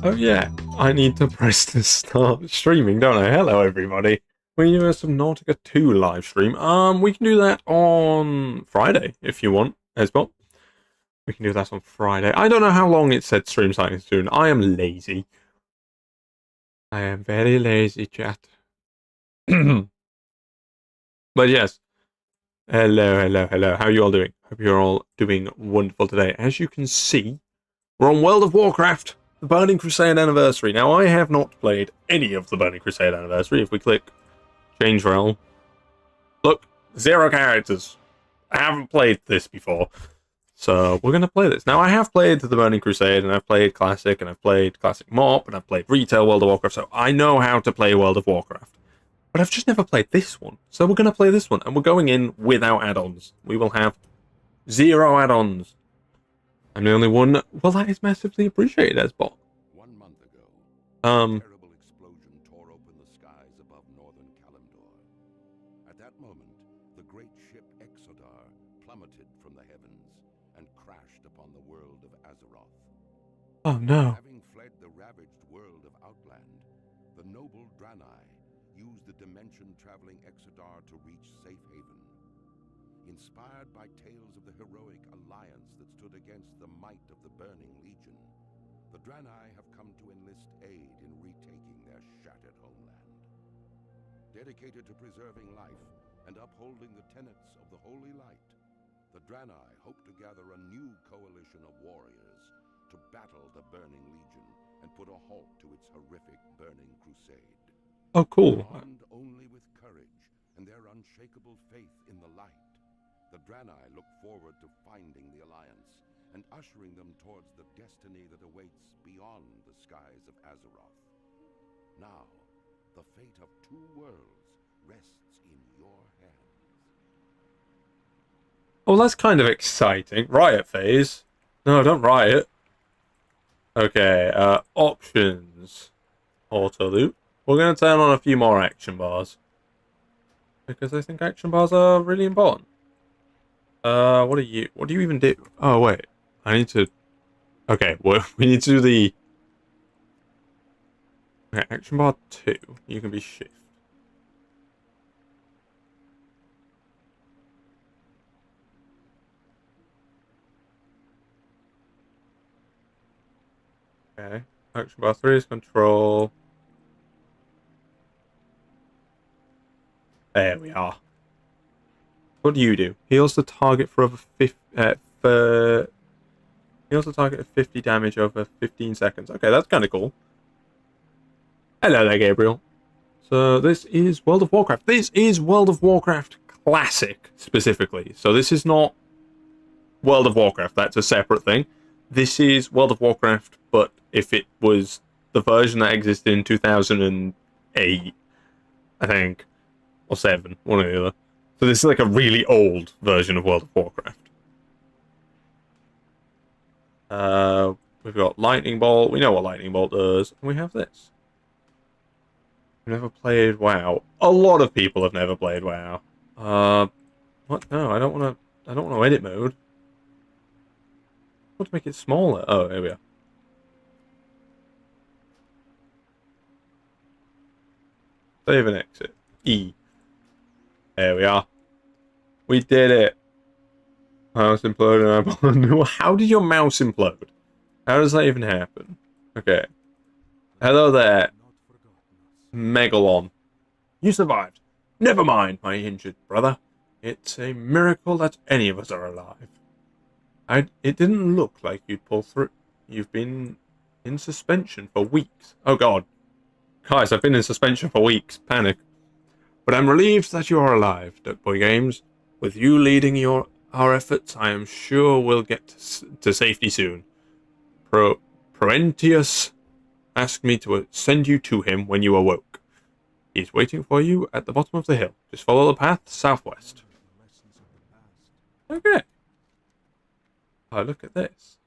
Oh yeah, I need to press to start streaming, don't I? Hello everybody. We do a Subnautica 2 live stream. We can do that on Friday if you want as well. We can do that on Friday. I don't know how long it said stream starting soon. I am lazy. I am very lazy, chat. But yes. Hello. How are you all doing? Hope you're all doing wonderful today. As you can see, we're on World of Warcraft, the Burning Crusade Anniversary. Now, I have not played any of the Burning Crusade Anniversary. If we click Change Realm, look, 0 characters. I haven't played this before, so we're going to play this. Now, I have played the Burning Crusade, and I've played Classic, and I've played Classic MOP, and I've played Retail World of Warcraft, so I know how to play World of Warcraft. But I've just never played this one, so we're going to play this one, and we're going in without add-ons. We will have 0 add-ons. I'm the only one. Well, that is massively appreciated, Esbot. 1 month ago, Um, a terrible explosion tore open the skies above northern Kalimdor. At that moment, the great ship Exodar plummeted from the heavens and crashed upon the world of Azeroth. oh no. Having fled the ravaged world of Outland, the noble Draenei used the dimension-traveling Exodar to reach safe haven. Inspired by tales of the heroic alliance that stood against the might of the Burning Legion, the Draenei have come to enlist aid in retaking their shattered homeland. Dedicated to preserving life and upholding the tenets of the Holy Light, the Draenei hope to gather a new coalition of warriors to battle the Burning Legion and put a halt to its horrific Burning Crusade. Oh, cool. Armed only with courage and their unshakable faith in the light, the Draenei look forward to finding the Alliance and ushering them towards the destiny that awaits beyond the skies of Azeroth. Now, the fate of 2 worlds rests in your hands. Oh, that's kind of exciting. Riot phase. No, don't riot. Okay, options. Auto loop. We're going to turn on a few more action bars. Because I think action bars are really important. What do you even do? Oh, wait. I need to... Okay, well, we need to do the... Okay, action bar 2. You can be shift. Okay. Action bar 3 is control. There we are. What do you do? Heals the target for over 50... heals the target of 50 damage over 15 seconds. Okay, that's kind of cool. Hello there, Gabriel. So this is World of Warcraft. This is World of Warcraft Classic, specifically. So this is not World of Warcraft. That's a separate thing. This is World of Warcraft, but if it was the version that existed in 2008, I think, or 7, one or the other. So this is like a really old version of World of Warcraft. We've got Lightning Bolt. We know what Lightning Bolt does. And we have this. We've never played WoW. A lot of people have never played WoW. What? No, I don't want to edit mode. I want to make it smaller. Oh, here we are. Save and exit. E. There we are. We did it. Mouse imploded. How did your mouse implode? How does that even happen? Okay. Hello there, Megalon. You survived. Never mind, my injured brother. It's a miracle that any of us are alive. It didn't look like you'd pull through. You've been in suspension for weeks. Oh god. Guys, I've been in suspension for weeks. Panic. But I'm relieved that you are alive, Duckboy Games. With you leading our efforts, I am sure we'll get to safety soon. Proentius asked me to send you to him when you awoke. He's waiting for you at the bottom of the hill. Just follow the path southwest. Okay. Oh, look at this.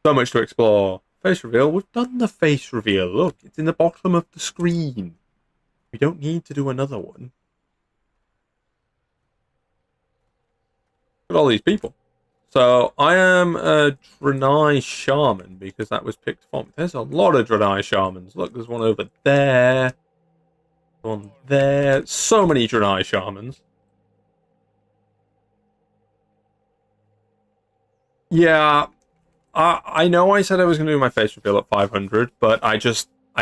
So much to explore. Face reveal. We've done the face reveal. Look, it's in the bottom of the screen. We don't need to do another one. Look at all these people. So I am a Draenei Shaman because that was picked for me. There's a lot of Draenei Shamans. Look, there's one over there. One there. So many Draenei Shamans. Yeah, I know I said I was going to do my face reveal at 500, but I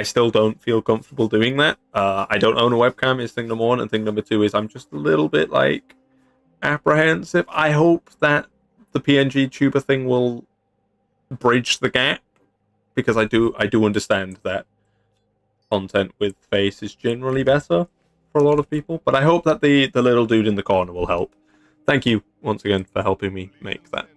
still don't feel comfortable doing that. I don't own a webcam is thing number one, and thing number two is I'm just a little bit like apprehensive. I hope that the PNG tuber thing will bridge the gap because I do understand that content with face is generally better for a lot of people, but I hope that the little dude in the corner will help. Thank you once again for helping me make that.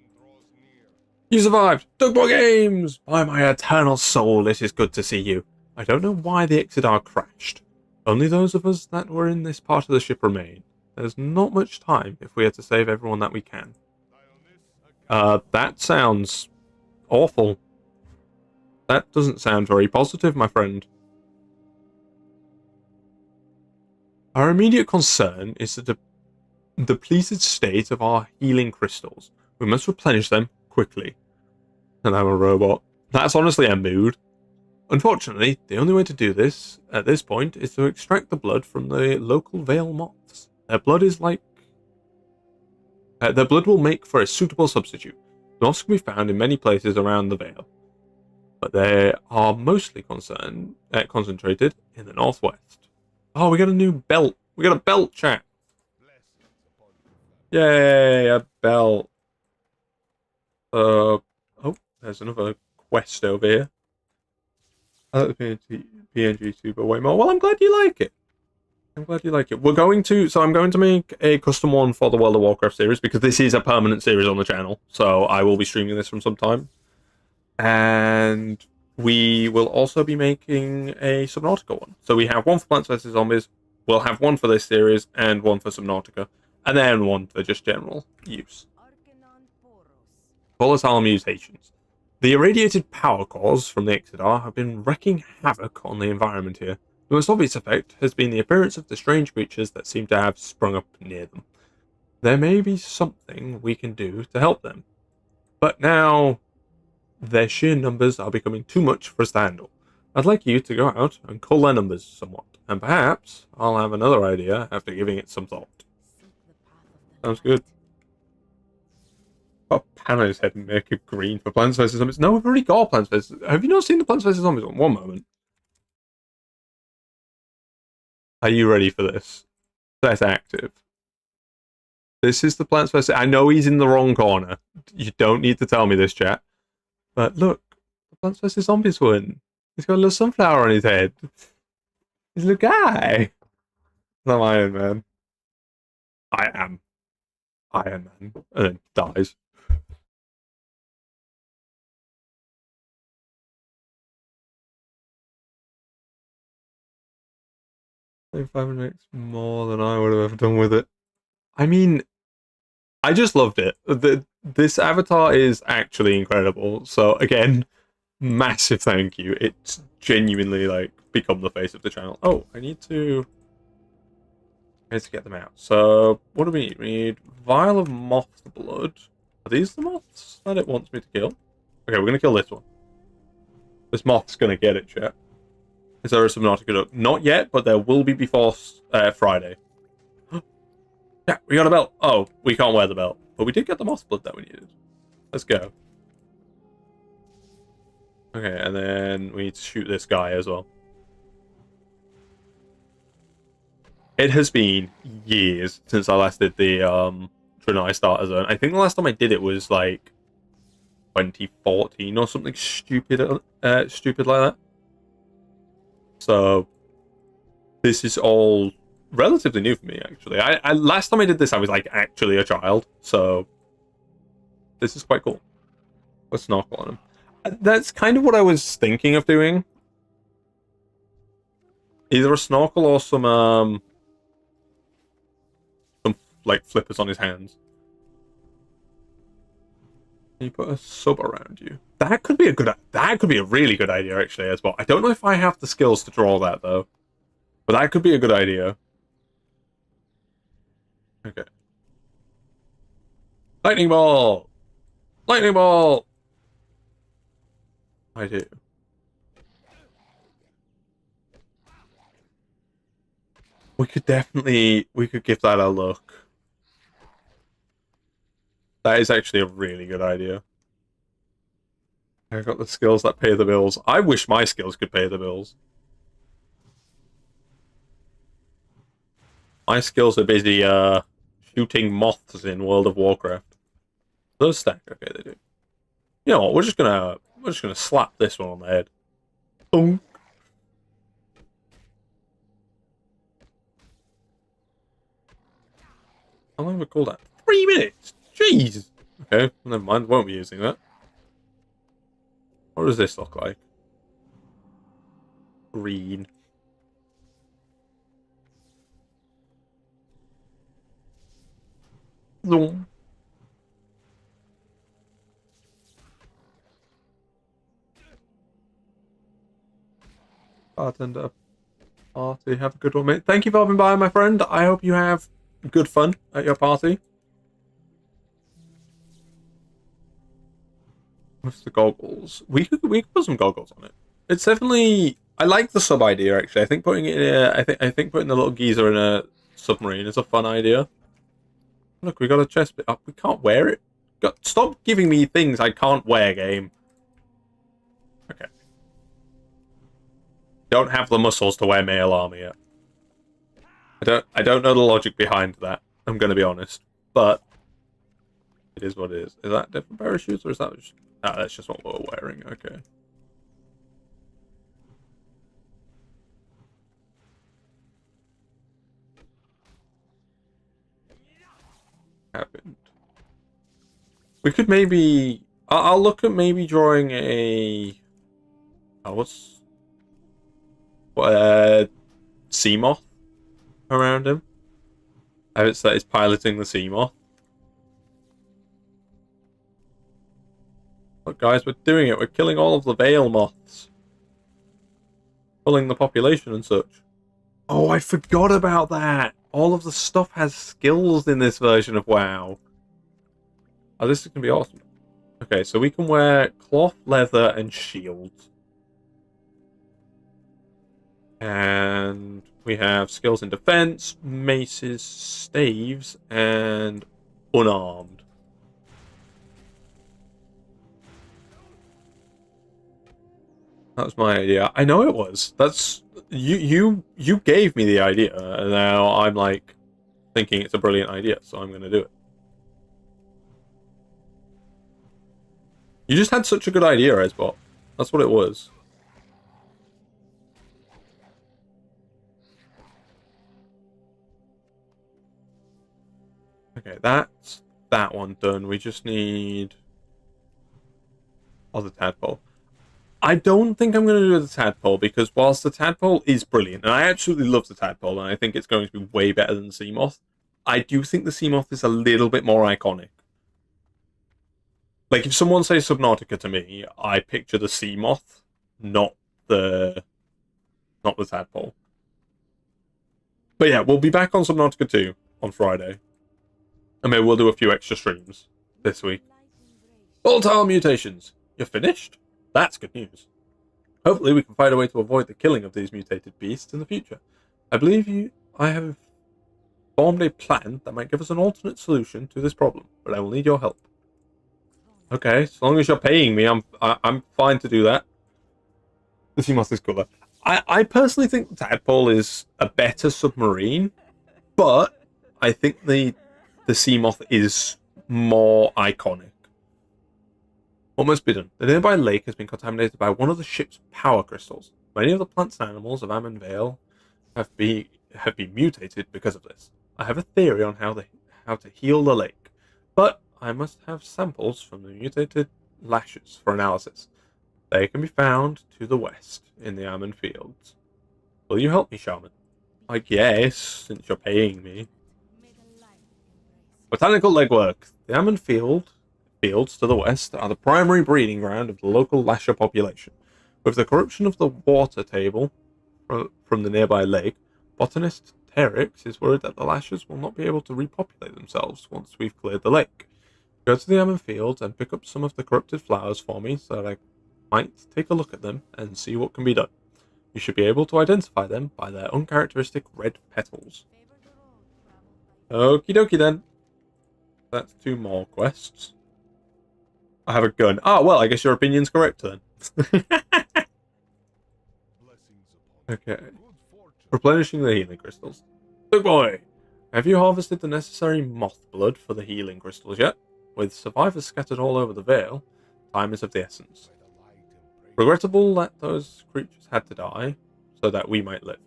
You survived! Duckball Games! By my eternal soul, it is good to see you. I don't know why the Ixodar crashed. Only those of us that were in this part of the ship remain. There's not much time if we are to save everyone that we can. That sounds awful. That doesn't sound very positive, my friend. Our immediate concern is the depleted state of our healing crystals. We must replenish them quickly. And I'm a robot. That's honestly a mood. Unfortunately, the only way to do this, at this point, is to extract the blood from the local Vale moths. Their blood is like... their blood will make for a suitable substitute. The moths can be found in many places around the Vale, but they are mostly concentrated in the northwest. Oh, we got a new belt. We got a belt, chat. Yay, a belt. Oh, there's another quest over here. I like the PNG tuber way more. Well, I'm glad you like it. I'm glad you like it. I'm going to make a custom one for the World of Warcraft series because this is a permanent series on the channel. So I will be streaming this from some time. And we will also be making a Subnautica one. So we have one for Plants vs. Zombies. We'll have one for this series and one for Subnautica. And then one for just general use. Volatile mutations. The irradiated power cores from the Ixodar have been wreaking havoc on the environment here. The most obvious effect has been the appearance of the strange creatures that seem to have sprung up near them. There may be something we can do to help them. But now, their sheer numbers are becoming too much for us to handle. I'd like you to go out and cull their numbers somewhat, and perhaps I'll have another idea after giving it some thought. Sounds good. Got Pano's head and make it green for Plants vs. Zombies. No, we've already got Plants vs. Have you not seen the Plants vs. Zombies one? One moment. Are you ready for this? That's active. This is the Plants vs. I know he's in the wrong corner. You don't need to tell me this, chat. But look, the Plants vs. Zombies one. He's got a little sunflower on his head. He's a little guy. I'm Iron Man. I am Iron Man. And then dies. 500 makes more than I would have ever done with it. I mean, I just loved it. This avatar is actually incredible. So again, massive thank you. It's genuinely like become the face of the channel. Oh, I need to get them out. So what do we need? We need vial of moth blood. Are these the moths that it wants me to kill? Okay, we're gonna kill this one. This moth's gonna get it, chat. Is there a Subnautica duck? Not yet, but there will be before Friday. Yeah, we got a belt. Oh, we can't wear the belt. But we did get the moth blood that we needed. Let's go. Okay, and then we need to shoot this guy as well. It has been years since I last did the Draenei Starter Zone. I think the last time I did it was like 2014 or something stupid like that. So this is all relatively new for me, actually. I last time I did this, I was like actually a child, so this is quite cool. Let's snorkel on him. That's kind of what I was thinking of doing. Either a snorkel or some like flippers on his hands. Can you put a sub around you? That could be a really good idea actually as well. I don't know if I have the skills to draw that though. But that could be a good idea. Okay. Lightning ball! Lightning ball! I do. We could give that a look. That is actually a really good idea. I've got the skills that pay the bills. I wish my skills could pay the bills. My skills are busy, shooting moths in World of Warcraft. Those stack? Okay, they do. You know what? We're just gonna slap this one on the head. Boom. How long have we called that? 3 minutes. Jeez. Okay, never mind. Won't be using that. What does this look like? Green. Zoom. Bartender. Party. Have a good one, mate. Thank you for having by, my friend. I hope you have good fun at your party. With the goggles, we could put some goggles on it. It's definitely. I like the sub idea actually. I think putting it in I think putting the little geezer in a submarine is a fun idea. Look, we got a chest bit up. We can't wear it. Stop giving me things I can't wear, game. Okay. Don't have the muscles to wear male armor yet. I don't know the logic behind that. I'm gonna be honest, but it is what it is. Is that different parachutes or is that just... Ah, that's just what we're wearing. Okay. Happened. We could maybe... I'll look at maybe drawing a... Oh, what's... Seamoth around him. It's that he's piloting the Seamoth. Look, guys, we're doing it. We're killing all of the Veil moths. Pulling the population and such. Oh, I forgot about that. All of the stuff has skills in this version of WoW. Oh, this is going to be awesome. Okay, so we can wear cloth, leather, and shields. And we have skills in defense, maces, staves, and unarmed. That was my idea. I know it was. That's you gave me the idea, and now I'm like thinking it's a brilliant idea, so I'm gonna do it. You just had such a good idea, Ezbot. That's what it was. Okay, that's that one done. We just need the tadpole. I don't think I'm going to do the tadpole because whilst the tadpole is brilliant, and I absolutely love the tadpole, and I think it's going to be way better than the Seamoth, I do think the Seamoth is a little bit more iconic. Like, if someone says Subnautica to me, I picture the Seamoth, not the tadpole. But yeah, we'll be back on Subnautica 2 on Friday. And maybe we'll do a few extra streams this week. Volatile mutations. You're finished? That's good news. Hopefully we can find a way to avoid the killing of these mutated beasts in the future. I have formed a plan that might give us an alternate solution to this problem, but I will need your help. Okay, as long as you're paying me, I'm fine to do that. The Seamoth is cooler. I personally think the Tadpole is a better submarine, but I think the Seamoth is more iconic. What must be done? The nearby lake has been contaminated by one of the ship's power crystals. Many of the plants and animals of Amon Vale have been mutated because of this. I have a theory on how to heal the lake, but I must have samples from the mutated lashes for analysis. They can be found to the west in the Amon Fields. Will you help me, Shaman? I guess, since you're paying me. Botanical legwork. The Amon fields to the west are the primary breeding ground of the local lasher population. With the corruption of the water table from the nearby lake, botanist Terex is worried that the lashers will not be able to repopulate themselves once we've cleared the lake. Go to the Ammon Fields and pick up some of the corrupted flowers for me so that I might take a look at them and see what can be done. You should be able to identify them by their uncharacteristic red petals. Okie dokie then. That's 2 more quests. I have a gun. Oh, well, I guess your opinion's correct then. Okay. Replenishing the healing crystals. Big boy! Have you harvested the necessary moth blood for the healing crystals yet? With survivors scattered all over the Vale, time is of the essence. Regrettable that those creatures had to die, so that we might live.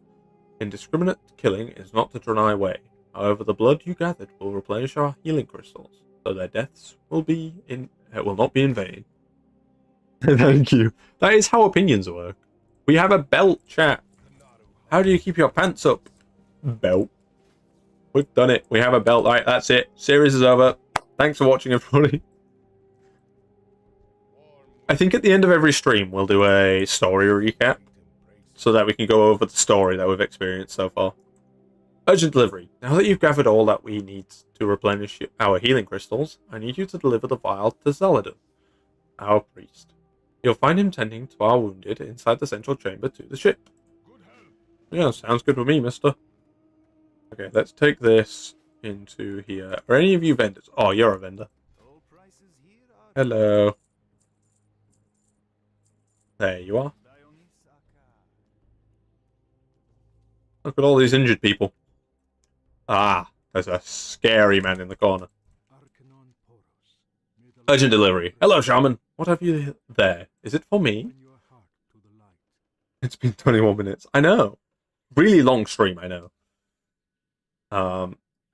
Indiscriminate killing is not the Draenei way. However, the blood you gathered will replenish our healing crystals, so their deaths will not be in vain. Thank you. That is how opinions work. We have a belt, chat. How do you keep your pants up? Belt. We've done it. We have a belt. Right, that's it. Series is over. Thanks for watching, everybody. I think at the end of every stream, we'll do a story recap, so that we can go over the story that we've experienced so far. Urgent delivery. Now that you've gathered all that we need to replenish our healing crystals, I need you to deliver the vial to Zaladin, our priest. You'll find him tending to our wounded inside the central chamber to the ship. Yeah, sounds good with me, mister. Okay, let's take this into here. Are any of you vendors? Oh, you're a vendor. Hello. There you are. Look at all these injured people. Ah, there's a scary man in the corner. Urgent delivery. Hello, shaman. What have you there? Is it for me? It's been 21 minutes. I know. Really long stream, I know.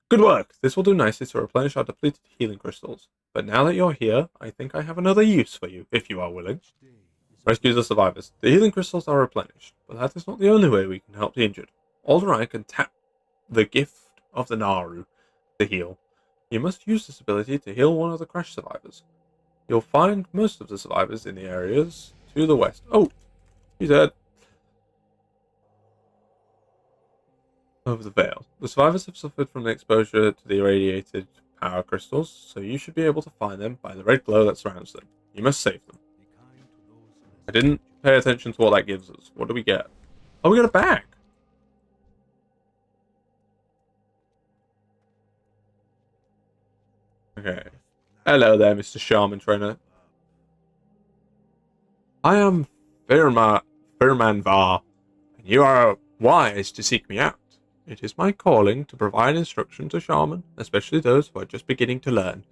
Good work. This will do nicely to replenish our depleted healing crystals. But now that you're here, I think I have another use for you, if you are willing. Rescue the survivors. The healing crystals are replenished, but that is not the only way we can help the injured. Alderai can tap the gift of the Naru to heal. You must use this ability to heal one of the crash survivors. You'll find most of the survivors in the areas to the west. Oh, he's dead. Over the Vale. The survivors have suffered from the exposure to the irradiated power crystals, so you should be able to find them by the red glow that surrounds them. You must save them. I didn't pay attention to what that gives us. What do we get? Oh, we got a bag. Okay. Hello there, Mr. Shaman Trainer. I am Firman Var, and you are wise to seek me out. It is my calling to provide instruction to shaman, especially those who are just beginning to learn.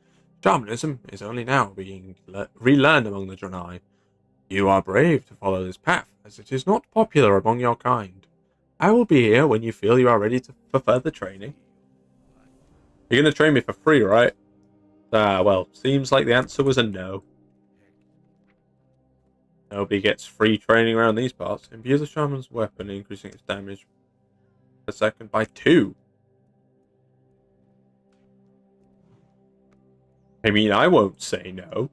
Shamanism is only now being relearned among the Draenei. You are brave to follow this path, as it is not popular among your kind. I will be here when you feel you are ready for further training. You're going to train me for free, right? Well, seems like the answer was a no. Nobody gets free training around these parts. Imbue the shaman's weapon, increasing its damage per second by 2. I mean, I won't say no.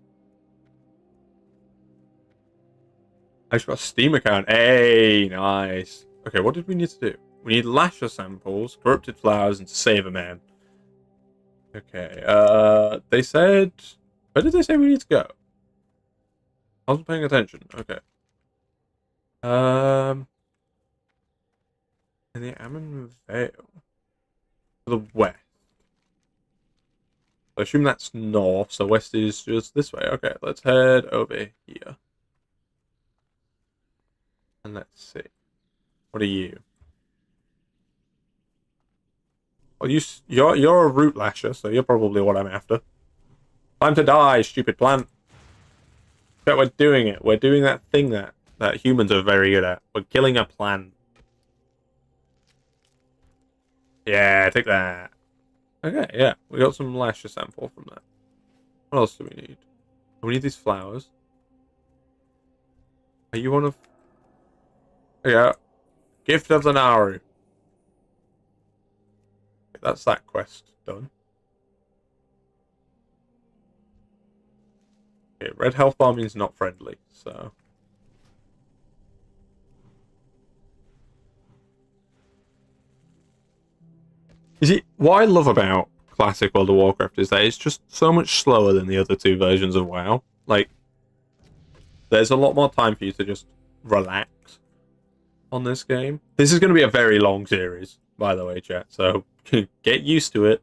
I just got a Steam account. Hey, nice. Okay, what did we need to do? We need lasher samples, corrupted flowers, and to save a man. Okay, they said... Where did they say we need to go? I wasn't paying attention. Okay. In the Ammon Vale. To the west. I assume that's north, so west is just this way. Okay, let's head over here. And let's see. What are you? Well, you're a root lasher, so you're probably what I'm after. Time to die, stupid plant. But we're doing it. We're doing that thing that humans are very good at. We're killing a plant. Yeah, take that. Okay, yeah. We got some lasher sample from that. What else do we need? We need these flowers. Are you one of... Yeah. Gift of the Naru. Okay, that's that quest done. Okay, red health bar means not friendly, so... You see, what I love about classic World of Warcraft is that it's just so much slower than the other two versions of WoW. Like, there's a lot more time for you to just relax on this game. This is going to be a very long series, by the way, chat, so get used to it,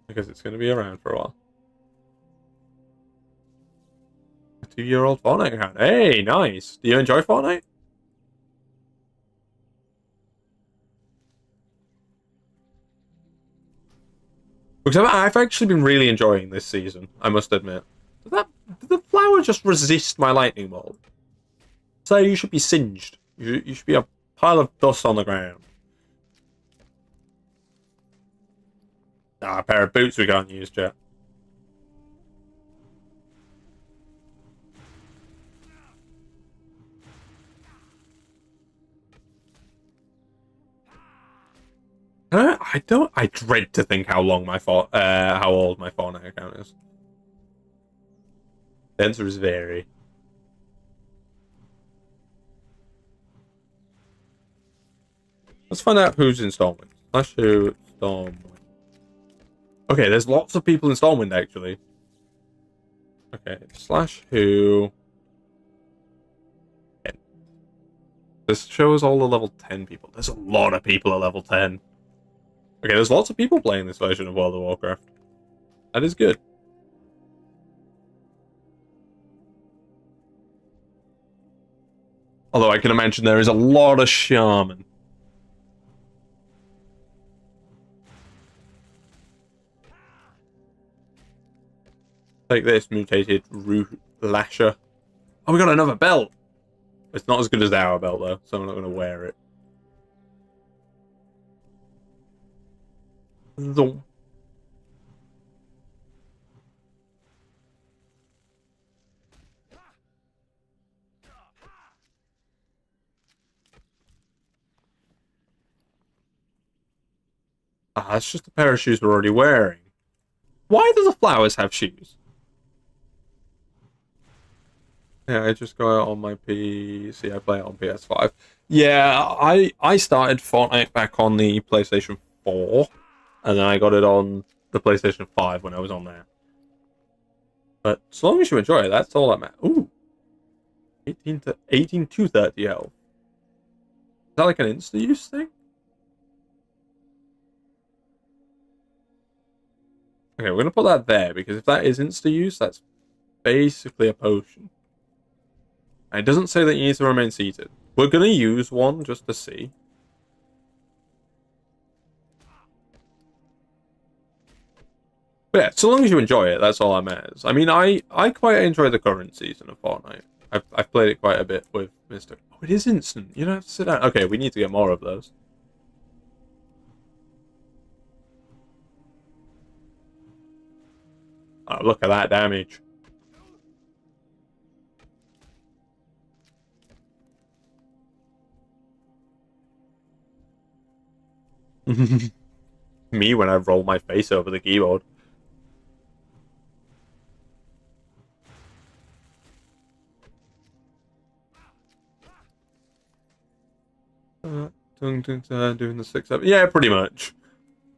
because it's going to be around for a while. A 2-year-old Fortnite account. Hey, nice. Do you enjoy Fortnite? Because I've actually been really enjoying this season, I must admit. Did the flower just resist my lightning bolt? So you should be singed. You should be a pile of dust on the ground. Ah, a pair of boots we can't use, chat. I dread to think how old my Fortnite account is. The answer is very. Let's find out who's in Stormwind. Slash who Stormwind. Okay, there's lots of people in Stormwind actually. Okay, slash who. This shows all the level 10 people. There's a lot of people at level 10. Okay, there's lots of people playing this version of World of Warcraft. That is good. Although I can imagine there is a lot of shaman. Take this mutated root lasher. Oh, we got another belt. It's not as good as our belt though, so I'm not going to wear it. Zoom. Ah, that's just a pair of shoes we're already wearing. Why do the flowers have shoes? Yeah, I just go out on my PC. I play it on PS5. Yeah, I started Fortnite back on the PlayStation 4, and then I got it on the PlayStation 5 when I was on there. But as long as you enjoy it, that's all that matters. Ooh, 18 to 30 health. Is that like an insta-use thing? Okay, we're gonna put that there because if that is insta-use, that's basically a potion. And it doesn't say that you need to remain seated. We're gonna use one just to see. But yeah, so long as you enjoy it, that's all that matters. I mean, I quite enjoy the current season of Fortnite. I've played it quite a bit with Mr. Oh, it is instant. You don't have to sit down. Okay, we need to get more of those. Oh, look at that damage. Me when I roll my face over the keyboard. Doing the 6-7. Yeah, pretty much.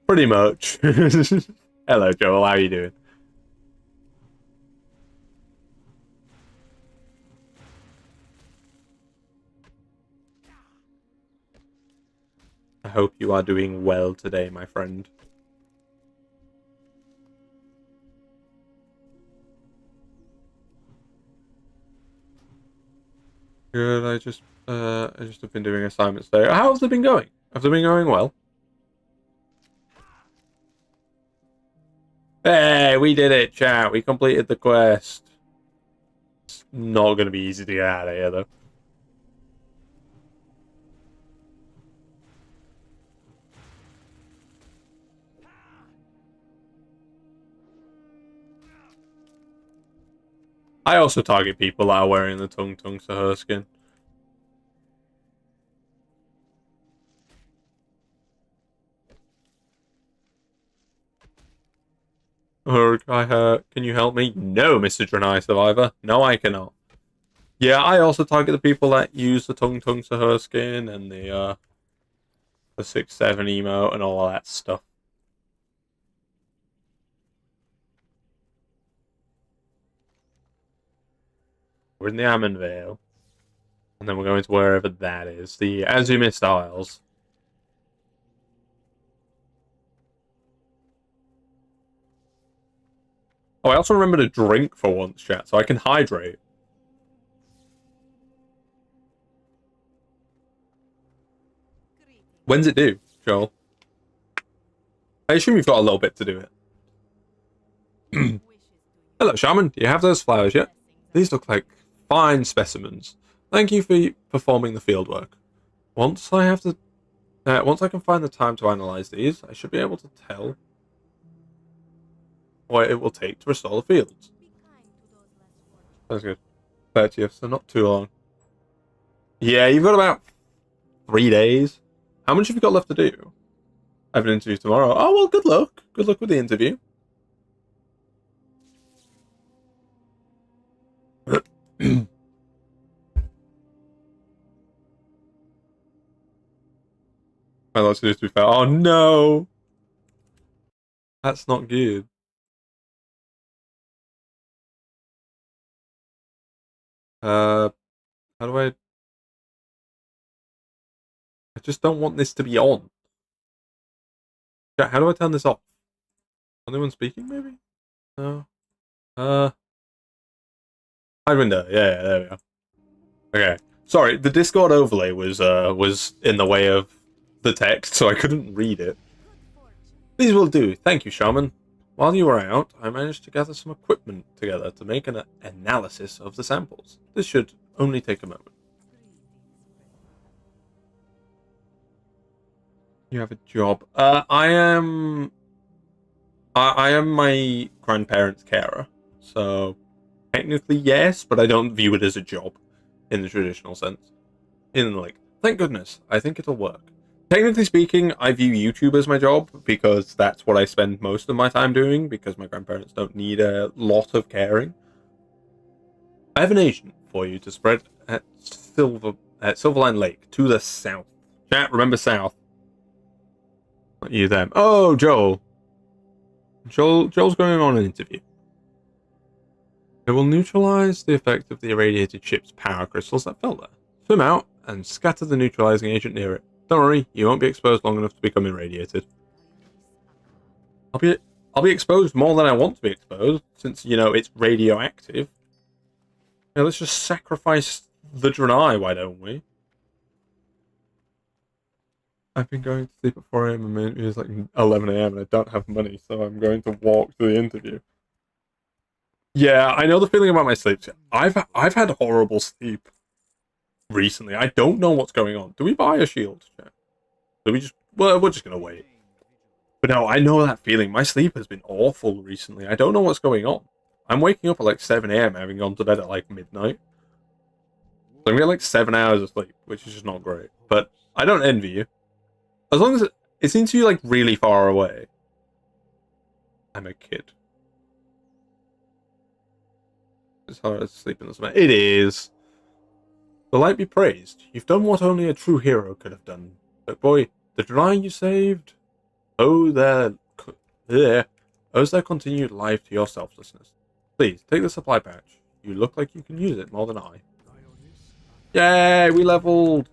Pretty much. Hello, Joel. How are you doing? I hope you are doing well today, my friend. Good. I just have been doing assignments there. How have they been going? Have they been going well? Hey, we did it, chat. We completed the quest. It's not going to be easy to get out of here, though. I also target people that are wearing the Tung Tung Sahur skin. Can you help me? No, Mr. Draenei Survivor. No, I cannot. Yeah, I also target the people that use the Tung Tung Sahur skin and the 6-7 emote and all of that stuff. We're in the Ammon Vale. And then we're going to wherever that is. The Azumist Isles. Oh, I also remember to drink for once, chat, so I can hydrate. When's it due, Joel? I assume you've got a little bit to do it. Hello, Shaman. Do you have those flowers yet? These look like fine specimens. Thank you for performing the fieldwork. Once I can find the time to analyze these, I should be able to tell what it will take to restore the fields. That's good. 30th, so not too long. Yeah, you've got about 3 days. How much have you got left to do? I have an interview tomorrow. Oh, well, good luck. Good luck with the interview. My last news to be fair. Oh, no. That's not good. How do I just don't want this to be on. How do I turn this off? Anyone speaking, maybe? No. Hide window. Yeah, there we go. Okay. Sorry, the Discord overlay was in the way of the text, so I couldn't read it. These will do. Thank you, Shaman. While you were out, I managed to gather some equipment together to make an analysis of the samples. This should only take a moment. You have a job. I am my grandparents' carer, so technically yes, but I don't view it as a job in the traditional sense. Thank goodness, I think it'll work. Technically speaking, I view YouTube as my job because that's what I spend most of my time doing because my grandparents don't need a lot of caring. I have an agent for you to spread at Silverline Lake to the south. Chat, remember south. Not you, them. Oh, Joel. Joel's going on an interview. It will neutralize the effect of the irradiated ship's power crystals that fell there. Swim out and scatter the neutralizing agent near it. Don't worry, you won't be exposed long enough to become irradiated. I'll be exposed more than I want to be exposed, since, you know, it's radioactive. Yeah, let's just sacrifice the Draenei, why don't we? I've been going to sleep at 4 AM and my interview is like 11 AM and I don't have money, so I'm going to walk to the interview. Yeah, I know the feeling about my sleep. I've had horrible sleep recently. I don't know what's going on. Do we buy a shield? Do we just... Well, we're just going to wait. But no, I know that feeling. My sleep has been awful recently. I don't know what's going on. I'm waking up at like 7 AM having gone to bed at like midnight. So I'm getting like 7 hours of sleep, which is just not great. But I don't envy you. As long as it seems to be like really far away. I'm a kid. It's hard to sleep in the summer. It is. The light be praised. You've done what only a true hero could have done. But boy, the Draenei you saved. Owes their continued life to your selflessness. Please, take the supply patch. You look like you can use it more than I. Yay, we leveled!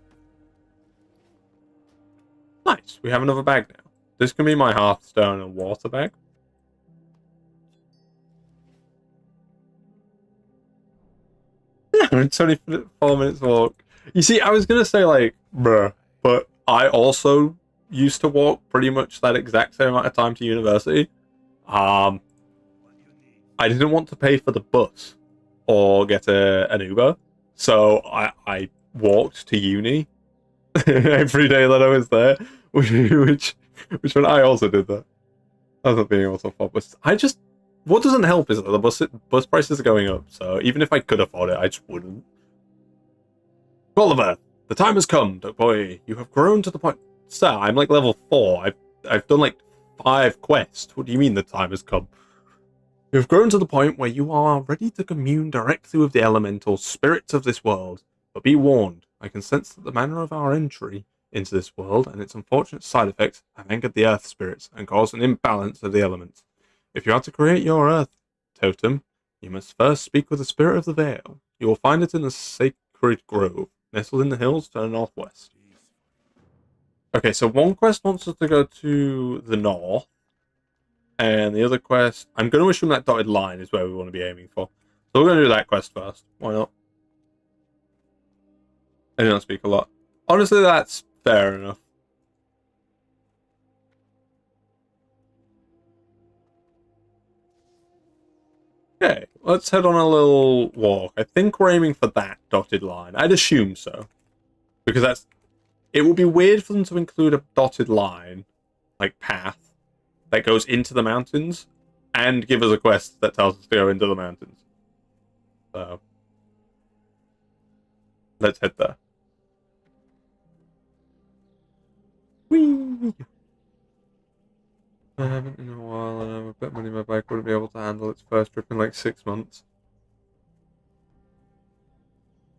Nice, we have another bag now. This can be my Hearthstone and water bag. It's only 4 minutes walk. You see, I was gonna say like, bruh, but I also used to walk pretty much that exact same amount of time to university. I didn't want to pay for the bus or get an Uber, so I walked to uni every day that I was there, which when I also did that. I was not being able to afford bus. What doesn't help is that the bus prices are going up, so even if I could afford it, I just wouldn't. Oliver, the time has come, Duck Boy. You have grown to the point... Sir, I'm like level 4. I've done like 5 quests. What do you mean the time has come? You have grown to the point where you are ready to commune directly with the elemental spirits of this world. But be warned, I can sense that the manner of our entry into this world and its unfortunate side effects have angered the earth spirits and caused an imbalance of the elements. If you are to create your earth totem, you must first speak with the spirit of the Vale. You will find it in the Sacred Grove, nestled in the hills to the northwest. Okay, so one quest wants us to go to the north, and the other quest, I'm going to assume that dotted line is where we want to be aiming for. So we're going to do that quest first. Why not? I don't speak a lot. Honestly, that's fair enough. Okay, let's head on a little walk. I think we're aiming for that dotted line. I'd assume so. Because it would be weird for them to include a dotted line, like path, that goes into the mountains, and give us a quest that tells us to go into the mountains. So, let's head there. Whee! I haven't in a while, and I'm a bit money my bike wouldn't be able to handle its first trip in like 6 months.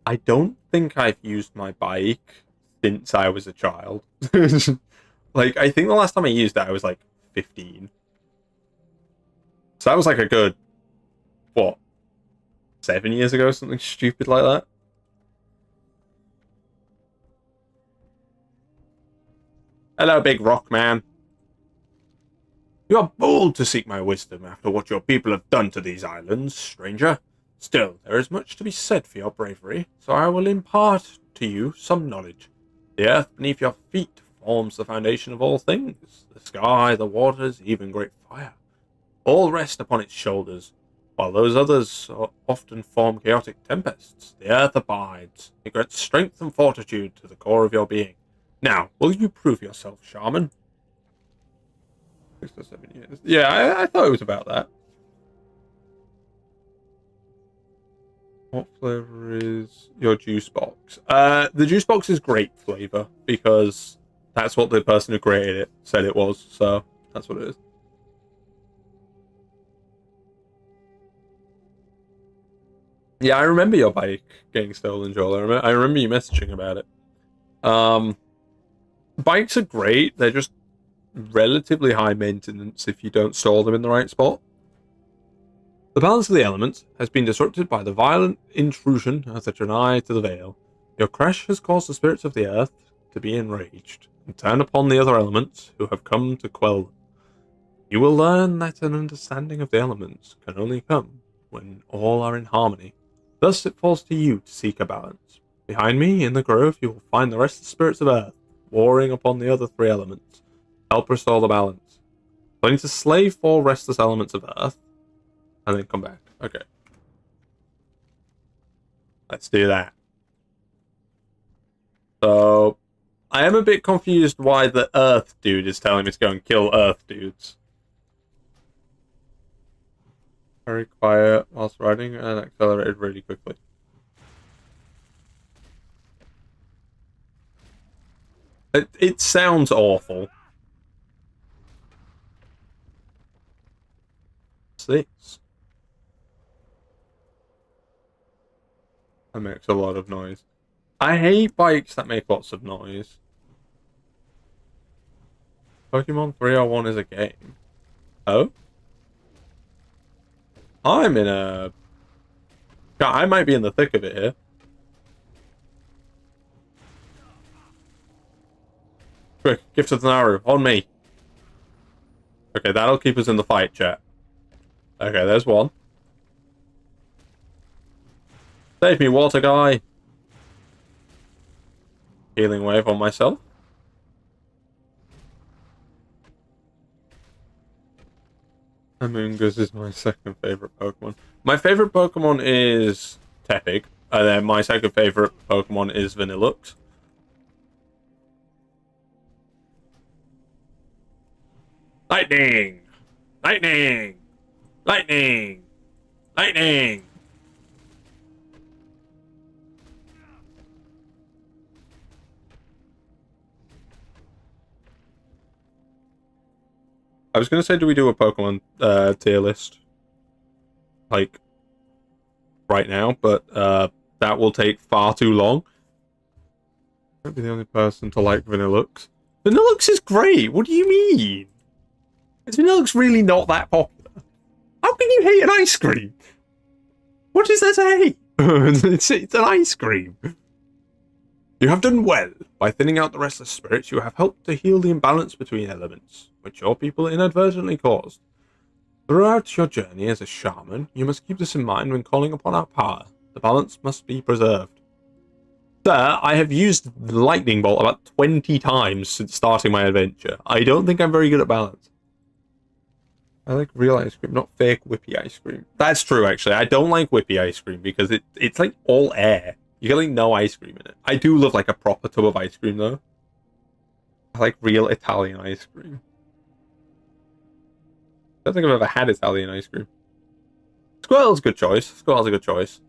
I don't think I've used my bike since I was a child. Like, I think the last time I used it, I was like 15. So that was like a good, what, 7 years ago, something stupid like that. Hello, big rock man. You are bold to seek my wisdom after what your people have done to these islands, stranger. Still, there is much to be said for your bravery, so I will impart to you some knowledge. The earth beneath your feet forms the foundation of all things. The sky, the waters, even great fire. All rest upon its shoulders, while those others often form chaotic tempests. The earth abides. It grants strength and fortitude to the core of your being. Now, will you prove yourself, shaman? 6 or 7 years. Yeah, I thought it was about that. What flavor is your juice box? The juice box is grape flavor because that's what the person who created it said it was. So that's what it is. Yeah, I remember your bike getting stolen, Joel. I remember you messaging about it. Bikes are great. They're just relatively high maintenance if you don't store them in the right spot. The balance of the elements has been disrupted by the violent intrusion of the Draenei to the Vale. Your crash has caused the spirits of the earth to be enraged and turn upon the other elements who have come to quell them. You will learn that an understanding of the elements can only come when all are in harmony. Thus it falls to you to seek a balance. Behind me, in the grove, you will find the restless spirits of earth warring upon the other 3 elements. Help restore the balance. So I need to slay 4 restless elements of earth, and then come back. Okay. Let's do that. So, I am a bit confused why the Earth dude is telling me to go and kill Earth dudes. Very quiet whilst riding and accelerated really quickly. It sounds awful. 6. That makes a lot of noise. I hate bikes that make lots of noise. Pokemon 301 is a game. Oh? I'm in a... God, I might be in the thick of it here. Quick, Gift of the Naru, on me. Okay, that'll keep us in the fight, chat. Okay, there's one. Save me, water guy. Healing wave on myself. Amoongus is my second favorite Pokemon. My favorite Pokemon is Tepig, and then my second favorite Pokemon is Vanillux. Lightning! Lightning! Lightning! Lightning! I was going to say, do we do a Pokemon tier list? Like, right now, but that will take far too long. I might be the only person to like Vanillux. Vanillux is great! What do you mean? Is Vanillux really not that popular? How can you hate an ice cream? What is there to hate? It's an ice cream. You have done well. By thinning out the restless spirits, you have helped to heal the imbalance between elements, which your people inadvertently caused. Throughout your journey as a shaman, you must keep this in mind when calling upon our power. The balance must be preserved. Sir, I have used the lightning bolt about 20 times since starting my adventure. I don't think I'm very good at balance. I like real ice cream, not fake whippy ice cream. That's true, actually. I don't like whippy ice cream because it's like all air. You get like no ice cream in it. I do love like a proper tub of ice cream though. I like real Italian ice cream. I don't think I've ever had Italian ice cream. Squirtle's a good choice. Squirtle's a good choice.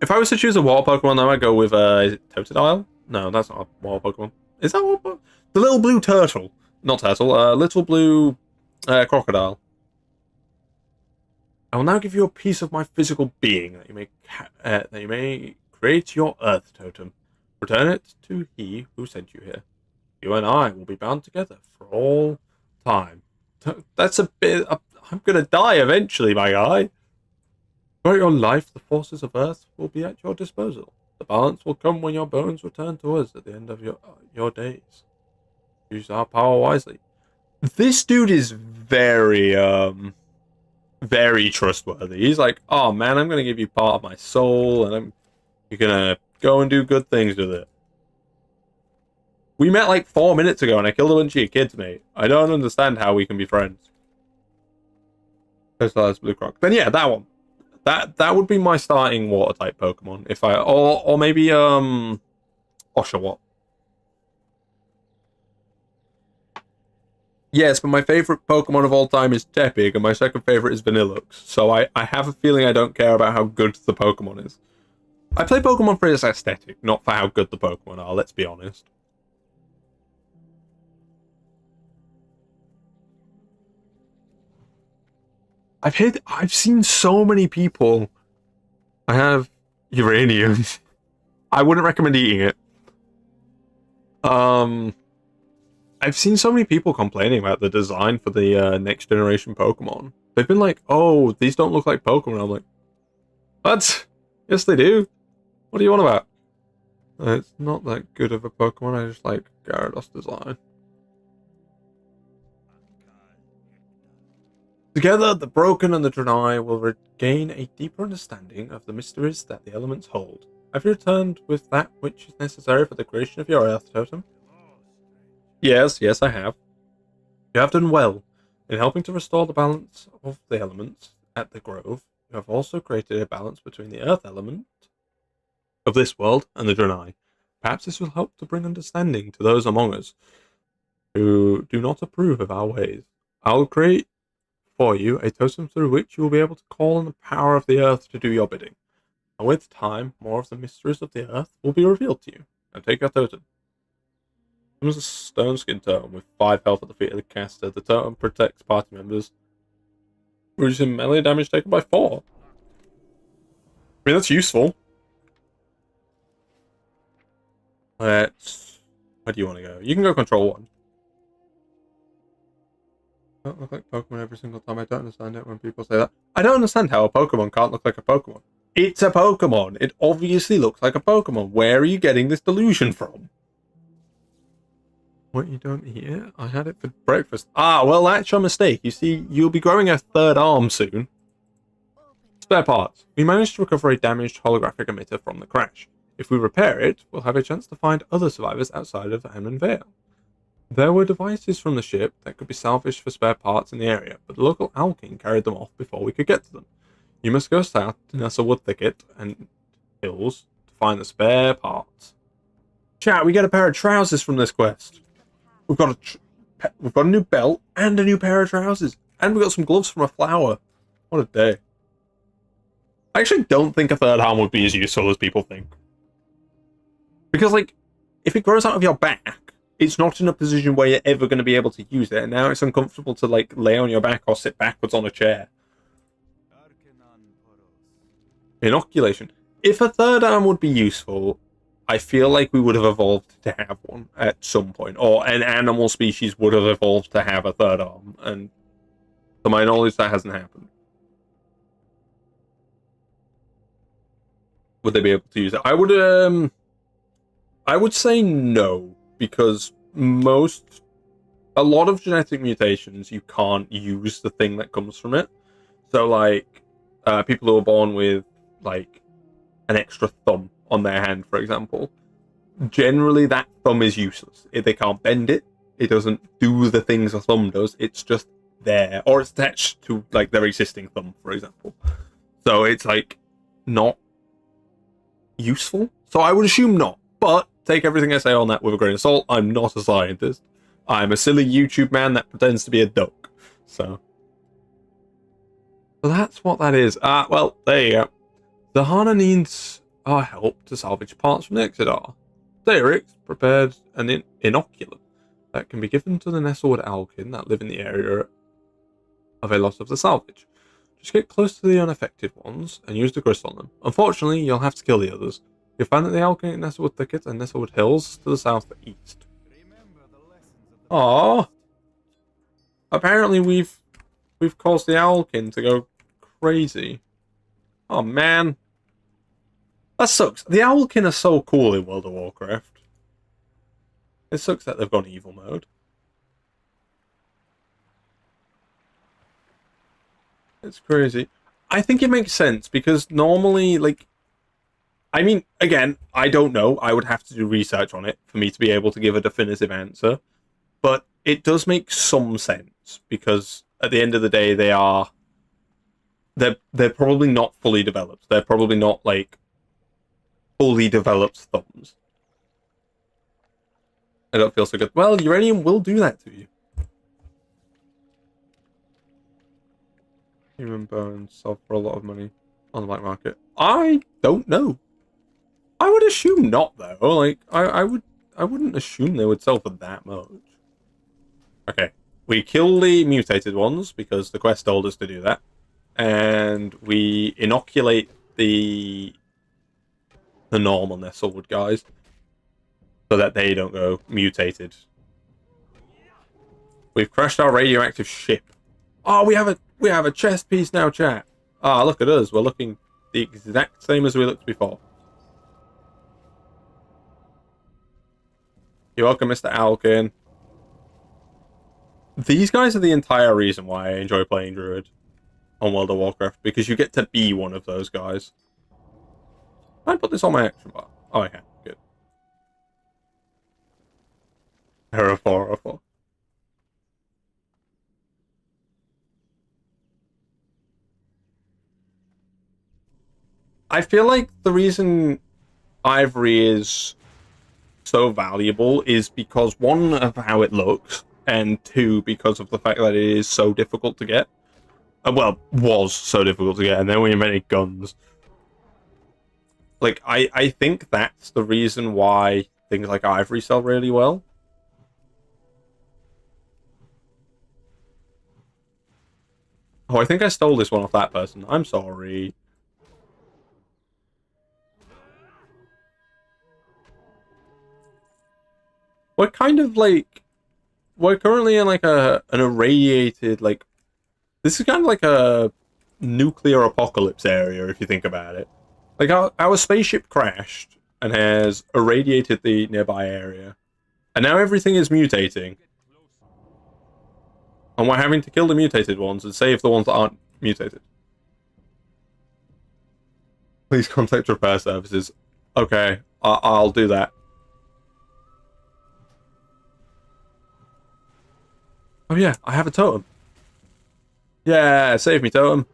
If I was to choose a water Pokemon though, I'd go with is it Totodile? No, that's not a water Pokemon. Is that a water Pokemon? The little blue turtle. Not turtle, little blue crocodile. I will now give you a piece of my physical being that you may create your Earth Totem. Return it to he who sent you here. You and I will be bound together for all time. That's a bit. I'm gonna die eventually, my guy. Throughout your life, the forces of Earth will be at your disposal. The balance will come when your bones return to us at the end of your days. Use our power wisely. This dude is very very trustworthy. He's like, oh man, I'm gonna give you part of my soul, and you're gonna go and do good things with it. We met like 4 minutes ago, and I killed a bunch of your kids, mate. I don't understand how we can be friends. Blue Croc. Then yeah, that one. That would be my starting water type Pokemon. If I or maybe Oshawott. Yes, but my favorite Pokemon of all time is Tepig, and my second favorite is Vanillux. So I have a feeling I don't care about how good the Pokemon is. I play Pokemon for its aesthetic, not for how good the Pokemon are, let's be honest. I've seen so many people. I have uranium. I wouldn't recommend eating it. I've seen so many people complaining about the design for the next generation Pokemon. They've been like, oh, these don't look like Pokemon. I'm like, what? Yes, they do. What do you want about? It's not that good of a Pokemon. I just like Gyarados' design. Together, the Broken and the Draenei will regain a deeper understanding of the mysteries that the elements hold. Have you returned with that which is necessary for the creation of your Earth Totem? Yes, I have. You have done well. In helping to restore the balance of the elements at the Grove, you have also created a balance between the Earth element of this world and the Draenei. Perhaps this will help to bring understanding to those among us who do not approve of our ways. I will create for you a totem through which you will be able to call on the power of the Earth to do your bidding. And with time, more of the mysteries of the Earth will be revealed to you. Now take your totem. Comes a stone skin totem with 5 health at the feet of the caster. The totem protects party members, reducing melee damage taken by 4. I mean, that's useful. Where do you want to go? You can go control 1. Don't look like Pokemon every single time. I don't understand it when people say that. I don't understand how a Pokemon can't look like a Pokemon. It's a Pokemon. It obviously looks like a Pokemon. Where are you getting this delusion from? What, you don't eat it? I had it for breakfast. Ah, well, that's your mistake. You see, you'll be growing a 3rd arm soon. Spare parts. We managed to recover a damaged holographic emitter from the crash. If we repair it, we'll have a chance to find other survivors outside of Amnon Vale. There were devices from the ship that could be salvaged for spare parts in the area, but the local Owl King carried them off before we could get to them. You must go south to Nestlewood Thicket and Hills to find the spare parts. Chat, we get a pair of trousers from this quest. We've got a new belt and a new pair of trousers, and we got some gloves from a flower. What a day! I actually don't think a 3rd arm would be as useful as people think, because like, if it grows out of your back, it's not in a position where you're ever going to be able to use it, and now it's uncomfortable to like lay on your back or sit backwards on a chair. Inoculation. If a 3rd arm would be useful, I feel like we would have evolved to have one at some point, or an animal species would have evolved to have a 3rd arm, and to my knowledge, that hasn't happened. would they be able to use it? I would say no, because a lot of genetic mutations you can't use the thing that comes from it. So like people who are born with like an extra thumb on their hand, for example, generally that thumb is useless. They can't bend it. It doesn't do the things a thumb does. It's just there, or it's attached to like their existing thumb, for example. So it's like not useful. So I would assume not. But take everything I say on that with a grain of salt. I'm not a scientist. I'm a silly YouTube man that pretends to be a duck. So that's what that is. Well, there you go. The Hana needs our help to salvage parts from the Exodar. Derek prepared an inoculum that can be given to the Nestlewood Alkin that live in the area of a lot of the salvage. Just get close to the unaffected ones and use the grist on them. Unfortunately, you'll have to kill the others. You'll find that the Alkin in Nestlewood Thicket and Nestlewood Hills to the southeast. Aww. Apparently we've caused the Alkin to go crazy. Oh man. That sucks. The Owlkin are so cool in World of Warcraft. It sucks that they've gone evil mode. It's crazy. I think it makes sense because normally, like, I mean, again, I don't know. I would have to do research on it for me to be able to give a definitive answer. But it does make some sense because at the end of the day, they're probably not fully developed. They're probably not like fully developed thumbs. I don't feel so good. Well, uranium will do that to you. Human bones sell for a lot of money on the black market. I don't know. I would assume not, though. Like, I wouldn't assume they would sell for that much. Okay, we kill the mutated ones because the quest told us to do that, and we inoculate the normal Nestlewood guys so that they don't go mutated. We've crashed our radioactive ship. Oh, we have a chest piece now, chat. Ah, look at us. We're looking the exact same as we looked before. You're welcome, Mr. Alkin. These guys are the entire reason why I enjoy playing Druid on World of Warcraft, because you get to be one of those guys. Can I put this on my action bar? Oh, I can. Good. Error 4. I feel like the reason Ivory is so valuable is because, one, of how it looks, and two, because of the fact that it is so difficult to get. Well, was so difficult to get, and then when you made guns. Like, I think that's the reason why things like Ivory sell really well. Oh, I think I stole this one off that person. I'm sorry. We're kind of like... We're currently in like an irradiated, like... This is kind of like a nuclear apocalypse area, if you think about it. Like, our spaceship crashed and has irradiated the nearby area. And now everything is mutating. And we're having to kill the mutated ones and save the ones that aren't mutated. Please contact repair services. Okay, I'll do that. Oh yeah, I have a totem. Yeah, save me, totem.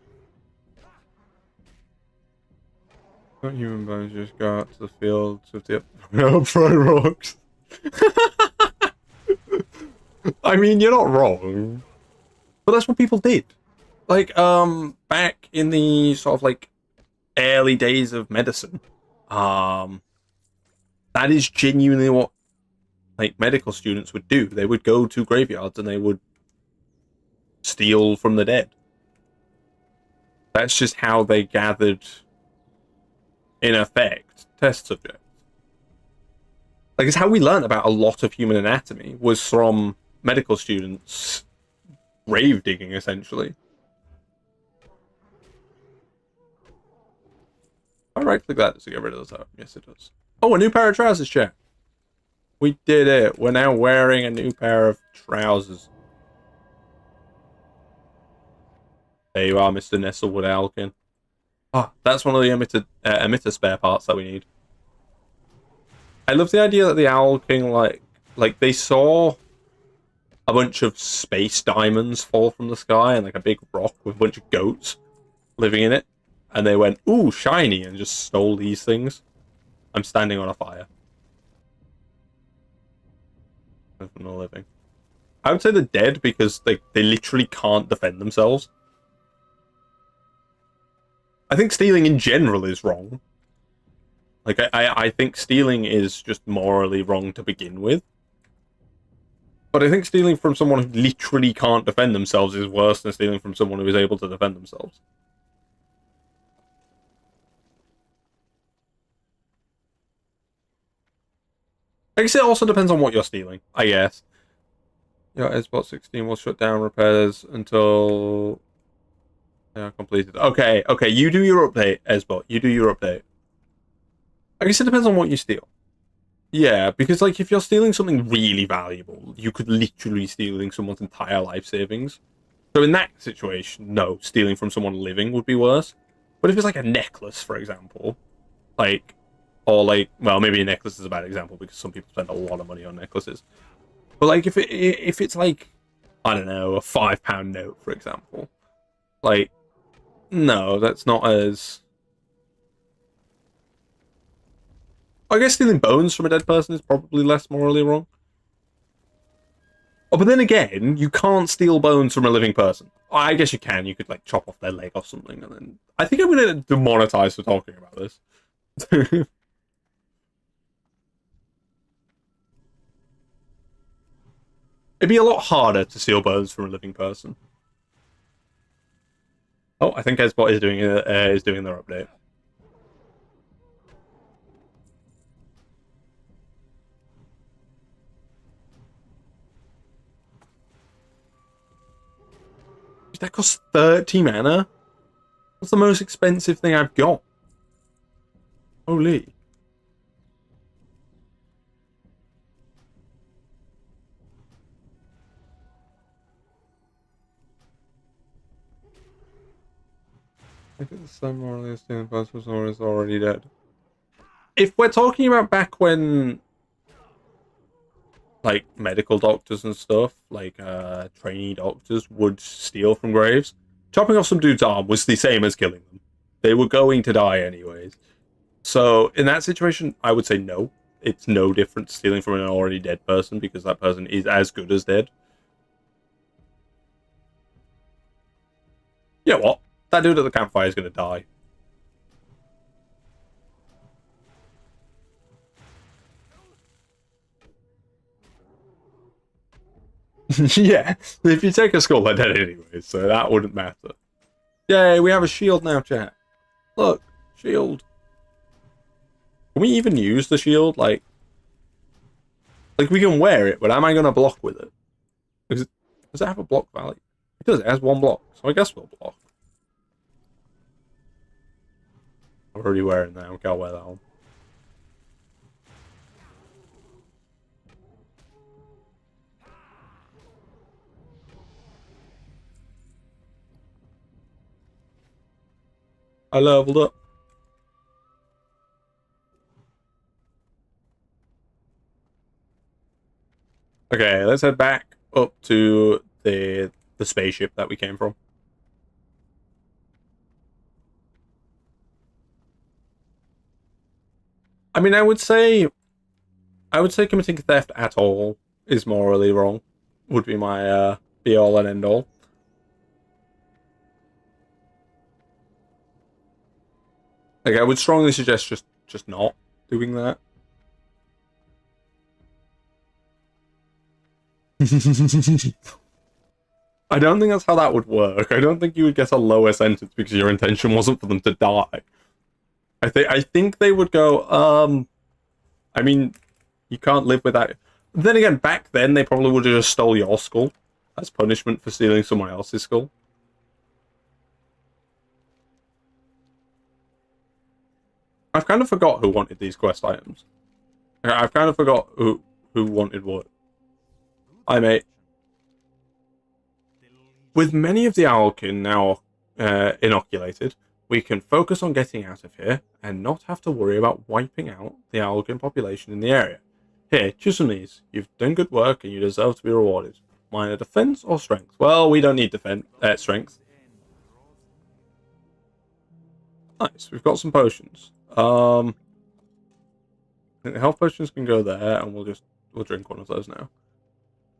Human bones just got to the field with the pro rocks. I mean, you're not wrong. But that's what people did. Like, back in the sort of like early days of medicine, that is genuinely what like medical students would do. They would go to graveyards and they would steal from the dead. That's just how they gathered, in effect, test subjects. Like, it's how we learned about a lot of human anatomy, was from medical students grave digging, essentially. I right click that to get rid of the totem. Yes, it does. Oh, a new pair of trousers, chat. We did it. We're now wearing a new pair of trousers. There you are, Mr. Nestlewood Alkin. Ah, that's one of the emitter spare parts that we need. I love the idea that the Owl King, like they saw a bunch of space diamonds fall from the sky and like a big rock with a bunch of goats living in it, and they went, "Ooh, shiny," and just stole these things. I'm standing on a fire. From the living. I would say they're dead because they literally can't defend themselves. I think stealing in general is wrong. Like, I think stealing is just morally wrong to begin with. But I think stealing from someone who literally can't defend themselves is worse than stealing from someone who is able to defend themselves. I guess it also depends on what you're stealing, I guess. Yeah, Xbox 16 will shut down repairs until they are completed. Okay, you do your update, Xbox. You do your update. I guess it depends on what you steal. Yeah, because like if you're stealing something really valuable, you could literally stealing someone's entire life savings. So in that situation, no, stealing from someone living would be worse. But if it's like a necklace, for example, like, or like, well, maybe a necklace is a bad example because some people spend a lot of money on necklaces. But like if it's like, I don't know, a £5 note, for example, like, no, that's not as. I guess stealing bones from a dead person is probably less morally wrong. Oh, but then again, you can't steal bones from a living person. I guess you can. You could like chop off their leg or something, and then I think I'm gonna demonetize for talking about this. It'd be a lot harder to steal bones from a living person. Oh, I think Xbot is doing their update. That costs 30 mana? That's the most expensive thing I've got. Holy. I think the sun more or less stealing person is already dead. If we're talking about back when like medical doctors and stuff, like trainee doctors would steal from graves, chopping off some dude's arm was the same as killing them. They were going to die anyways. So in that situation, I would say no. It's no different stealing from an already dead person because that person is as good as dead. Yeah, what? That dude at the campfire is going to die. Yeah, if you take a skull, they're dead anyway, so that wouldn't matter. Yay, we have a shield now, chat. Look, shield. Can we even use the shield? Like we can wear it, but am I going to block with it? Does it have a block value? It does, it has one block, so I guess we'll block. I'm already wearing that, okay, I'll wear that one. I leveled up. Okay, let's head back up to the spaceship that we came from. I mean, I would say committing theft at all is morally wrong. Would be my be all and end all. Like, I would strongly suggest just not doing that. I don't think that's how that would work. I don't think you would get a lower sentence because your intention wasn't for them to die. I think they would go, I mean, you can't live without. Then again, back then they probably would have just stole your skull as punishment for stealing someone else's skull. I've kind of forgot who wanted these quest items. I've kind of forgot who wanted what. Hi, mate. With many of the Owlkin now inoculated, we can focus on getting out of here and not have to worry about wiping out the Owlkin population in the area. Here, choose some of these. You've done good work and you deserve to be rewarded. Minor defense or strength? Well, we don't need strength. Nice, we've got some potions. The health potions can go there, and we'll drink one of those now.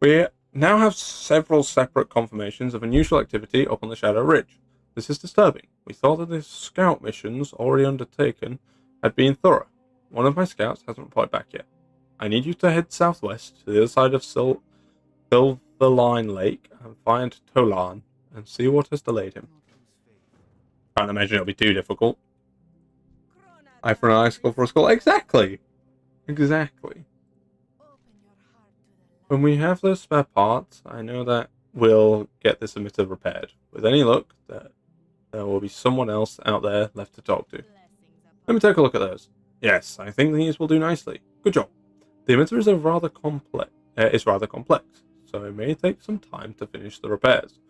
We now have several separate confirmations of unusual activity up on the Shadow Ridge. This is disturbing. We thought that the scout missions already undertaken had been thorough. One of my scouts hasn't replied back yet. I need you to head southwest to the other side of Silverline Lake and find Tolan and see what has delayed him. Can't imagine it'll be too difficult. Eye for an eye, skull for a skull. Exactly! Exactly. When we have those spare parts, I know that we'll get this emitter repaired. With any luck, there will be someone else out there left to talk to. Let me take a look at those. Yes, I think these will do nicely. Good job. The emitter is rather complex, so it may take some time to finish the repairs.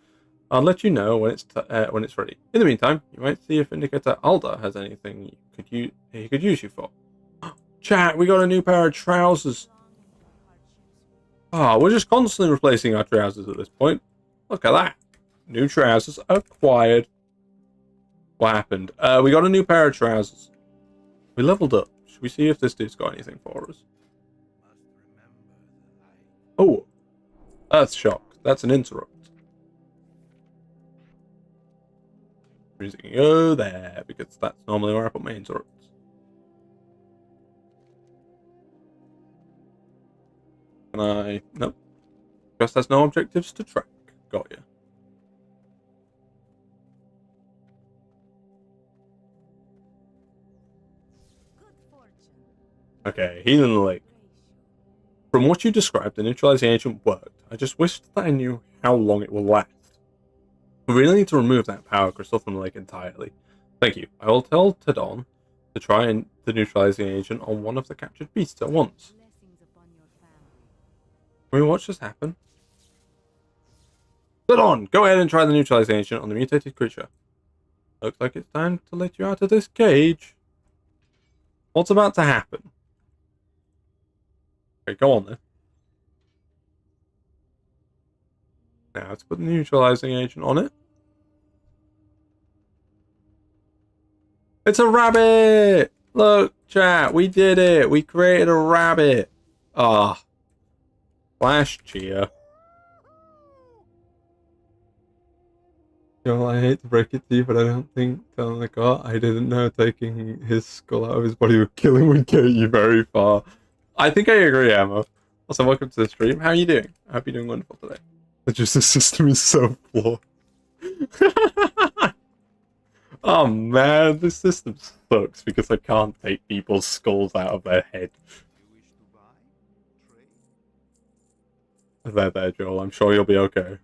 I'll let you know when it's ready. In the meantime, you might see if Indicator Alda has anything he could use you for. Chat, we got a new pair of trousers. We're just constantly replacing our trousers at this point. Look at that. New trousers acquired. What happened? We got a new pair of trousers. We leveled up. Should we see if this dude's got anything for us? Oh, Earth Shock. That's an interrupt. Music can go there, because that's normally where I put my interrupts. Can I? Nope. Just has no objectives to track. Got you. Okay, Healing the Lake. From what you described, the neutralizing agent worked. I just wished that I knew how long it will last. We really need to remove that power crystal from the lake entirely. Thank you. I will tell Tadon to try the neutralizing agent on one of the captured beasts at once. Can we watch this happen? Tadon, go ahead and try the neutralizing agent on the mutated creature. Looks like it's time to let you out of this cage. What's about to happen? Okay, go on then. Now let's put the neutralizing agent on it. It's a rabbit! Look, chat, we did it! We created a rabbit! Flash cheer. You know, I hate to break it to you, but I don't think telling the car I didn't know taking his skull out of his body would kill him would get you very far. I think I agree, Emma. Also, welcome to the stream. How are you doing? I hope you're doing wonderful today. Just the system is so flawed. Oh man, this system sucks because I can't take people's skulls out of their head. There, Joel. I'm sure you'll be okay.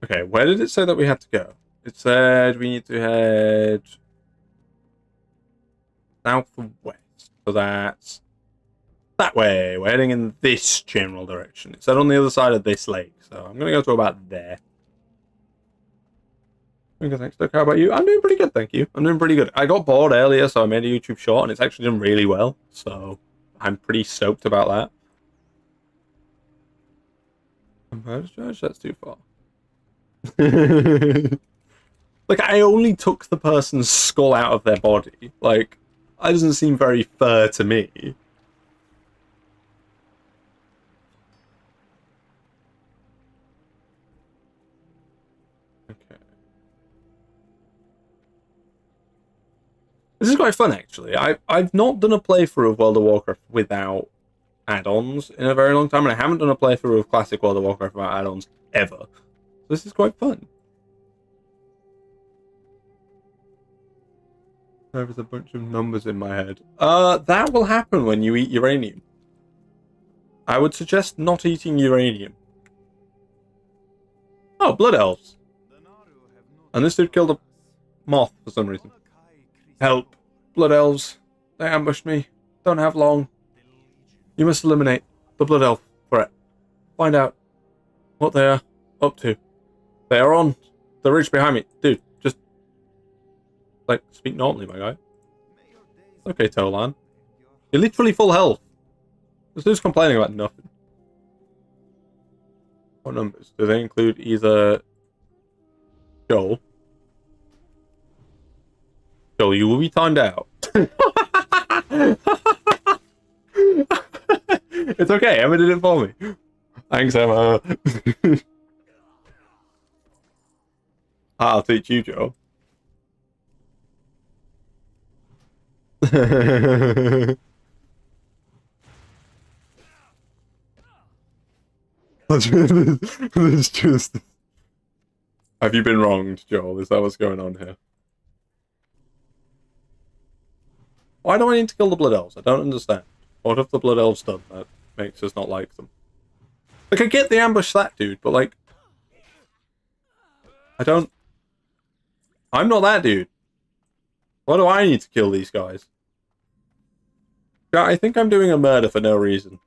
Okay, where did it say that we had to go? It said we need to head southwest. So that's that way. We're heading in this general direction. It said on the other side of this lake. So I'm going to go to about there. Okay, thanks, Doc. How about you? I'm doing pretty good, thank you. I'm doing pretty good. I got bored earlier, so I made a YouTube short, and it's actually done really well. So I'm pretty stoked about that. Converge charge? That's too far. Like, I only took the person's skull out of their body. Like, that doesn't seem very fair to me. Okay. This is quite fun, actually. I've not done a playthrough of World of Warcraft without add-ons in a very long time, and I haven't done a playthrough of classic World of Warcraft without add-ons ever. This is quite fun. There's a bunch of numbers in my head. That will happen when you eat uranium. I would suggest not eating uranium. Oh, blood elves. And this dude killed a moth for some reason. Help. Blood elves. They ambushed me. Don't have long. You must eliminate the blood elf threat. Find out what they are up to. They are on the ridge behind me. Dude, just, like, speak normally, my guy. Okay, Tolan. You're literally full health. This dude's complaining about nothing. What numbers? Do they include either Joel? Joel, you will be timed out. It's okay, Emma did it for me. Thanks, Emma. I'll teach you, Joel. It's just... Have you been wronged, Joel? Is that what's going on here? Why do I need to kill the Blood Elves? I don't understand. What have the Blood Elves done that makes us not like them? Like, I get the ambush that dude, but like... I'm not that dude. Why do I need to kill these guys? Yeah, I think I'm doing a murder for no reason.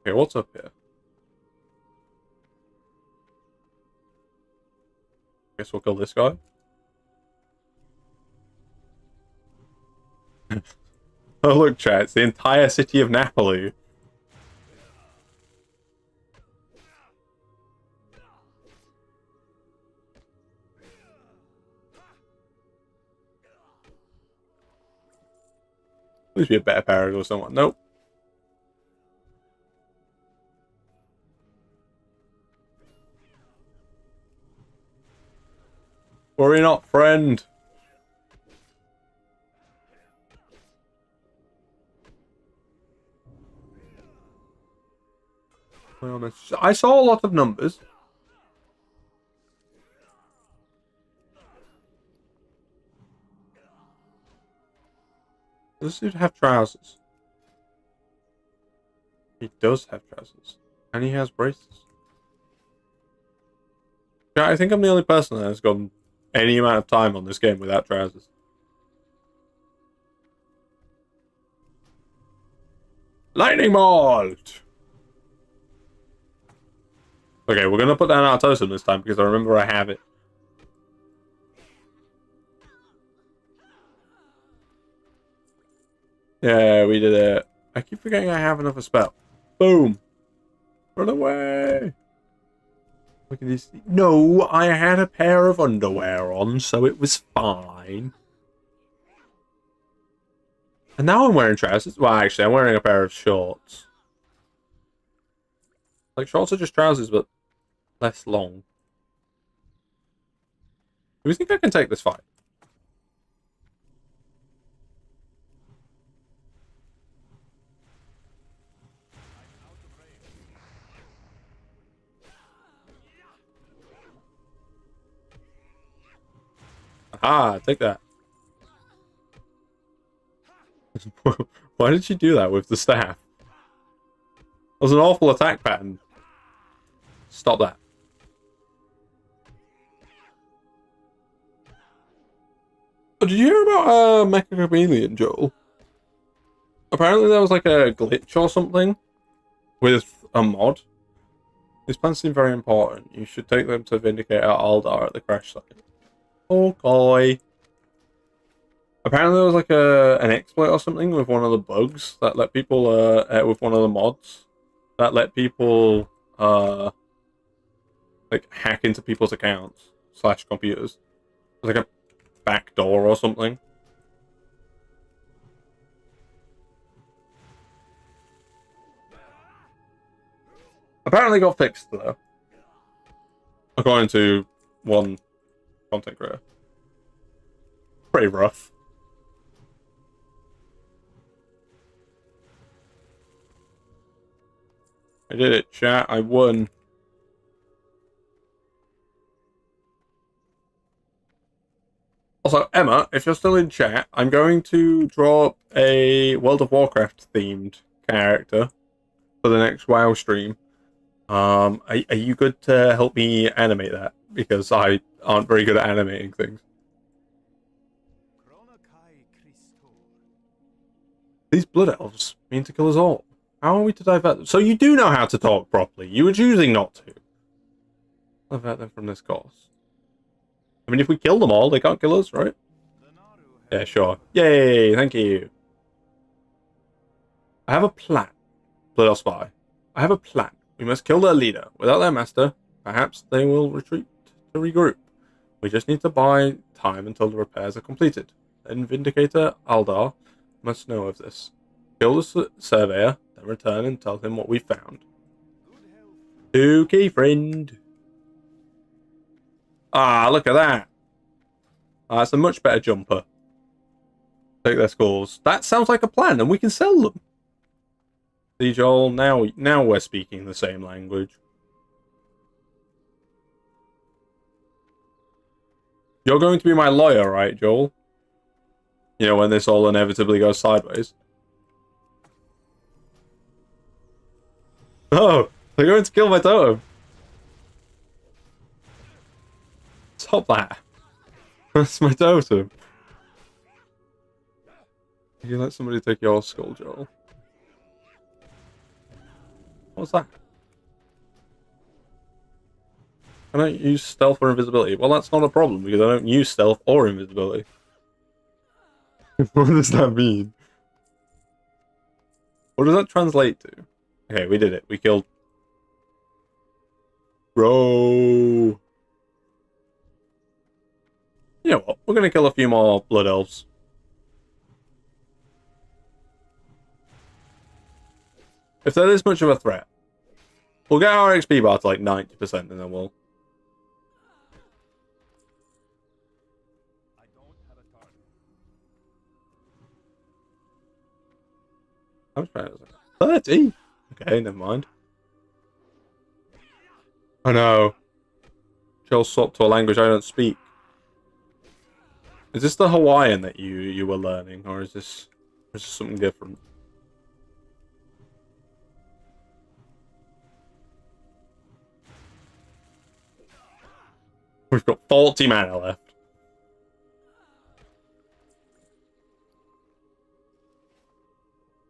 Okay, what's up here? Guess we'll kill this guy. Oh look, chat, it's the entire city of Napoli. Please be a better parrot or someone. Nope. Worry not, friend. I saw a lot of numbers. Does this dude have trousers? He does have trousers. And he has braces. Yeah, I think I'm the only person that has gone any amount of time on this game without trousers. Lightning bolt! Okay, we're gonna put down our totem this time because I remember I have it. Yeah, we did it. I keep forgetting I have another spell. Boom! Run away! Look at these. No, I had a pair of underwear on, so it was fine. And now I'm wearing trousers. Well, actually, I'm wearing a pair of shorts. Like, shorts are just trousers, but less long. Do you think I can take this fight? Ah, take that. Why did she do that with the staff? That was an awful attack pattern. Stop that. Oh, did you hear about Mecha Chameleon, Joel? Apparently there was like a glitch or something with a mod. These plans seem very important. You should take them to Vindicator Aldar at the crash site. Okay. Apparently there was like an exploit or something with one of the bugs that let people with one of the mods that let people like hack into people's accounts / computers. Like a back door or something. Apparently got fixed though, according to one content creator. Pretty rough. I did it, chat. I won. Also, Emma, if you're still in chat, I'm going to draw up a World of Warcraft themed character for the next WoW stream. Are you good to help me animate that? Because I aren't very good at animating things. These blood elves mean to kill us all. How are we to divert them? So you do know how to talk properly. You were choosing not to. Divert them from this course. I mean, if we kill them all, they can't kill us, right? Yeah, sure. Yay, thank you. I have a plan. Blood elf spy. I have a plan. We must kill their leader. Without their master, perhaps they will retreat to regroup. We just need to buy time until the repairs are completed. Then Vindicator Aldar must know of this. Kill the surveyor, then return and tell him what we found. Okay, friend. Ah, look at that. That's a much better jumper. Take their scores. That sounds like a plan, and we can sell them. See, Joel, now we're speaking the same language. You're going to be my lawyer, right, Joel? You know, when this all inevitably goes sideways. Oh, they're going to kill my totem. Stop that. That's my totem. You let somebody take your skull, Joel. What's that? I don't use stealth or invisibility. Well, that's not a problem, because I don't use stealth or invisibility. What does that mean? What does that translate to? Okay, we did it. We killed... Bro! You know what? We're gonna kill a few more blood elves. If they're this much of a threat, we'll get our XP bar to like 90% and then we'll... How much better is it? 30? Okay, never mind. Oh no. Joel swapped to a language I don't speak. Is this the Hawaiian that you were learning, or is this something different? We've got 40 mana left.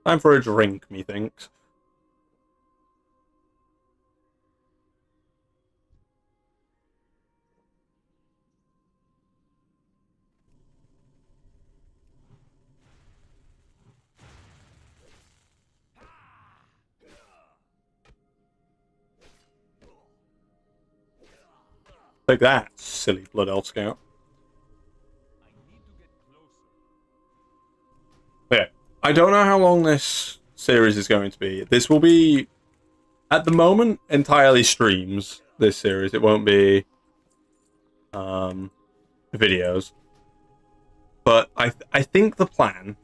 Time for a drink, methinks. Take that, silly Blood Elf Scout. Yeah, I don't know how long this series is going to be. This will be, at the moment, entirely streams, this series. It won't be videos. But I think the plan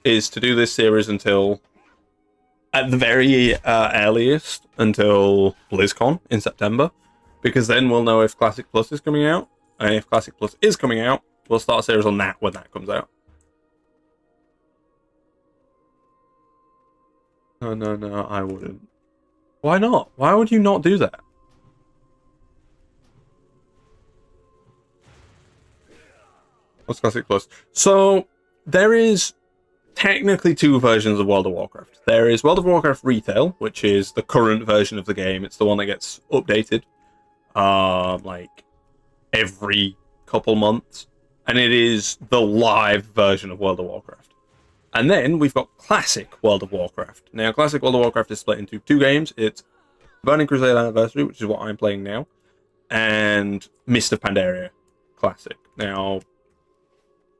is to do this series until, at the very earliest, until BlizzCon in September. Because then we'll know if Classic Plus is coming out. And if Classic Plus is coming out, we'll start a series on that when that comes out. No, I wouldn't. Why not? Why would you not do that? What's Classic Plus? So, there is technically two versions of World of Warcraft. There is World of Warcraft Retail, which is the current version of the game. It's the one that gets updated like every couple months, and it is the live version of World of Warcraft. And then we've got Classic World of Warcraft. Now, Classic World of Warcraft is split into two games. It's Burning Crusade Anniversary, which is what I'm playing now, and Mist of Pandaria Classic. Now,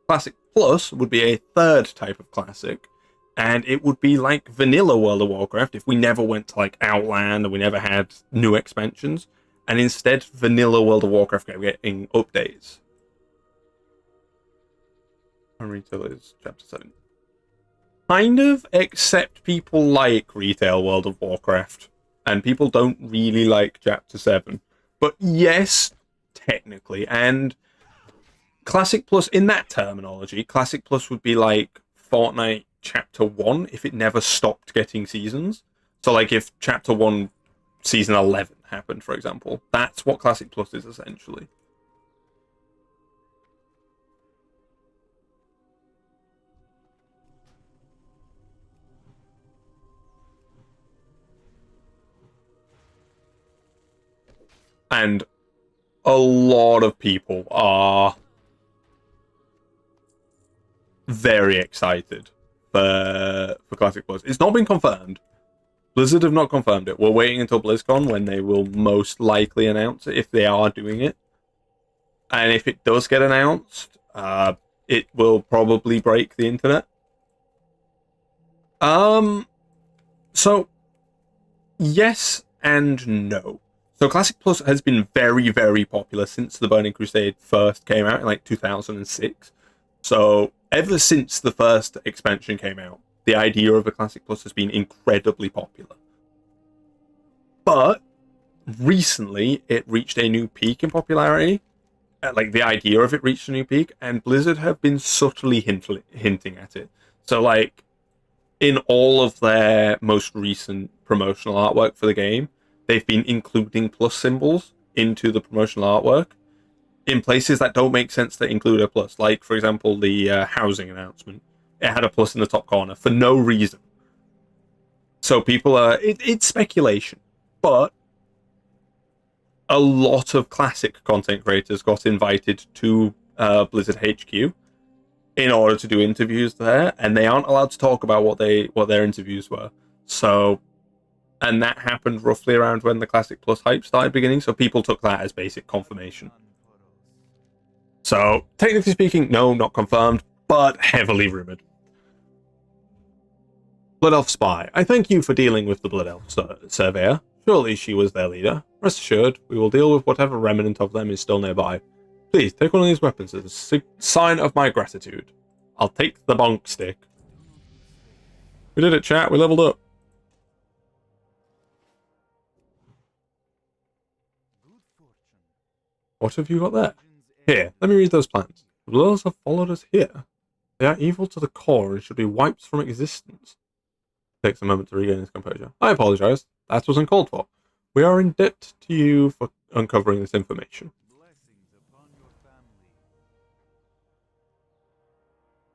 Classic Plus would be a third type of Classic, and it would be like vanilla World of Warcraft if we never went to like Outland and we never had new expansions. And instead, vanilla World of Warcraft getting updates. Retail is Chapter 7. Kind of, except people like Retail World of Warcraft. And people don't really like Chapter 7. But yes, technically. And Classic Plus, in that terminology, Classic Plus would be like Fortnite Chapter 1 if it never stopped getting seasons. So like if Chapter 1 Season 11 happened, for example. That's what Classic Plus is, essentially. And a lot of people are very excited for Classic Plus. It's not been confirmed. Blizzard have not confirmed it. We're waiting until BlizzCon when they will most likely announce it, if they are doing it. And if it does get announced, it will probably break the internet. So yes and no. So Classic Plus has been very, very popular since the Burning Crusade first came out in like 2006. So ever since the first expansion came out, the idea of a Classic Plus has been incredibly popular. But recently, it reached a new peak in popularity. Like, the idea of it reached a new peak, and Blizzard have been subtly hinting at it. So, like, in all of their most recent promotional artwork for the game, they've been including plus symbols into the promotional artwork in places that don't make sense to include a plus. Like, for example, the housing announcement. It had a plus in the top corner for no reason. So people are... It's speculation. But a lot of classic content creators got invited to Blizzard HQ in order to do interviews there, and they aren't allowed to talk about what their interviews were. So, and that happened roughly around when the Classic Plus hype started beginning, so people took that as basic confirmation. So, technically speaking, no, not confirmed, but heavily rumored. Blood Elf Spy. I thank you for dealing with the Blood Elf Surveyor. Surely she was their leader. Rest assured, we will deal with whatever remnant of them is still nearby. Please, take one of these weapons as a sign of my gratitude. I'll take the bonk stick. We did it, chat. We leveled up. What have you got there? Here, let me read those plans. The Blurs have followed us here. They are evil to the core and should be wiped from existence. Takes a moment to regain his composure. I apologize. That was uncalled for. We are in debt to you for uncovering this information.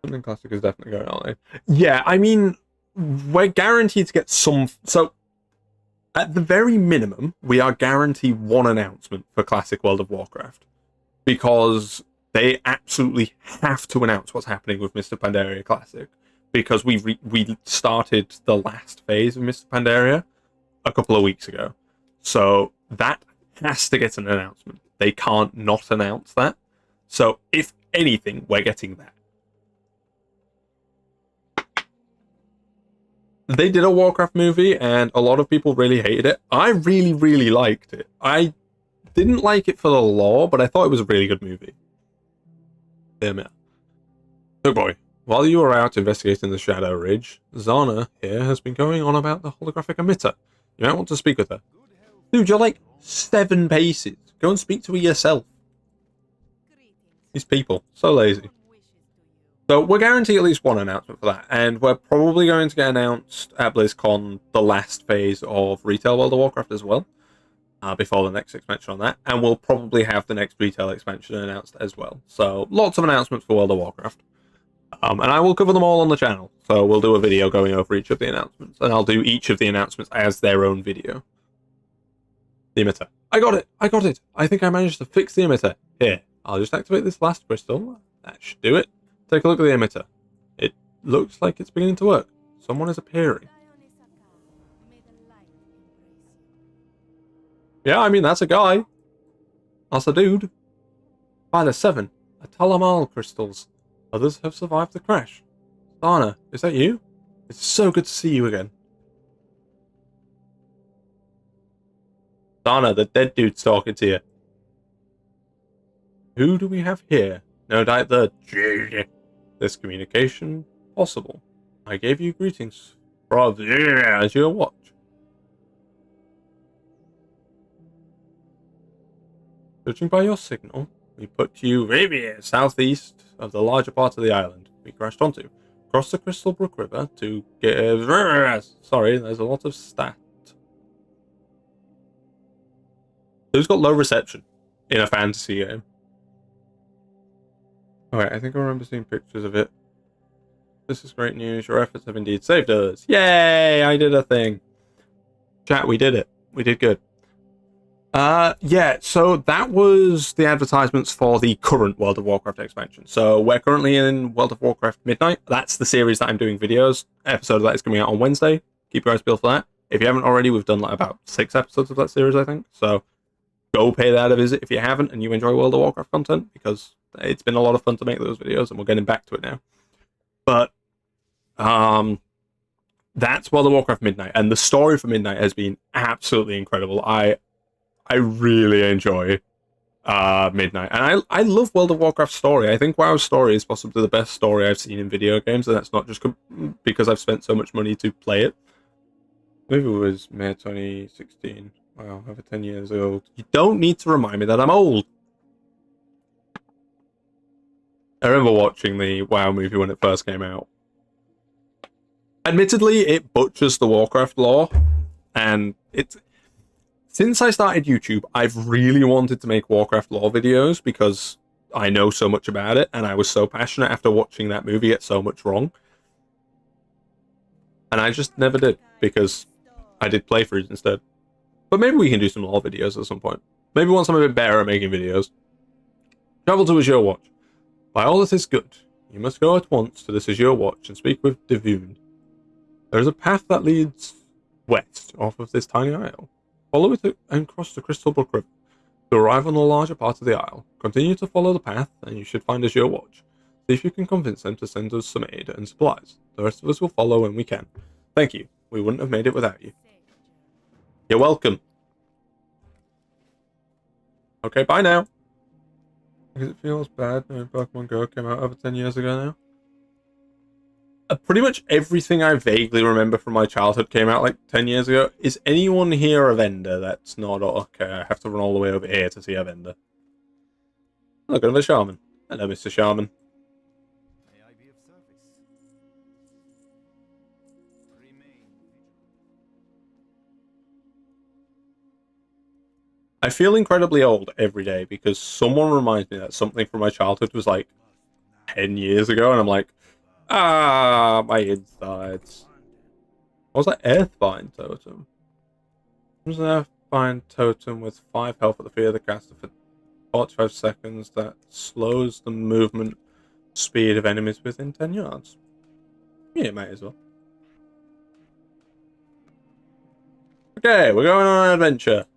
Something classic is definitely going on. Yeah, I mean, we're guaranteed to get some... So, at the very minimum, we are guaranteed one announcement for Classic World of Warcraft. Because they absolutely have to announce what's happening with Mr. Pandaria Classic. Because we started the last phase of Mr. Pandaria a couple of weeks ago. So that has to get an announcement. They can't not announce that. So if anything, we're getting that. They did a Warcraft movie and a lot of people really hated it. I really, really liked it. I didn't like it for the lore, but I thought it was a really good movie. Damn it. Oh boy. While you were out investigating the Shadow Ridge, Zana here has been going on about the holographic emitter. You might want to speak with her. Dude, you're like 7 paces. Go and speak to her yourself. These people, so lazy. So we're guaranteed at least one announcement for that, and we're probably going to get announced at BlizzCon the last phase of Retail World of Warcraft as well, before the next expansion on that, and we'll probably have the next retail expansion announced as well. So lots of announcements for World of Warcraft. And I will cover them all on the channel, so we'll do a video going over each of the announcements, and I'll do each of the announcements as their own video. The emitter. I got it! I got it! I think I managed to fix the emitter. Here, I'll just activate this last crystal. That should do it. Take a look at the emitter. It looks like it's beginning to work. Someone is appearing. Yeah, I mean, that's a guy. That's a dude. By the 7 Atalamal crystals. Others have survived the crash. Dana, is that you? It's so good to see you again. Dana, the dead dude's talking to you. Who do we have here? No doubt this communication possible. I gave you greetings from as your watch. Judging by your signal, we put you southeast of the larger part of the island we crashed onto. Cross the Crystal Brook River to get... Sorry, there's a lot of stat. Who's got low reception in a fantasy game? Alright, I think I remember seeing pictures of it. This is great news. Your efforts have indeed saved us. Yay! I did a thing. Chat, we did it. We did good. Yeah, so that was the advertisements for the current World of Warcraft expansion. So we're currently in World of Warcraft Midnight. That's the series that I'm doing videos. Episode of that is coming out on Wednesday. Keep your eyes peeled for that. If you haven't already, we've done like about 6 episodes of that series, I think. So go pay that a visit if you haven't and you enjoy World of Warcraft content, because it's been a lot of fun to make those videos and we're getting back to it now. But that's World of Warcraft Midnight, and the story for Midnight has been absolutely incredible. I really enjoy Midnight, and I love World of Warcraft story. I think WoW's story is possibly the best story I've seen in video games, and that's not just because I've spent so much money to play it. Maybe it was May 2016. Wow, over 10 years old. You don't need to remind me that I'm old. I remember watching the WoW movie when it first came out. Admittedly, it butchers the Warcraft lore, and it's... Since I started YouTube, I've really wanted to make Warcraft lore videos because I know so much about it, and I was so passionate after watching that movie get so much wrong. And I just never did, because I did playthroughs instead. But maybe we can do some lore videos at some point. Maybe once I'm a bit better at making videos. Travel to Azure Watch. By all that is good, you must go at once to this Azure Watch and speak with Devune. There is a path that leads west off of this tiny isle. Follow it and cross the Crystal Brook River to arrive on the larger part of the isle. Continue to follow the path and you should find Azure Watch. See if you can convince them to send us some aid and supplies. The rest of us will follow when we can. Thank you. We wouldn't have made it without you. You're welcome. Okay, bye now. Because it feels bad knowing Pokemon Go came out over 10 years ago now. Pretty much everything I vaguely remember from my childhood came out like 10 years ago. Is anyone here a vendor that's not... Okay, I have to run all the way over here to see a vendor. Look, another shaman. Hello, Mr. Shaman. May I be of service? Remain vigilant. I feel incredibly old every day because someone reminds me that something from my childhood was like 10 years ago, and I'm like, my insides. What was that? Earthbind totem. It was an Earthbind totem with 5 health at the feet of the caster for 45 seconds that slows the movement speed of enemies within 10 yards. Yeah, might as well. Okay, we're going on an adventure.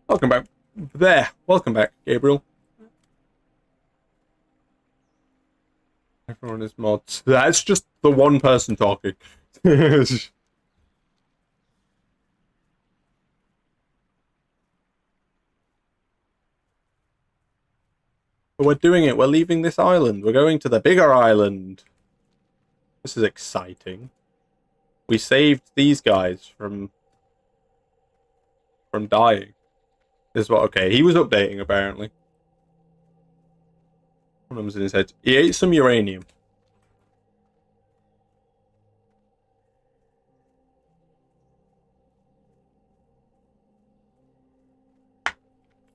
Welcome back. Welcome back, Gabriel. Everyone is mods. That's just the one person talking. We're doing it. We're leaving this island. We're going to the bigger island. This is exciting. We saved these guys from dying. This is what... Okay, he was updating, apparently. One of them's in his head. He ate some uranium.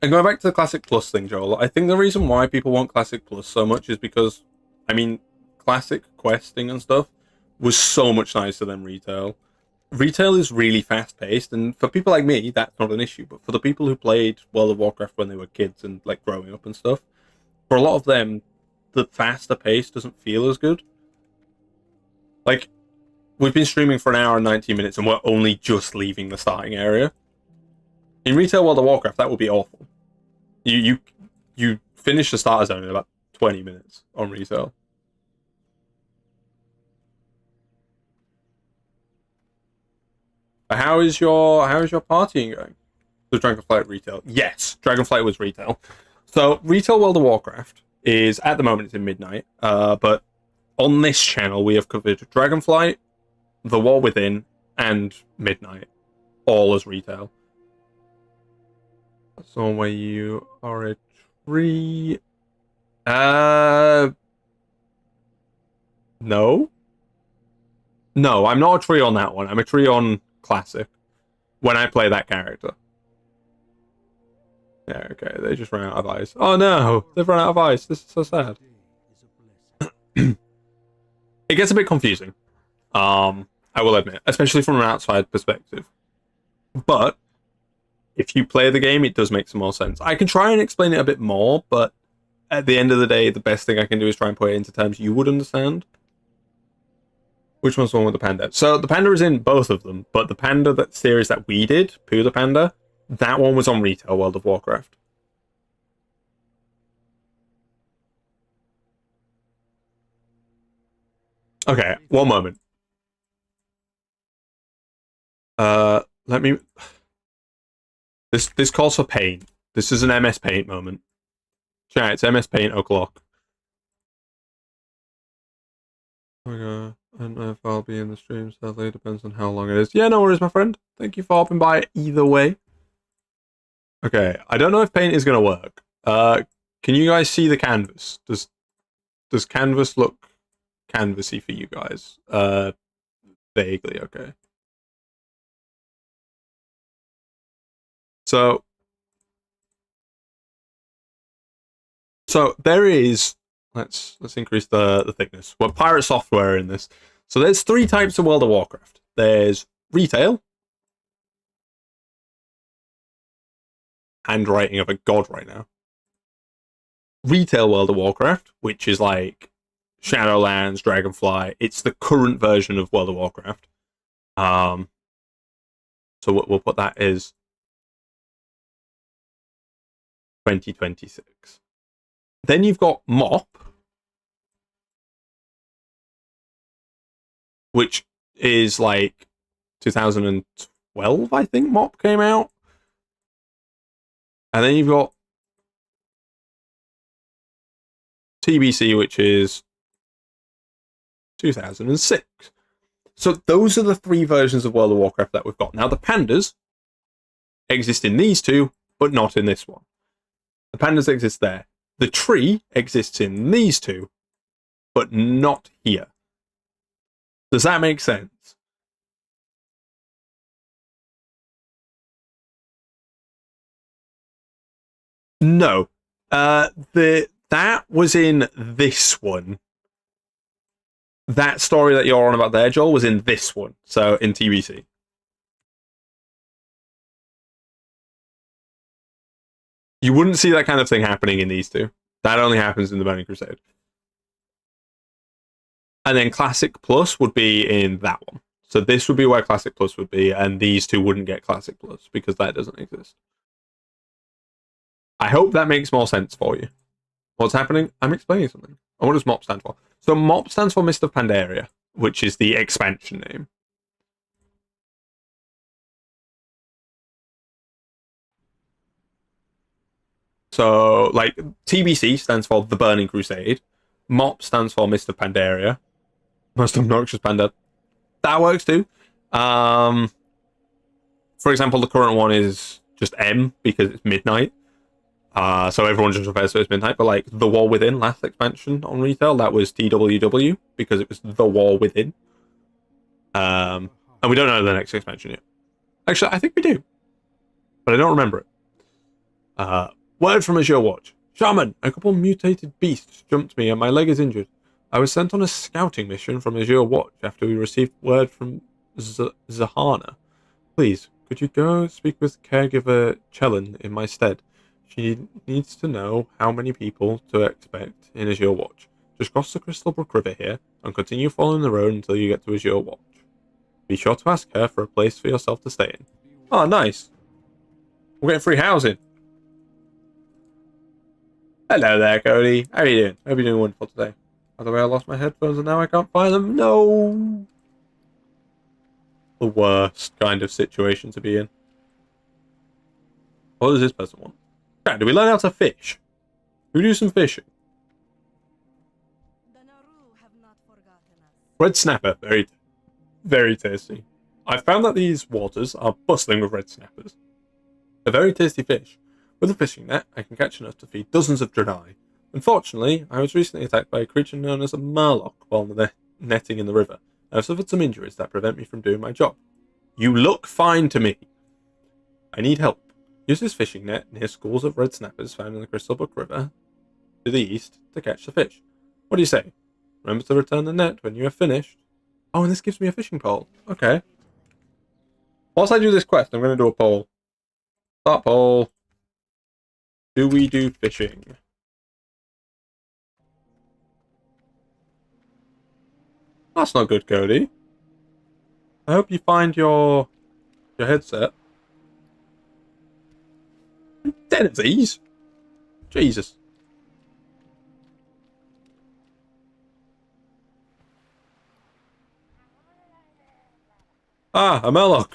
And going back to the Classic Plus thing, Joel, I think the reason why people want Classic Plus so much is because, I mean, Classic questing and stuff was so much nicer than Retail. Retail is really fast-paced, and for people like me, that's not an issue. But for the people who played World of Warcraft when they were kids and, like, growing up and stuff, for a lot of them, the faster pace doesn't feel as good. Like, we've been streaming for an hour and 19 minutes and we're only just leaving the starting area. In Retail World of Warcraft, that would be awful. You finish the starter zone in about 20 minutes on Retail. How is your partying going? The Dragonflight Retail. Yes, Dragonflight was Retail. So Retail World of Warcraft is at the moment it's in Midnight, but on this channel we have covered Dragonflight, The War Within, and Midnight, all as Retail. That's the one where you are a tree. No, I'm not a tree on that one. I'm a tree on Classic when I play that character. Yeah, okay, they just ran out of ice. Oh no, they've run out of ice. This is so sad. It gets a bit confusing. I will admit, especially from an outside perspective. But if you play the game, it does make some more sense. I can try and explain it a bit more, but at the end of the day, the best thing I can do is try and put it into terms you would understand. Which one's the one with the panda? So the panda is in both of them, but the panda that series that we did, Pooh the Panda, that one was on retail World of Warcraft. Okay, one moment. Let me. This calls for paint. This is an MS Paint moment. Chat, it's MS Paint o'clock. Okay, I don't know if I'll be in the stream, sadly. Depends on how long it is. Yeah, no worries, my friend. Thank you for hopping by either way. Okay, I don't know if paint is going to work. Can you guys see the canvas? Does canvas look canvassy for you guys? Vaguely, okay. So there is, let's increase the thickness. Well, pirate software in this. So there's 3 types of World of Warcraft. There's retail. Handwriting of a god right now. Retail World of Warcraft, which is like Shadowlands, Dragonfly. It's the current version of World of Warcraft. So we'll put that as 2026. Then you've got MOP, which is like 2012, I think MOP came out. And then you've got TBC, which is 2006. So those are the 3 versions of World of Warcraft that we've got. Now the pandas exist in these 2, but not in this one. The pandas exist there. The tree exists in these 2, but not here. Does that make sense? No. That was in this one. That story that you're on about there, Joel, was in this one. So in TBC. You wouldn't see that kind of thing happening in these 2. That only happens in the Burning Crusade. And then Classic Plus would be in that one. So this would be where Classic Plus would be, and these 2 wouldn't get Classic Plus because that doesn't exist. I hope that makes more sense for you. What's happening? I'm explaining something. And what does MOP stand for? So MOP stands for Mist of Pandaria, which is the expansion name. So, like, TBC stands for The Burning Crusade. MOP stands for Mist of Pandaria. Most Obnoxious Panda. That works too. For example, the current one is just M because it's midnight. So everyone just refers to it as midnight. But like The War Within, last expansion on retail, that was TWW because it was The War Within. And we don't know the next expansion yet. Actually, I think we do. But I don't remember it. Word from Azure Watch. Shaman, a couple mutated beasts jumped me and my leg is injured. I was sent on a scouting mission from Azure Watch after we received word from Zahana. Please, could you go speak with caregiver Chellen in my stead? She needs to know how many people to expect in Azure Watch. Just cross the Crystalbrook River here and continue following the road until you get to Azure Watch. Be sure to ask her for a place for yourself to stay in. Oh, nice. We're getting free housing. Hello there, Cody. How are you doing? Hope you're doing wonderful today. By the way, I lost my headphones and now I can't find them. No! The worst kind of situation to be in. What does this person want? Okay, do we learn how to fish? We do some fishing. The Naru have not forgotten us. Red snapper, very, very tasty. I've found that these waters are bustling with red snappers. A very tasty fish. With a fishing net, I can catch enough to feed dozens of Draenei. Unfortunately, I was recently attacked by a creature known as a Murloc while netting in the river. I've suffered some injuries that prevent me from doing my job. You look fine to me. I need help. Use this fishing net near schools of red snappers found in the Crystalbrook River to the east to catch the fish. What do you say? Remember to return the net when you are finished. Oh, and this gives me a fishing pole. Okay. Whilst I do this quest, I'm going to do a poll. Start poll. Do we do fishing? That's not good, Cody. I hope you find your headset. I'm dead of these. Jesus. Ah, a Murloc.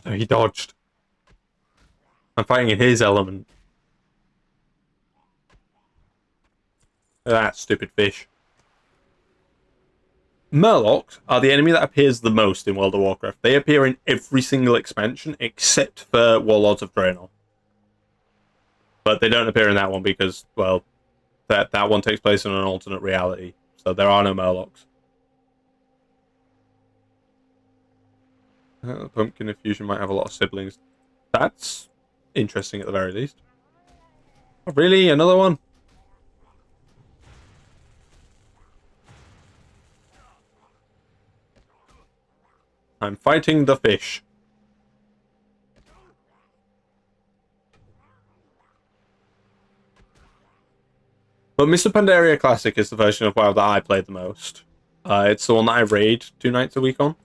Oh, he dodged. I'm fighting in his element. That stupid fish. Murlocs are the enemy that appears the most in World of Warcraft. They appear in every single expansion except for Warlords of Draenor. But they don't appear in that one because, well, that one takes place in an alternate reality. So there are no Murlocs. Pumpkin Infusion might have a lot of siblings. That's interesting at the very least. Oh, really? Another one? I'm fighting the fish. But Mr. Pandaria Classic is the version of WoW that I played the most. It's the one that I raid 2 nights a week on.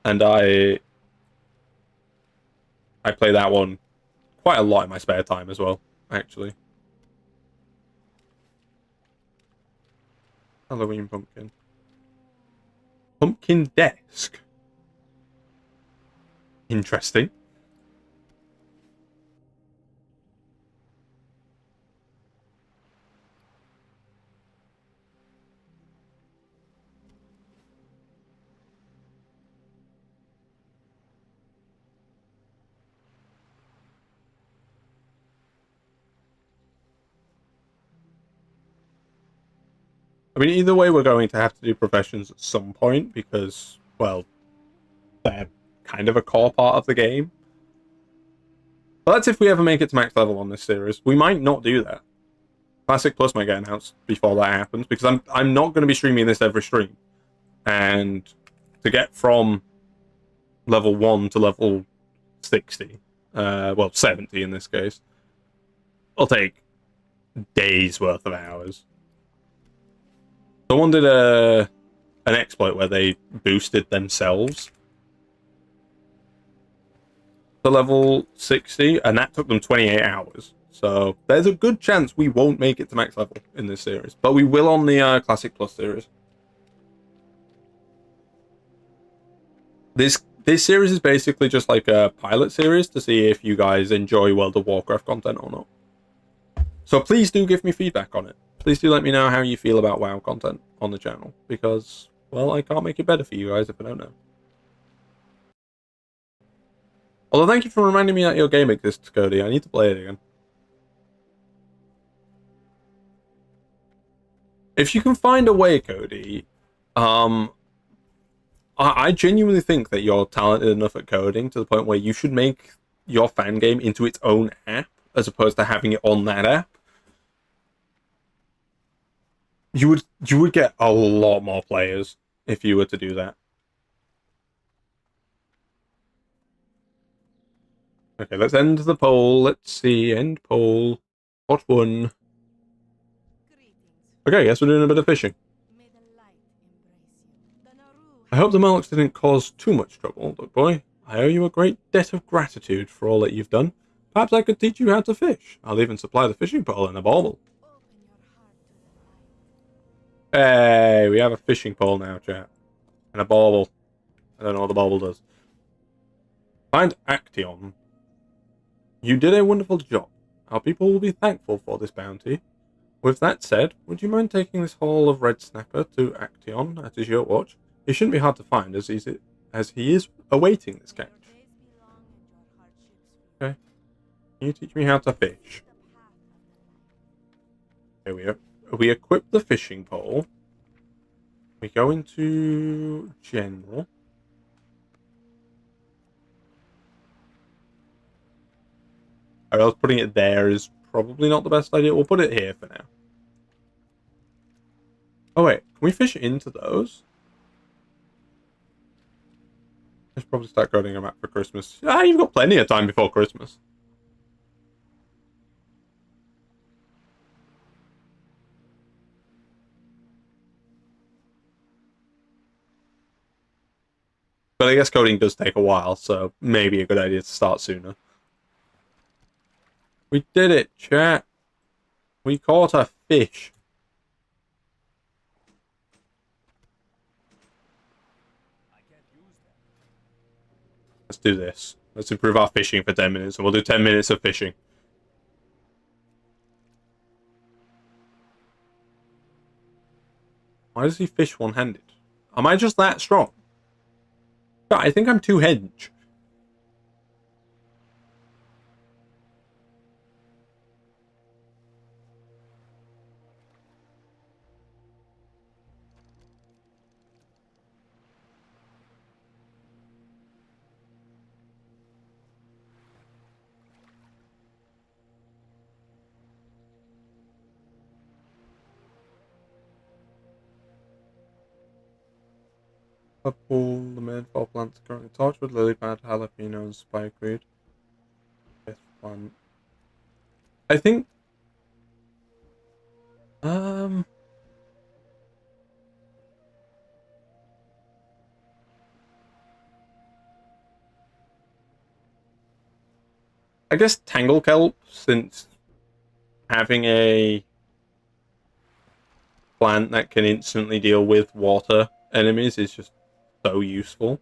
And I play that one quite a lot in my spare time as well, actually. Halloween pumpkin. Pumpkin desk. Interesting. I mean, either way, we're going to have to do professions at some point because, well, they're kind of a core part of the game. But that's if we ever make it to max level on this series. We might not do that. Classic Plus might get announced before that happens because I'm not going to be streaming this every stream. And to get from level 1 to level 60, well, 70 in this case, it'll take days worth of hours. Someone did an exploit where they boosted themselves to level 60, and that took them 28 hours. So there's a good chance we won't make it to max level in this series, but we will on the Classic Plus series. This series is basically just like a pilot series to see if you guys enjoy World of Warcraft content or not. So please do give me feedback on it. Please do let me know how you feel about WoW content on the channel, because, well, I can't make it better for you guys if I don't know. Although, thank you for reminding me that your game exists, Cody. I need to play it again. If you can find a way, Cody, I genuinely think that you're talented enough at coding to the point where you should make your fan game into its own app, as opposed to having it on that app. You would get a lot more players if you were to do that. Okay, let's end the poll. Let's see, end poll. What won? Okay, I guess we're doing a bit of fishing. I hope the Murlocs didn't cause too much trouble, Duck Boy. I owe you a great debt of gratitude for all that you've done. Perhaps I could teach you how to fish. I'll even supply the fishing pole and a bauble. Hey, we have a fishing pole now, chat. And a bauble. I don't know what the bauble does. Find Action. You did a wonderful job. Our people will be thankful for this bounty. With that said, would you mind taking this haul of red snapper to Action at his yacht watch? He shouldn't be hard to find as he is awaiting this catch. Okay. Can you teach me how to fish? Okay, we equip the fishing pole. We go into general. Or else putting it there is probably not the best idea. We'll put it here for now. Oh wait, can we fish into those? I should probably start coding a map for Christmas. Ah, you've got plenty of time before Christmas. But I guess coding does take a while, so maybe a good idea to start sooner. We did it, chat. We caught a fish. Let's do this. Let's improve our fishing for 10 minutes, and we'll do 10 minutes of fishing. Why does he fish one-handed? Am I just that strong? I think I'm too henge. Purple, the main four plants currently torchwood, lily pad, jalapeno, and spikeweed. Fifth plant. I think. I guess Tangle Kelp, since having a plant that can instantly deal with water enemies is just so useful.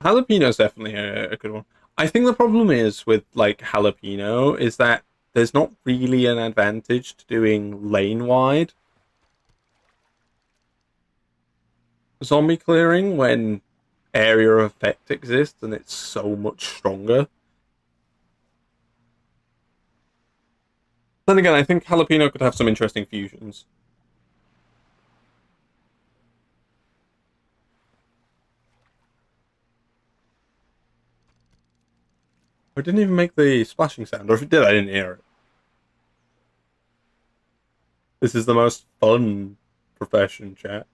Jalapeno is definitely a good one. I think the problem is with like jalapeno is that there's not really an advantage to doing lane wide zombie clearing when area of effect exists and it's so much stronger. Then again, I think jalapeno could have some interesting fusions. I didn't even make the splashing sound, or if it did, I didn't hear it. This is the most fun profession, chat.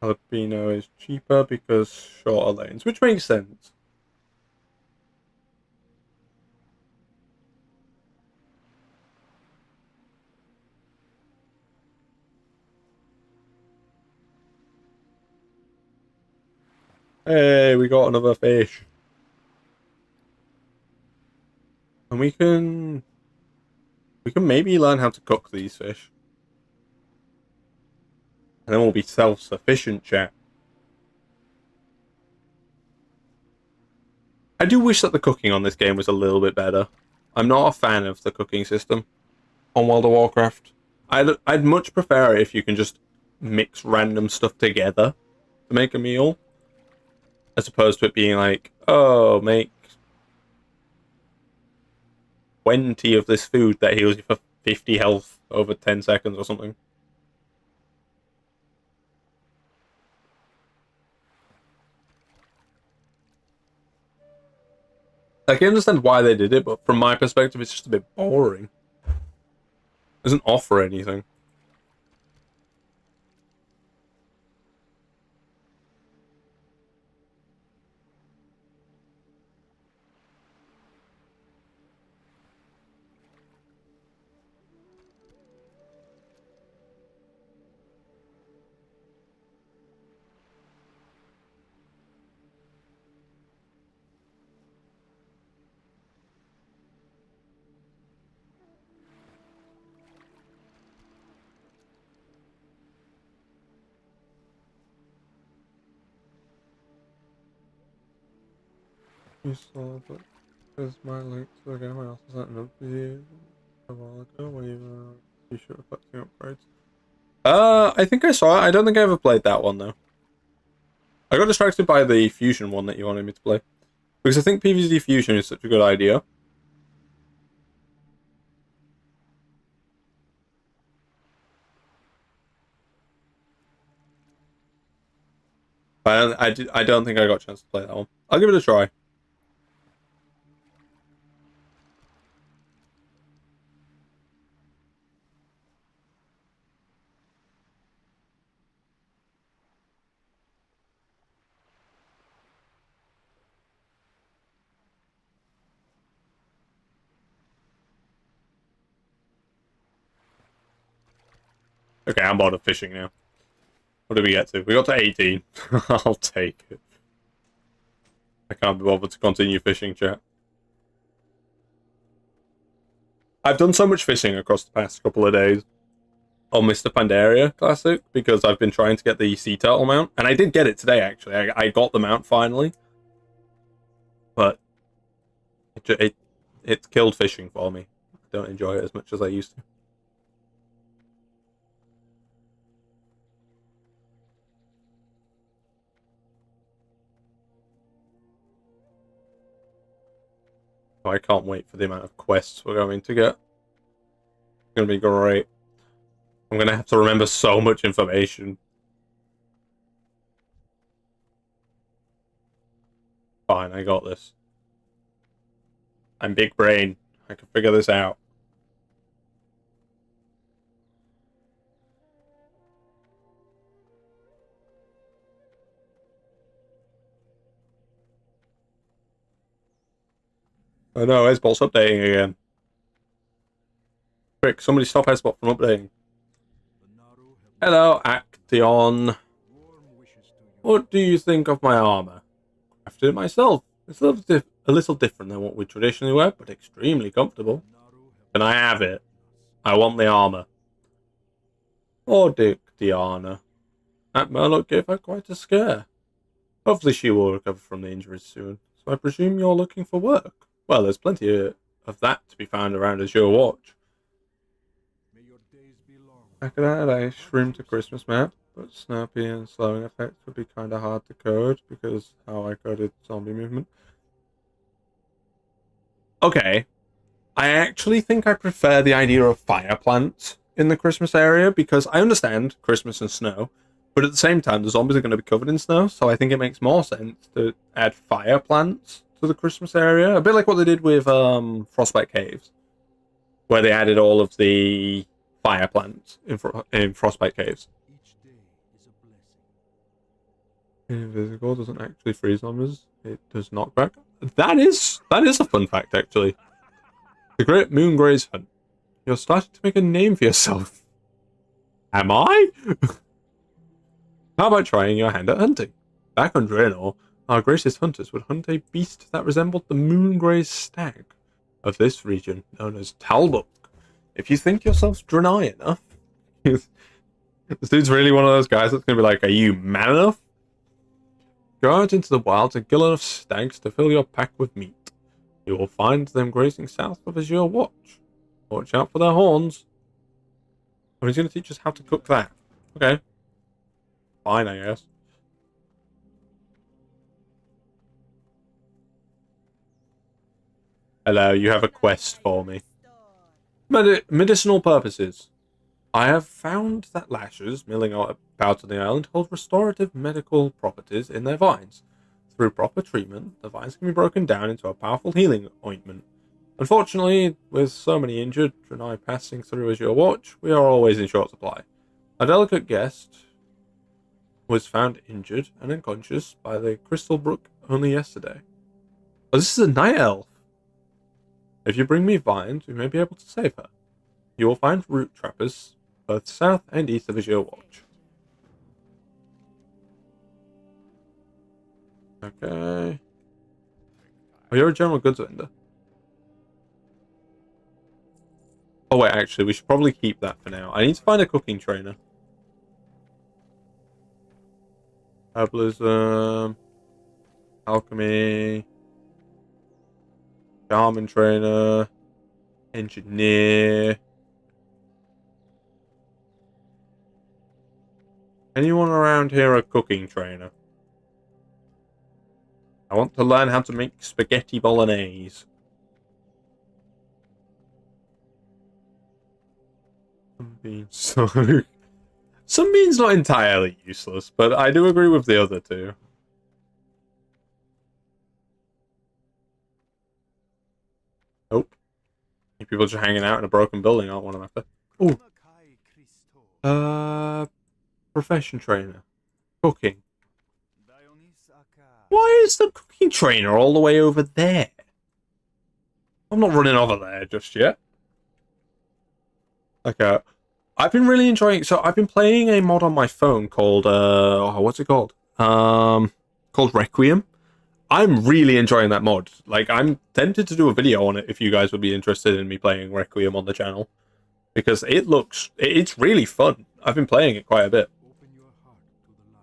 Jalapeno is cheaper because shorter lanes, which makes sense. Hey, we got another fish. And we can maybe learn how to cook these fish. And then we'll be self-sufficient, chat. I do wish that the cooking on this game was a little bit better. I'm not a fan of the cooking system on World of Warcraft. I'd much prefer it if you can just mix random stuff together to make a meal, as opposed to it being like, oh, make 20 of this food that heals you for 50 health over 10 seconds or something. I can understand why they did it, but from my perspective, it's just a bit boring. It doesn't offer anything. You saw that there's my link to the game. I also sent it up to you a while ago where you should have collecting upgrades. I think I saw it. I don't think I ever played that one though. I got distracted by the Fusion one that you wanted me to play. Because I think PvZ Fusion is such a good idea. But I don't think I got a chance to play that one. I'll give it a try. Okay, I'm bored of fishing now. What did we get to? We got to 18. I'll take it. I can't be bothered to continue fishing, chat. I've done so much fishing across the past couple of days on Mr. Pandaria Classic because I've been trying to get the sea turtle mount, and I did get it today actually. I got the mount finally, but it's killed fishing for me. I don't enjoy it as much as I used to. I can't wait for the amount of quests we're going to get. It's going to be great. I'm going to have to remember so much information. Fine, I got this. I'm big brain. I can figure this out. Oh no, Hezbol's updating again. Quick, somebody stop Hezbot from updating. Hello, Action. What do you think of my armor? Crafted it myself. It's a little different than what we traditionally wear, but extremely comfortable. Can I have it? I want the armor. Oh, Dick, Diana. That Murloc gave her quite a scare. Hopefully she will recover from the injuries soon. So I presume you're looking for work. Well, there's plenty of that to be found around Azure Watch. I could add a Shroom to Christmas map, but snappy and slowing effects would be kind of hard to code because how I coded zombie movement. Okay. I actually think I prefer the idea of fire plants in the Christmas area because I understand Christmas and snow, but at the same time, the zombies are going to be covered in snow, so I think it makes more sense to add fire plants to the Christmas area. A bit like what they did with Frostbite Caves, where they added all of the fire plants in Frostbite Caves. Invisible doesn't actually freeze zombies. It does knock back. That is a fun fact, actually. The Great Moongraze Hunt. You're starting to make a name for yourself. Am I? How about trying your hand at hunting? Back on Draenor, our greatest hunters would hunt a beast that resembled the Moongraze stag of this region, known as Talbuk. If you think yourself Draenei enough, this dude's really one of those guys that's going to be like, are you man enough? Go out into the wilds and kill enough stags to fill your pack with meat. You will find them grazing south of Azure Watch. Watch out for their horns. Oh, he's going to teach us how to cook that. Okay. Fine, I guess. Hello, you have a quest for me. Medicinal purposes. I have found that lashes milling about on the island hold restorative medical properties in their vines. Through proper treatment, the vines can be broken down into a powerful healing ointment. Unfortunately, with so many injured Draenei passing through Azure Watch, we are always in short supply. A delicate guest was found injured and unconscious by the Crystal Brook only yesterday. Oh, this is a night elf. If you bring me vines, we may be able to save her. You will find root trappers both south and east of Azure Watch. Okay. Oh, you're a general goods vendor. Oh wait, actually, we should probably keep that for now. I need to find a cooking trainer. Herbalism, alchemy, shaman trainer, engineer. Anyone around here a cooking trainer? I want to learn how to make spaghetti bolognese. Sunbeam's so... Sunbeam's not entirely useless, but I do agree with the other two. Nope. People just hanging out in a broken building aren't one of them after. Oh. Profession trainer. Cooking. Why is the cooking trainer all the way over there? I'm not running over there just yet. Okay. I've been really enjoying... So I've been playing a mod on my phone called... what's it called? Called Requiem. I'm really enjoying that mod. Like, I'm tempted to do a video on it if you guys would be interested in me playing Requiem on the channel. Because it's really fun. I've been playing it quite a bit.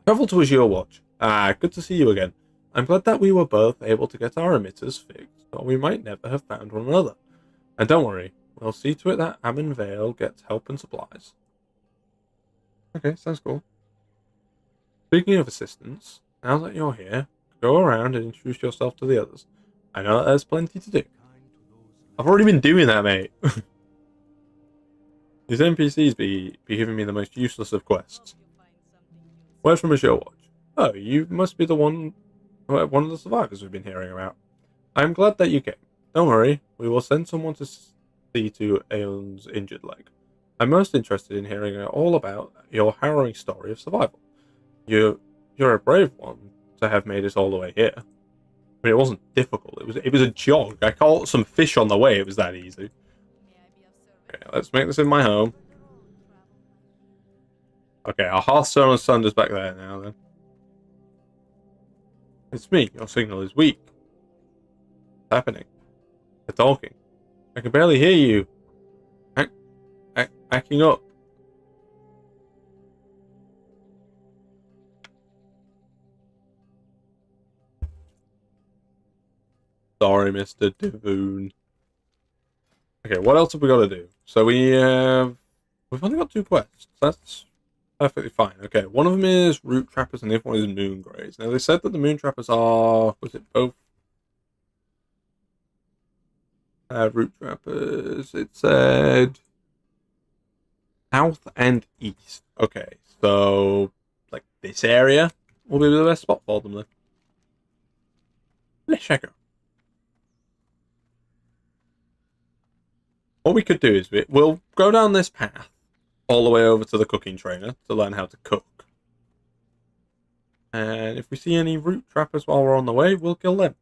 Travel to Azure Watch. Good to see you again. I'm glad that we were both able to get our emitters fixed, or we might never have found one another. And don't worry, we'll see to it that Ammon Vale gets help and supplies. Okay, sounds cool. Speaking of assistance, now that you're here, go around and introduce yourself to the others. I know that there's plenty to do. I've already been doing that, mate. These NPCs be giving me the most useless of quests. Word from Azure Watch. Oh, you must be the one of the survivors we've been hearing about. I'm glad that you came. Don't worry, we will send someone to see to Aeon's injured leg. I'm most interested in hearing all about your harrowing story of survival. You're a brave one to have made it all the way here. I mean, it wasn't difficult. It was a jog. I caught some fish on the way. It was that easy. Okay, let's make this in my home. Okay, our Hearthstone and Sunder's back there now, then. It's me. Your signal is weak. What's happening? They're talking. I can barely hear you. Acting up. Sorry, Mr. Divoon. Okay, what else have we got to do? So we've only got 2 quests. That's perfectly fine. Okay, one of them is Root Trappers and the other one is Moon Greys. Now they said that the Moon Trappers are... Was it both? Root Trappers. It said... South and East. Okay, so... Like, this area will be the best spot for them then. Let's check it. What we could do is we'll go down this path all the way over to the cooking trainer to learn how to cook. And if we see any root trappers while we're on the way, we'll kill them.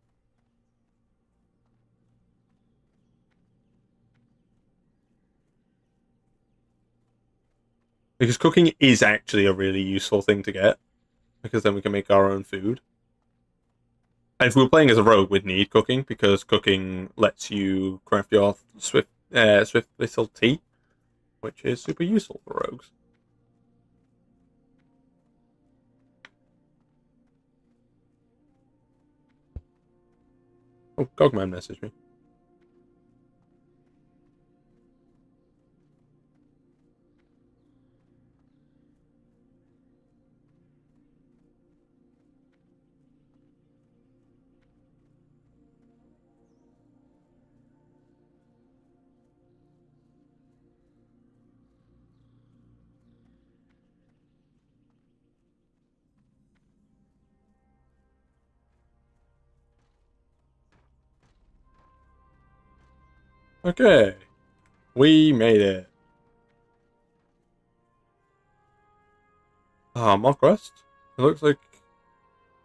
Because cooking is actually a really useful thing to get. Because then we can make our own food. And if we were playing as a rogue, we'd need cooking, because cooking lets you craft your swift thistle tea, which is super useful for rogues. Oh, Gogman messaged me. Okay, we made it. Mock rest. It looks like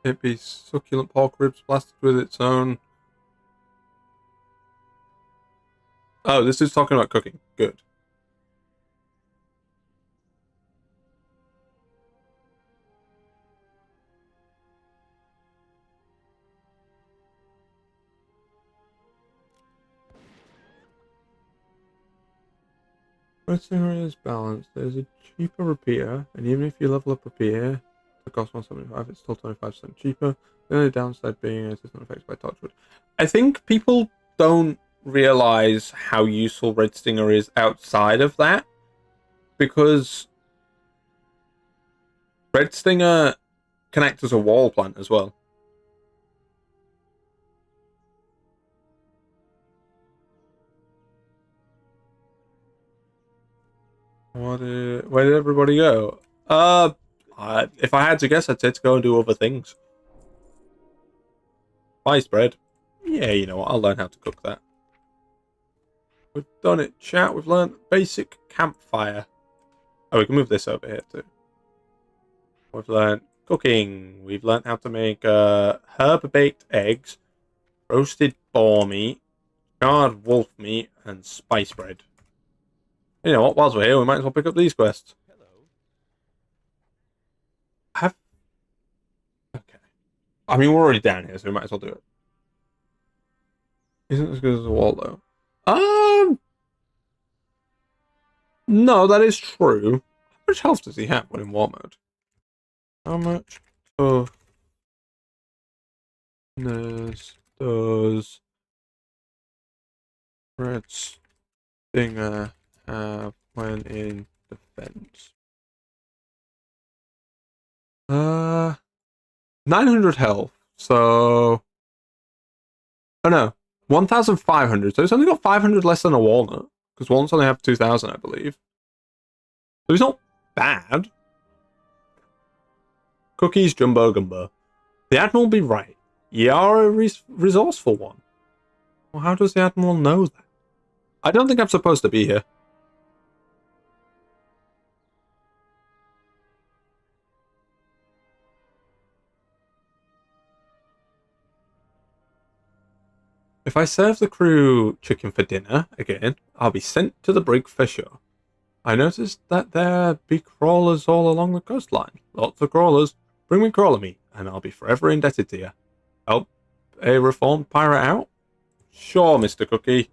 it'd be succulent pork ribs blasted with its own. Oh, this is talking about cooking. Good. Pressing is balanced. There's a cheaper repeater, and even if you level up repeater to cost 175, it's still 25% cheaper. The only downside being it's not affected by Torchwood. I think people don't realize how useful Red Stinger is outside of that, because Red Stinger can act as a wall plant as well. Where did everybody go? If I had to guess, I'd say to go and do other things. Spice bread. Yeah, you know what? I'll learn how to cook that. We've done it, chat. We've learned basic campfire. Oh, we can move this over here too. We've learned cooking. We've learned how to make herb-baked eggs, roasted boar meat, charred wolf meat, and spice bread. You know what? Whilst we're here, we might as well pick up these quests. Have... Okay. I mean, we're already down here, so we might as well do it. Isn't as good as the wall, though. No, that is true. How much health does he have when in war mode? How much toughness does Red Stinger have when in defense? 900 health, so... Oh no, 1,500, so it's only got 500 less than a walnut, because walnuts only have 2,000, I believe. So he's not bad. Cookies, Jumbo Gumbo. The Admiral be right. You are a resourceful one. Well, how does the Admiral know that? I don't think I'm supposed to be here. If I serve the crew chicken for dinner again, I'll be sent to the brig for sure. I noticed that there be crawlers all along the coastline. Lots of crawlers. Bring me crawler meat, and I'll be forever indebted to you. Help a reformed pirate out? Sure, Mr. Cookie.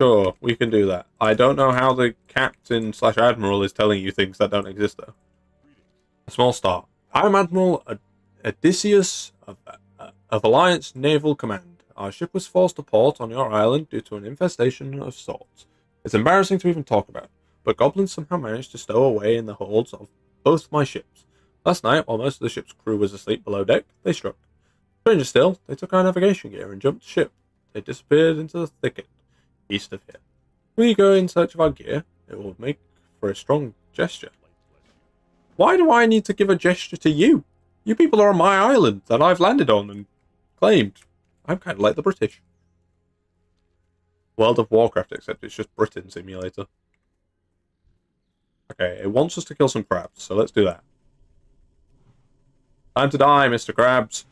Sure, we can do that. I don't know how the captain / admiral is telling you things that don't exist, though. A small start. I'm Admiral Odysseus of Alliance Naval Command. Our ship was forced to port on your island due to an infestation of sorts. It's embarrassing to even talk about, but goblins somehow managed to stow away in the holds of both my ships. Last night, while most of the ship's crew was asleep below deck, they struck. Stranger still, they took our navigation gear and jumped ship. They disappeared into the thicket east of here. When you go in search of our gear, it will make for a strong gesture. Why do I need to give a gesture to you? You people are on my island that I've landed on and claimed. I'm kind of like the British. World of Warcraft, except it's just Britain Simulator. Okay, it wants us to kill some crabs, so let's do that. Time to die, Mr. Krabs.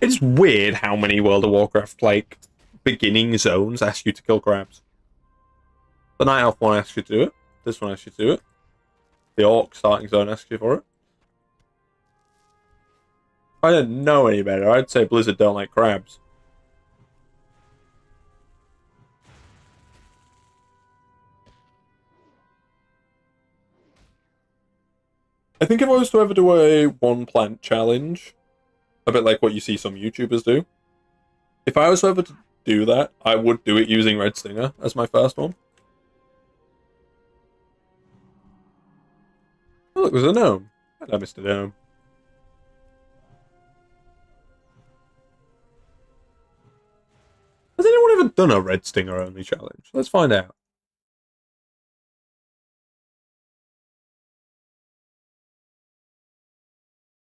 It's weird how many World of Warcraft, like, beginning zones ask you to kill crabs. The Night Elf one asks you to do it. This one asks you to do it. The Orc starting zone asks you for it. If I didn't know any better, I'd say Blizzard don't like crabs. I think if I was to ever do a one plant challenge, a bit like what you see some YouTubers do, if I was to ever to do that, I would do it using Red Stinger as my first one. Oh, look, there's a gnome. Hello, Mr. Gnome. Has anyone ever done a Red Stinger only challenge? Let's find out.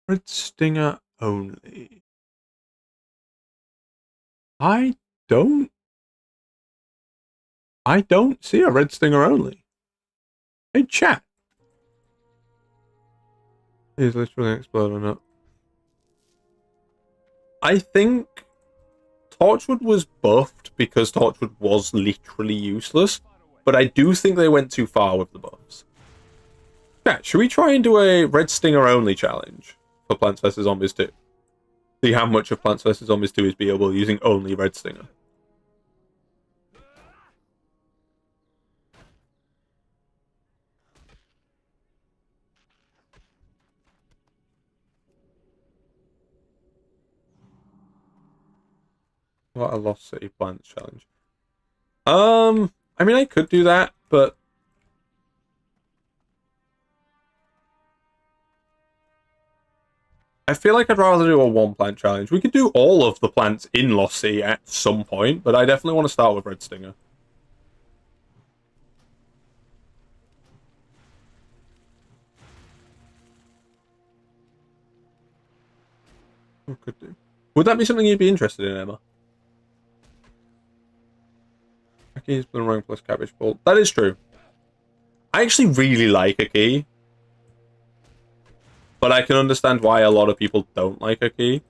Red Stinger only. I don't see a Red Stinger only. Hey, chat. Is literally explode or not? I think Torchwood was buffed because Torchwood was literally useless, but I do think they went too far with the buffs. Yeah, should we try and do a Red Stinger only challenge for Plants vs Zombies 2? See how much of Plants vs Zombies 2 is beatable using only Red Stinger. What a Lost City Plants challenge. I mean, I could do that, but I feel like I'd rather do a one plant challenge. We could do all of the plants in Lost Sea at some point, but I definitely want to start with Red Stinger. Could do. Would that be something you'd be interested in, Emma? Aki's boomerang plus cabbage ball. That is true. I actually really like Aki. But I can understand why a lot of people don't like Aki.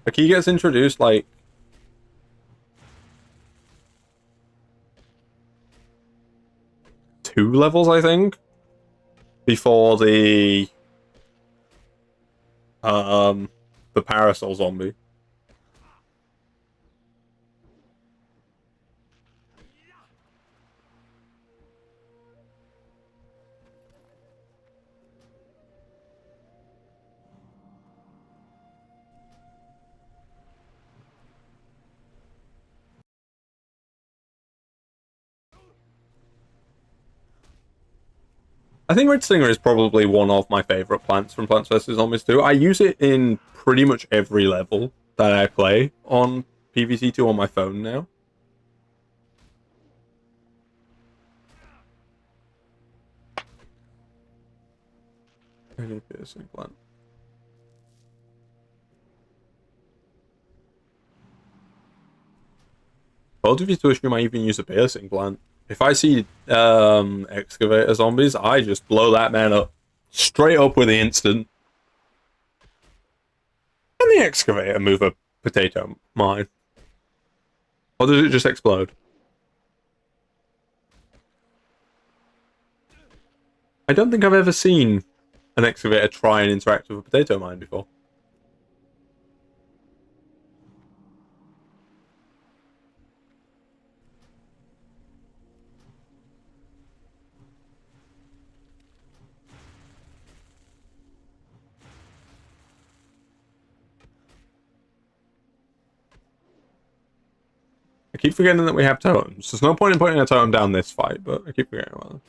Aki gets introduced like 2 levels, I think, before the parasol zombie. I think Red Stinger is probably one of my favorite plants from Plants vs. Zombies 2. I use it in pretty much every level that I play on PVC2 on my phone now. Piercing plant. Both of you to assume I even use a piercing plant. If I see excavator zombies, I just blow that man up. Straight up with the instant. Can the excavator move a potato mine? Or does it just explode? I don't think I've ever seen an excavator try and interact with a potato mine before. I keep forgetting that we have totems. There's no point in putting a totem down this fight, but I keep forgetting about them.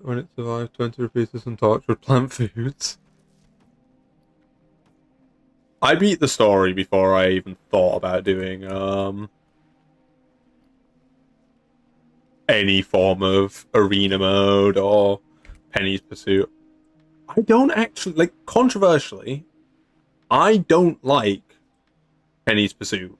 When it survives 20 repeaters and tortured plant foods. I beat the story before I even thought about doing any form of arena mode or Penny's Pursuit. I don't actually, like, controversially, I don't like Penny's Pursuit.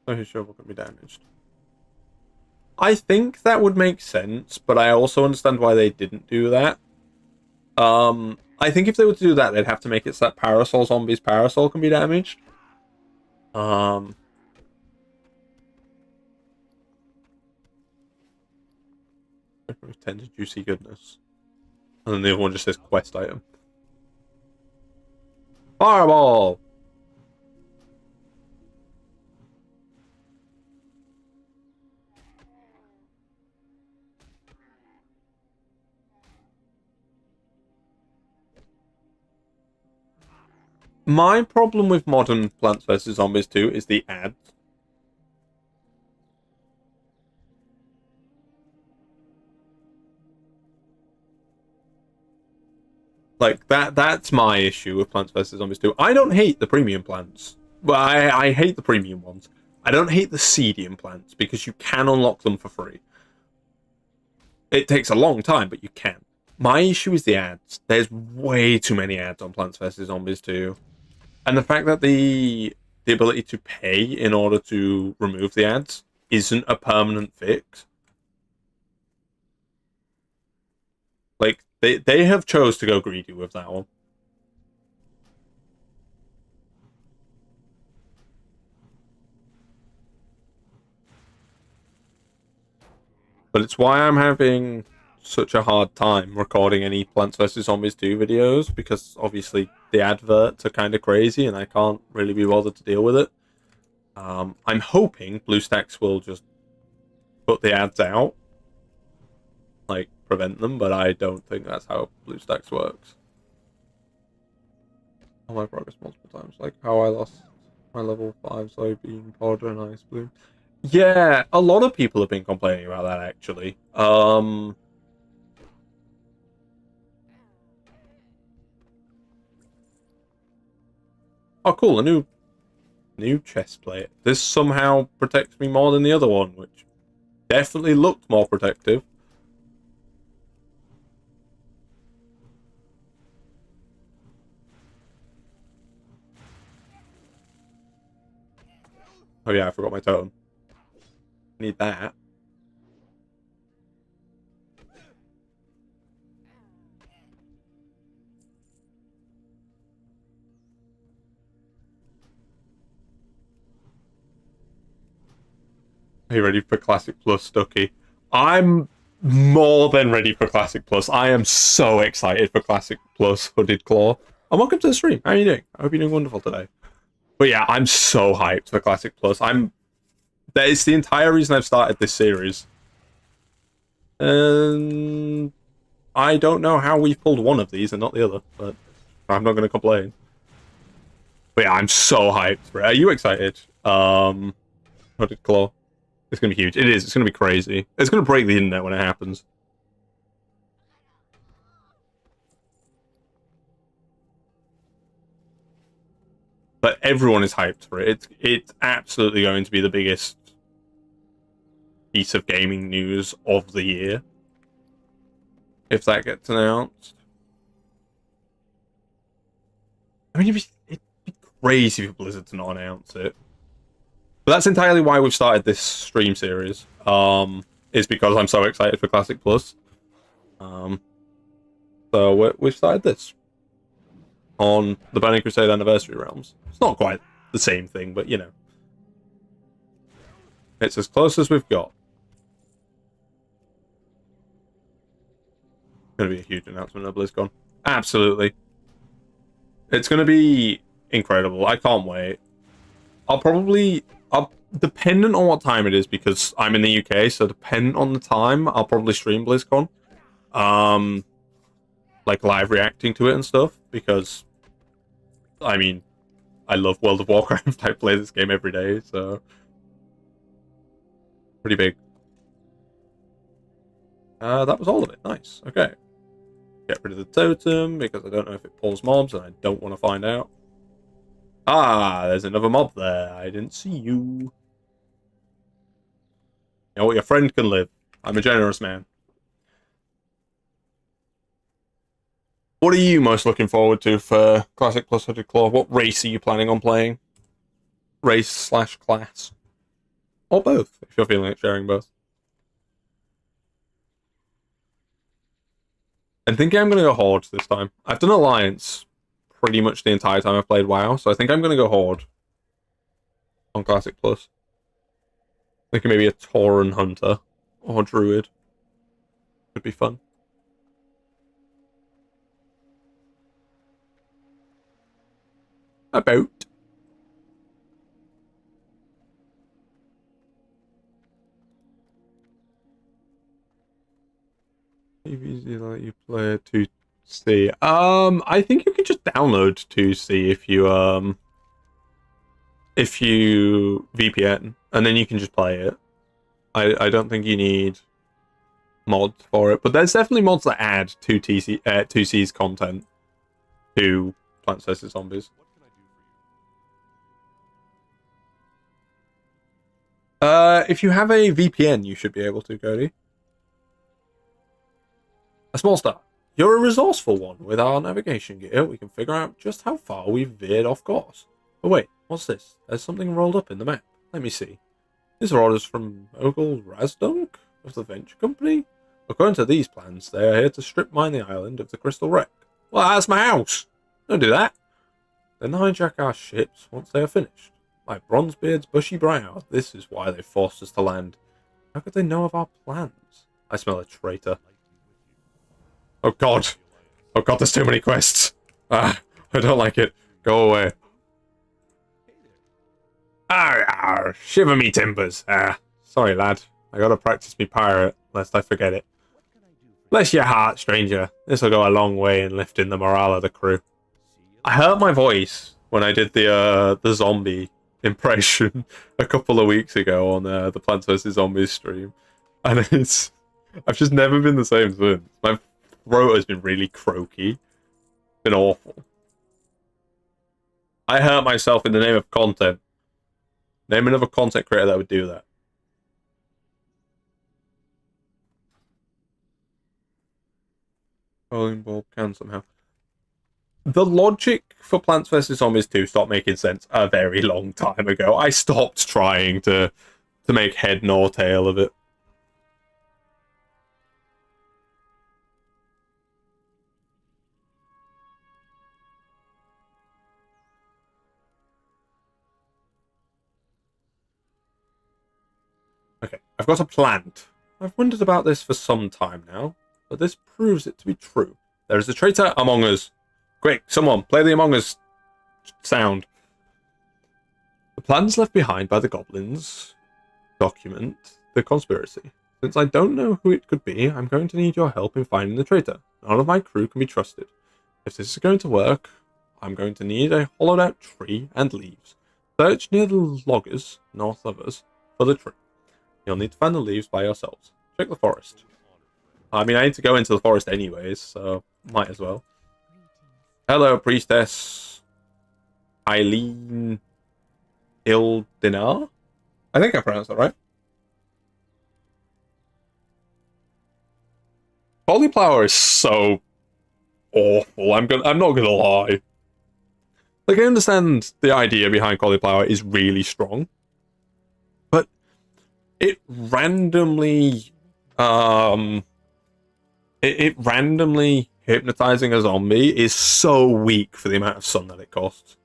So his shovel can be damaged. I think that would make sense, but I also understand why they didn't do that. I think if they were to do that, they'd have to make it so that Parasol Zombie's Parasol can be damaged. Tender juicy goodness. And then the other one just says quest item. Fireball! My problem with modern Plants vs. Zombies 2 is the ads. Like, that's my issue with Plants vs. Zombies 2. I don't hate the premium plants. Well, I hate the premium ones. I don't hate the Seedium plants, because you can unlock them for free. It takes a long time, but you can. My issue is the ads. There's way too many ads on Plants vs. Zombies 2. And the fact that the ability to pay in order to remove the ads isn't a permanent fix. Like, they have chose to go greedy with that one. But it's why I'm having such a hard time recording any Plants vs. Zombies 2 videos, because obviously the adverts are kind of crazy and I can't really be bothered to deal with it. I'm hoping BlueStacks will just put the ads out, like prevent them, but I don't think that's how BlueStacks works. Oh, my progress multiple times, like how I lost my level 5 soybean pod and ice bloom. Yeah, a lot of people have been complaining about that actually. Oh, cool, a new chest plate. This somehow protects me more than the other one, which definitely looked more protective. Oh yeah, I forgot my totem. Need that. Are you ready for Classic Plus, Ducky? I'm more than ready for Classic Plus. I am so excited for Classic Plus Hooded Claw. And welcome to the stream. How are you doing? I hope you're doing wonderful today. But yeah, I'm so hyped for Classic Plus. That is the entire reason I've started this series. And I don't know how we've pulled one of these and not the other, but I'm not going to complain. But yeah, I'm so hyped for it. Are you excited? Hooded Claw. It's going to be huge. It is. It's going to be crazy. It's going to break the internet when it happens. But everyone is hyped for it. It's absolutely going to be the biggest piece of gaming news of the year. If that gets announced. I mean, it'd be crazy for Blizzard to not announce it. But that's entirely why we've started this stream series. Is because I'm so excited for Classic Plus. So we've started this on the Burning Crusade Anniversary Realms. It's not quite the same thing, but you know. It's as close as we've got. Going to be a huge announcement at BlizzCon. Absolutely. It's going to be incredible. I can't wait. Dependent on what time it is, because I'm in the UK, so dependent on the time, I'll probably stream BlizzCon. Like live reacting to it and stuff, because, I mean, I love World of Warcraft. I play this game every day, so pretty big. That was all of it. Nice. Okay. Get rid of the totem, because I don't know if it pulls mobs, and I don't want to find out. Ah, there's another mob there. I didn't see you. You know what? Your friend can live. I'm a generous man. What are you most looking forward to for Classic Plus Hooded Claw? What race are you planning on playing? Race/class? Or both, if you're feeling like sharing both. I'm thinking I'm going to go Horde this time. I've done Alliance pretty much the entire time I've played WoW, so I think I'm going to go Horde on Classic Plus. Thinking maybe a Tauren Hunter or Druid. Could be fun. About. TBC let you play 2C. I think you can just download 2C if you VPN, and then you can just play it. I don't think you need mods for it, but there's definitely mods that add 2C's content to Plants vs Zombies. If you have a VPN, you should be able to, Cody. A small star. You're a resourceful one. With our navigation gear, we can figure out just how far we've veered off course. But wait, what's this? There's something rolled up in the map. Let me see. These are orders from Ogul Razdunk of the Venture Company. According to these plans, they are here to strip mine the island of the Crystal Wreck. Well, that's my house. Don't do that. Then hijack our ships once they are finished. Like Bronzebeard's bushy brow, this is why they forced us to land. How could they know of our plans? I smell a traitor. Oh god. Oh god, there's too many quests. I don't like it. Go away. Shiver me timbers. Sorry lad. I gotta practice me pirate, lest I forget it. Bless your heart, stranger. This'll go a long way in lifting the morale of the crew. I heard my voice when I did the zombie impression a couple of weeks ago on the Plants vs Zombies stream, and I've just never been the same since. My throat has been really croaky. It's been awful. I hurt myself in the name of content. Name another content creator that would do that. Bowling ball can somehow. The logic for Plants vs Zombies 2 stopped making sense a very long time ago. I stopped trying to make head nor tail of it. Okay, I've got a plant. I've wondered about this for some time now, but this proves it to be true. There is a traitor among us. Quick, someone, play the Among Us sound. The plans left behind by the goblins document the conspiracy. Since I don't know who it could be, I'm going to need your help in finding the traitor. None of my crew can be trusted. If this is going to work, I'm going to need a hollowed out tree and leaves. Search near the loggers, north of us, for the tree. You'll need to find the leaves by yourselves. Check the forest. I mean, I need to go into the forest anyways, so might as well. Hello, priestess. Eileen Ildinar? I think I pronounced that right. Cauliflower is so awful. I'm not gonna lie. Like, I understand the idea behind cauliflower is really strong, but it randomly it randomly hypnotizing a zombie is so weak for the amount of sun that it costs.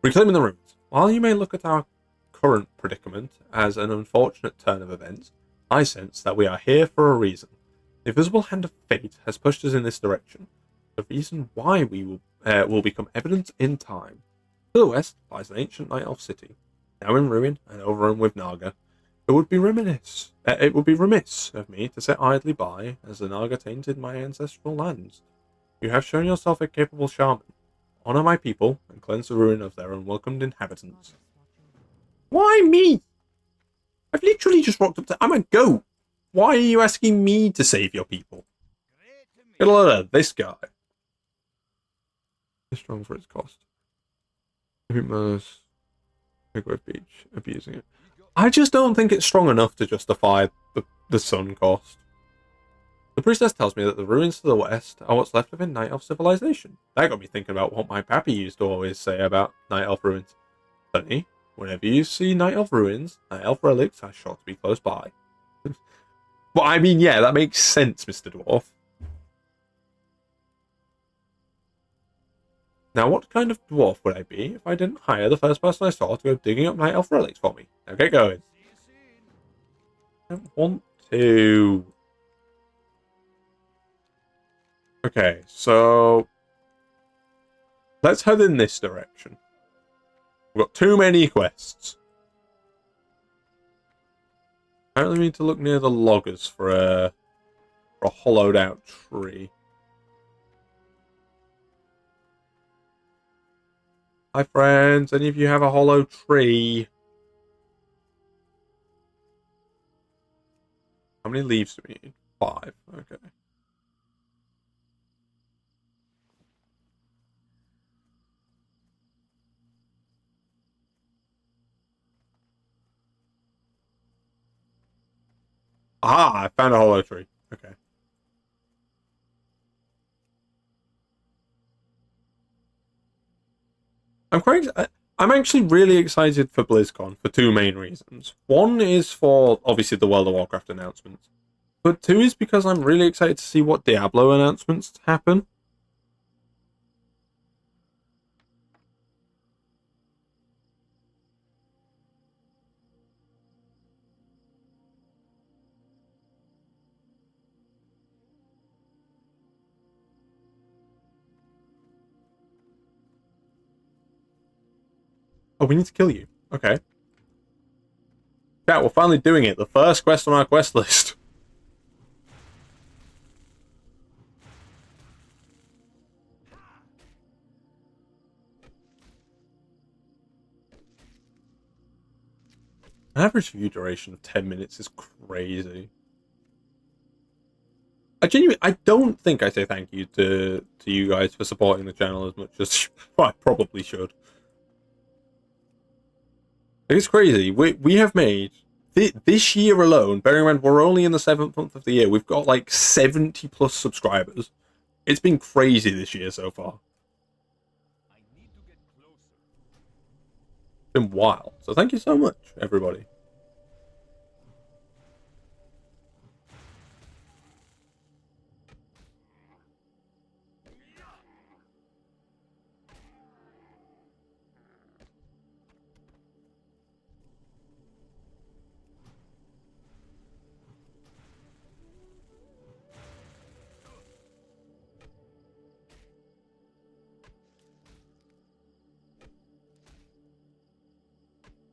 Reclaiming the ruins. While you may look at our current predicament as an unfortunate turn of events, I sense that we are here for a reason. The visible hand of fate has pushed us in this direction. The reason why we will become evident in time. To the west lies an ancient night elf city, now in ruin and overrun with Naga. It would be remiss of me to sit idly by as the Naga tainted my ancestral lands. You have shown yourself a capable shaman. Honor my people and cleanse the ruin of their unwelcomed inhabitants. Why me? I've literally just rocked up to... I'm a goat. Why are you asking me to save your people? Get a load of this guy. It's strong for its cost. Big Wave Beach, abusing it. I just don't think it's strong enough to justify the sun cost. The priestess tells me that the ruins to the west are what's left of a Night Elf civilization. That got me thinking about what my pappy used to always say about Night Elf ruins. Sonny, whenever you see Night Elf ruins, Night Elf relics are sure to be close by. Well, I mean, yeah, that makes sense, Mr. Dwarf. Now, what kind of dwarf would I be if I didn't hire the first person I saw to go digging up Night Elf relics for me? Now get going. I don't want to. Okay, so let's head in this direction. We've got too many quests. Apparently, we need to look near the loggers for a hollowed out tree. Hi, friends. Any of you have a hollow tree? How many leaves do we need? 5. Okay. Ah, I found a hollow tree. Okay. I'm actually really excited for BlizzCon for 2 main reasons. One is for, obviously, the World of Warcraft announcements. But 2 is because I'm really excited to see what Diablo announcements happen. Oh, we need to kill you. Okay. Yeah, we're finally doing it. The first quest on our quest list. An average view duration of 10 minutes is crazy. I don't think I say thank you to you guys for supporting the channel as much as I probably should. It's crazy. We have made this year alone, bearing in mind we're only in the 7th month of the year, we've got like 70 plus subscribers. It's been crazy this year so far. I need to get closer. It's been wild. So thank you so much, everybody.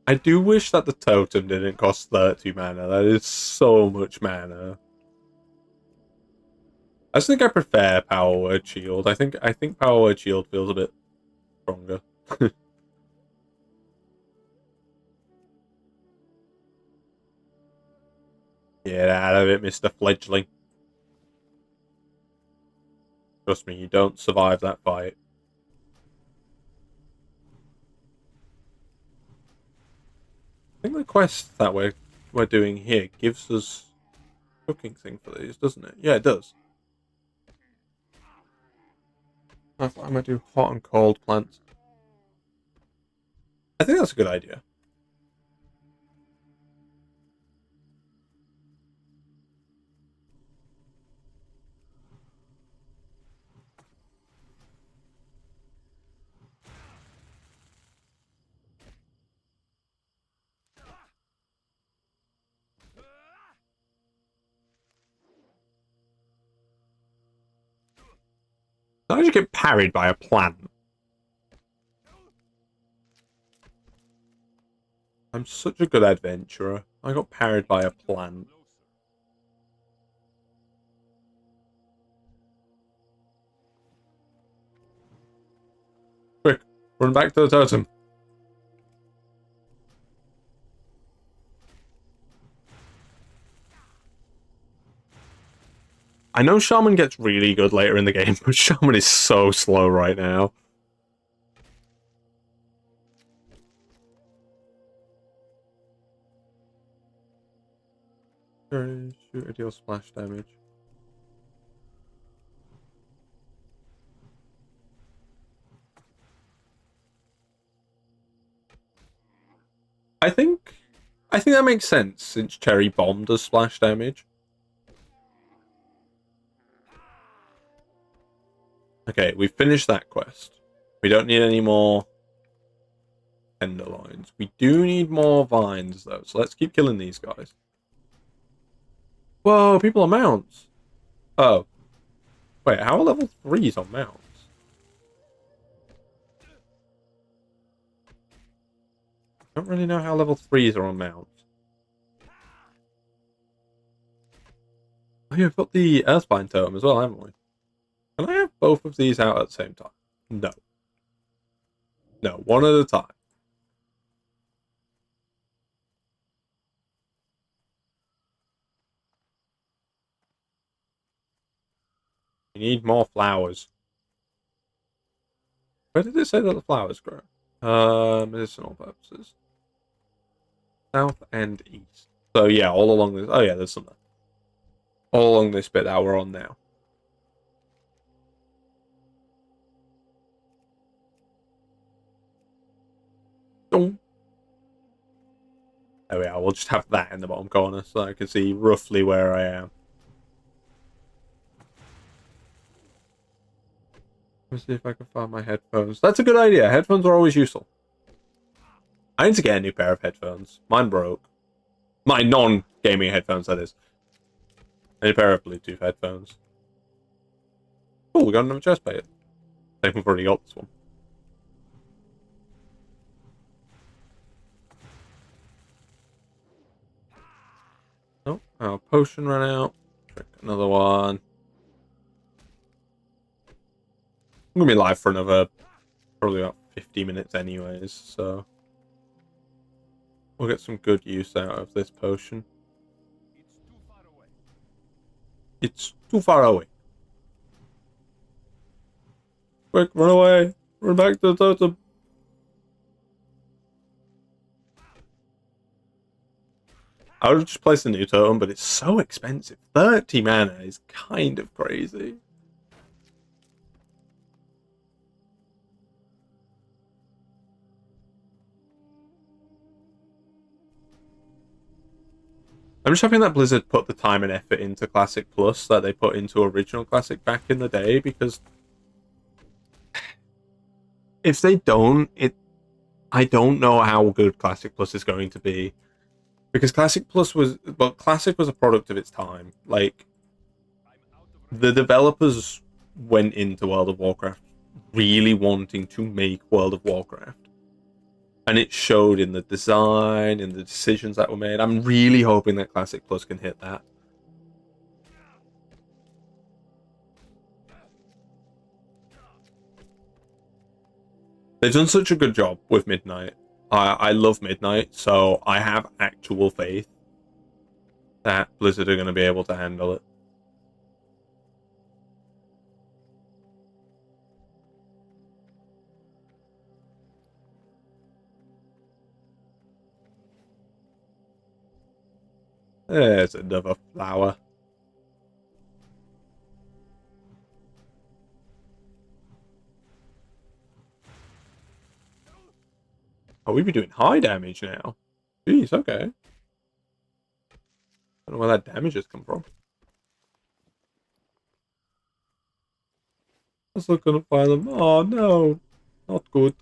I do wish that the totem didn't cost 30 mana. That is so much mana. I just think I prefer Power Word Shield. I think Power Word Shield feels a bit stronger. Get out of it, Mr. Fledgling. Trust me, you don't survive that fight. I think the quest that we're doing here gives us cooking thing for these, doesn't it? Yeah, it does. I thought I might do hot and cold plants. I think that's a good idea. How did you get parried by a plant? I'm such a good adventurer. I got parried by a plant. Quick, run back to the totem. I know Shaman gets really good later in the game, but Shaman is so slow right now. Shoot, deal splash damage. I think that makes sense since Cherry Bomb does splash damage. Okay, we've finished that quest. We don't need any more tenderloins. We do need more vines though, so let's keep killing these guys. Whoa, people are mounts. Oh. Wait, how are level 3s on mounts? I don't really know how level 3s are on mounts. Oh yeah, we've got the Earthbind totem as well, haven't we? Can I have both of these out at the same time? No. No, one at a time. We need more flowers. Where did it say that the flowers grow? Medicinal purposes. South and east. So yeah, all along this. Oh yeah, there's some there. All along this bit that we're on now. Oh. There we are. We'll just have that in the bottom corner so I can see roughly where I am. Let's see if I can find my headphones. That's a good idea. Headphones are always useful. I need to get a new pair of headphones. Mine broke. My non-gaming headphones, that is. I need a pair of Bluetooth headphones. Oh, we got another chest plate. I think we've already got this one. Oh, our potion ran out. Drink another one. I'm gonna be live for another probably about 50 minutes anyways, so we'll get some good use out of this potion. It's too far away. It's too far away. Quick, run away. Run back to the totem. I would just place a new totem, but it's so expensive. 30 mana is kind of crazy. I'm just hoping that Blizzard put the time and effort into Classic Plus that they put into original Classic back in the day, because if they don't, I don't know how good Classic Plus is going to be. Because Classic was a product of its time. Like, the developers went into World of Warcraft really wanting to make World of Warcraft. And it showed in the design, in the decisions that were made. I'm really hoping that Classic Plus can hit that. They've done such a good job with Midnight. I love Midnight, so I have actual faith that Blizzard are going to be able to handle it. There's another flower. Oh, we be doing high damage now. Jeez, okay. I don't know where that damage has come from. I'm still gonna find them. Oh no, not good.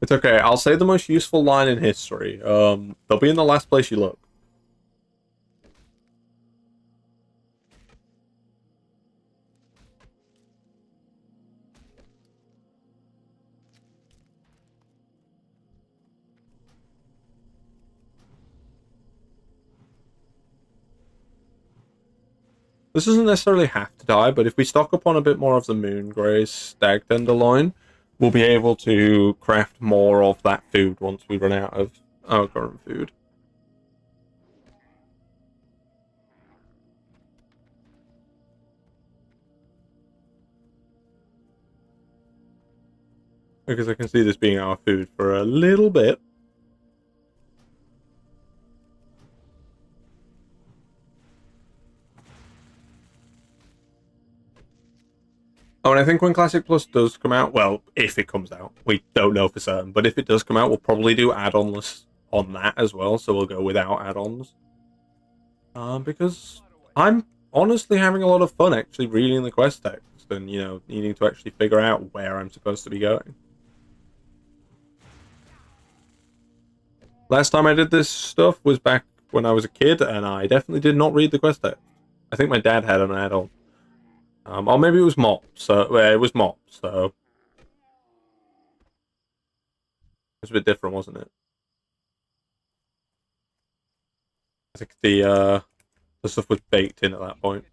It's okay. I'll say the most useful line in history. They'll be in the last place you look. This doesn't necessarily have to die, but if we stock up on a bit more of the Moongraze Stag Tenderloin, we'll be able to craft more of that food once we run out of our current food. Because I can see this being our food for a little bit. Oh, and I think when Classic Plus does come out, well, if it comes out, we don't know for certain, but if it does come out, we'll probably do add-ons on that as well, so we'll go without add-ons. Because I'm honestly having a lot of fun actually reading the quest text and, you know, needing to actually figure out where I'm supposed to be going. Last time I did this stuff was back when I was a kid, and I definitely did not read the quest text. I think my dad had an add-on. Or maybe it was Mop, so it was Mop, so it was a bit different, wasn't it? I think the stuff was baked in at that point.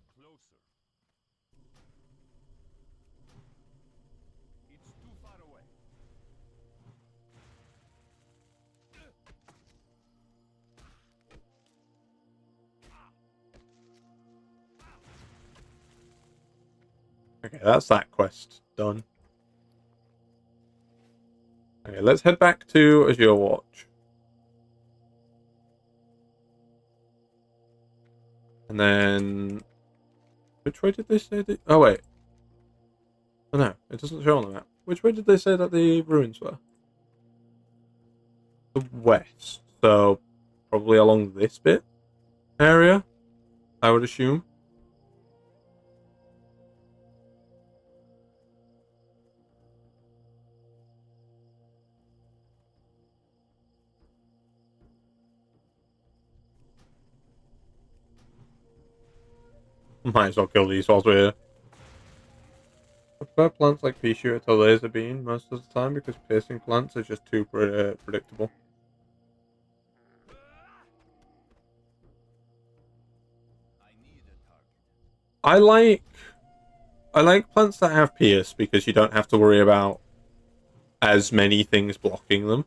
Okay, that's that quest done. Okay, let's head back to Azure Watch. And then... Which way did they say the... Oh, wait. Oh, no. It doesn't show on the map. Which way did they say that the ruins were? The west. So, probably along this bit area, I would assume. Might as well kill these whilst we're here. I prefer plants like pea shooter to laser beam most of the time because piercing plants are just too predictable. I like plants that have pierce because you don't have to worry about as many things blocking them.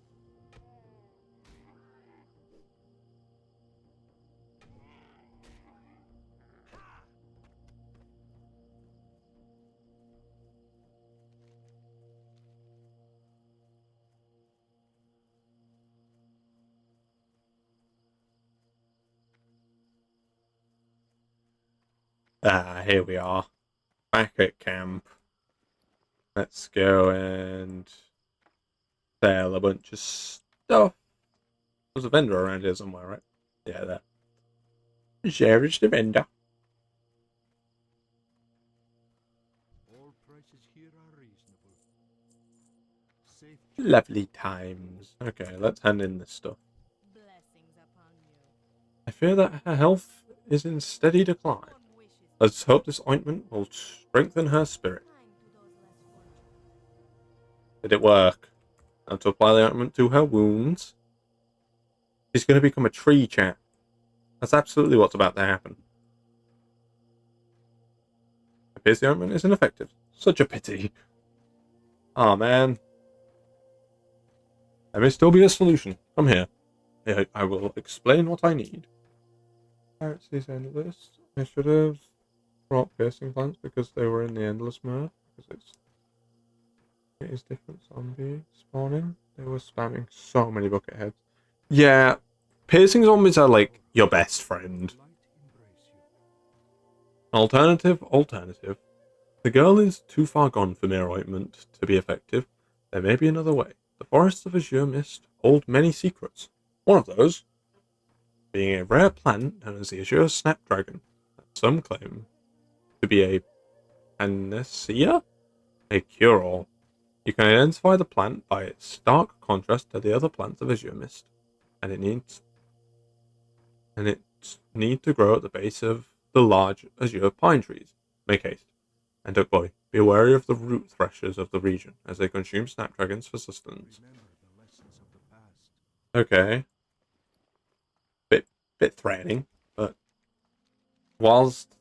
Ah, here we are. Back at camp. Let's go and sell a bunch of stuff. There's a vendor around here somewhere, right? Yeah, there. Share is the vendor. All prices here are reasonable. Safe Lovely times. Okay, let's hand in this stuff. Blessings upon you. I fear that her health is in steady decline. One wishes Let's hope this ointment will strengthen her spirit. kind to those less fortunate. Did it work? And to apply the ointment to her wounds. She's going to become a tree chat. That's absolutely what's about to happen. Appears the ointment is ineffective. Such a pity. Ah, man. There may still be a solution. Come here. I will explain what I need. Let's see the end of this. I should have brought piercing plants because they were in the endless mode. Because it is different zombie spawning. They were spamming so many bucket heads. Yeah, piercing zombies are like your best friend. light embrace you. Alternative. The girl is too far gone for mere ointment to be effective. There may be another way. The forests of Azure Mist hold many secrets. One of those being a rare plant known as the Azure Snapdragon, that some claim to be a panacea, a cure-all. You can identify the plant by its stark contrast to the other plants of Azure Mist, and its need to grow at the base of the large azure pine trees. Make haste. And Duck Boy, be wary of the root threshers of the region, as they consume snapdragons for sustenance. Remember the lessons of the past. Okay. Bit threatening, but whilst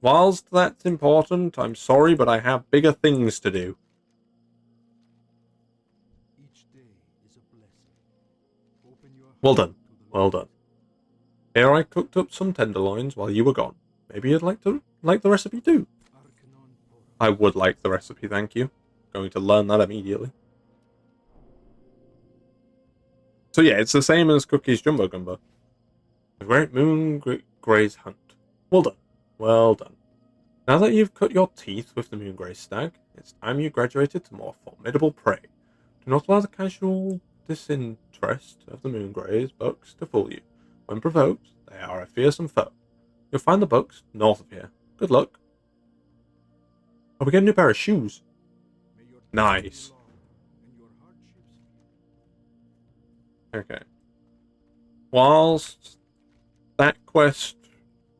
that's important, I'm sorry, but I have bigger things to do. Each day is a blessing. Open your Well heart done. to the Well Lord. done. Here I cooked up some tenderloins while you were gone. Maybe you'd like the recipe too. Arcanon Pora. I would like the recipe, thank you. Going to learn that immediately. So yeah, it's the same as Cookie's Jumbo Gumbo. The Great Moon Grey's Hunt. Well done. Well done. Now that you've cut your teeth with the Moon Grey stag, it's time you graduated to more formidable prey. Do not allow the casual disinterest of the Moon Grey's bucks to fool you. When provoked, they are a fearsome foe. You'll find the bucks north of here. Good luck. Oh, we get a new pair of shoes. May your days Nice. be long and your hardships few. Okay. Whilst that quest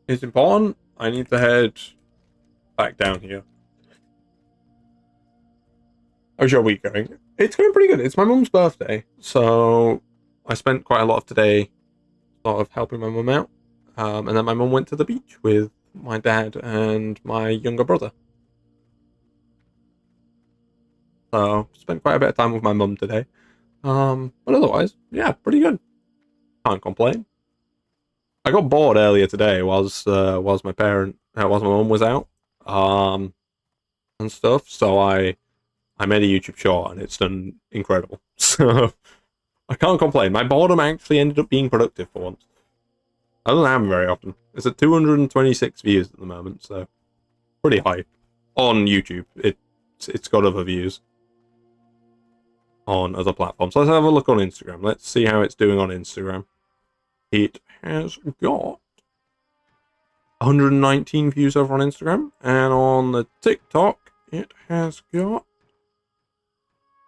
is important, I need to head back down here. How's your week going? It's going pretty good. It's my mum's birthday, so I spent quite a lot of today sort of helping my mum out. And then my mum went to the beach with my dad and my younger brother. So spent quite a bit of time with my mum today. But otherwise, yeah, pretty good. Can't complain. I got bored earlier today whilst my mum was out, and stuff. So I made a YouTube short and it's done incredible. So I can't complain. My boredom actually ended up being productive for once. I don't happen very often. It's at 226 views at the moment, so pretty high on YouTube. It's got other views on other platforms. Let's have a look on Instagram. Let's see how it's doing on Instagram. It has got 119 views over on Instagram, and on the TikTok, it has got,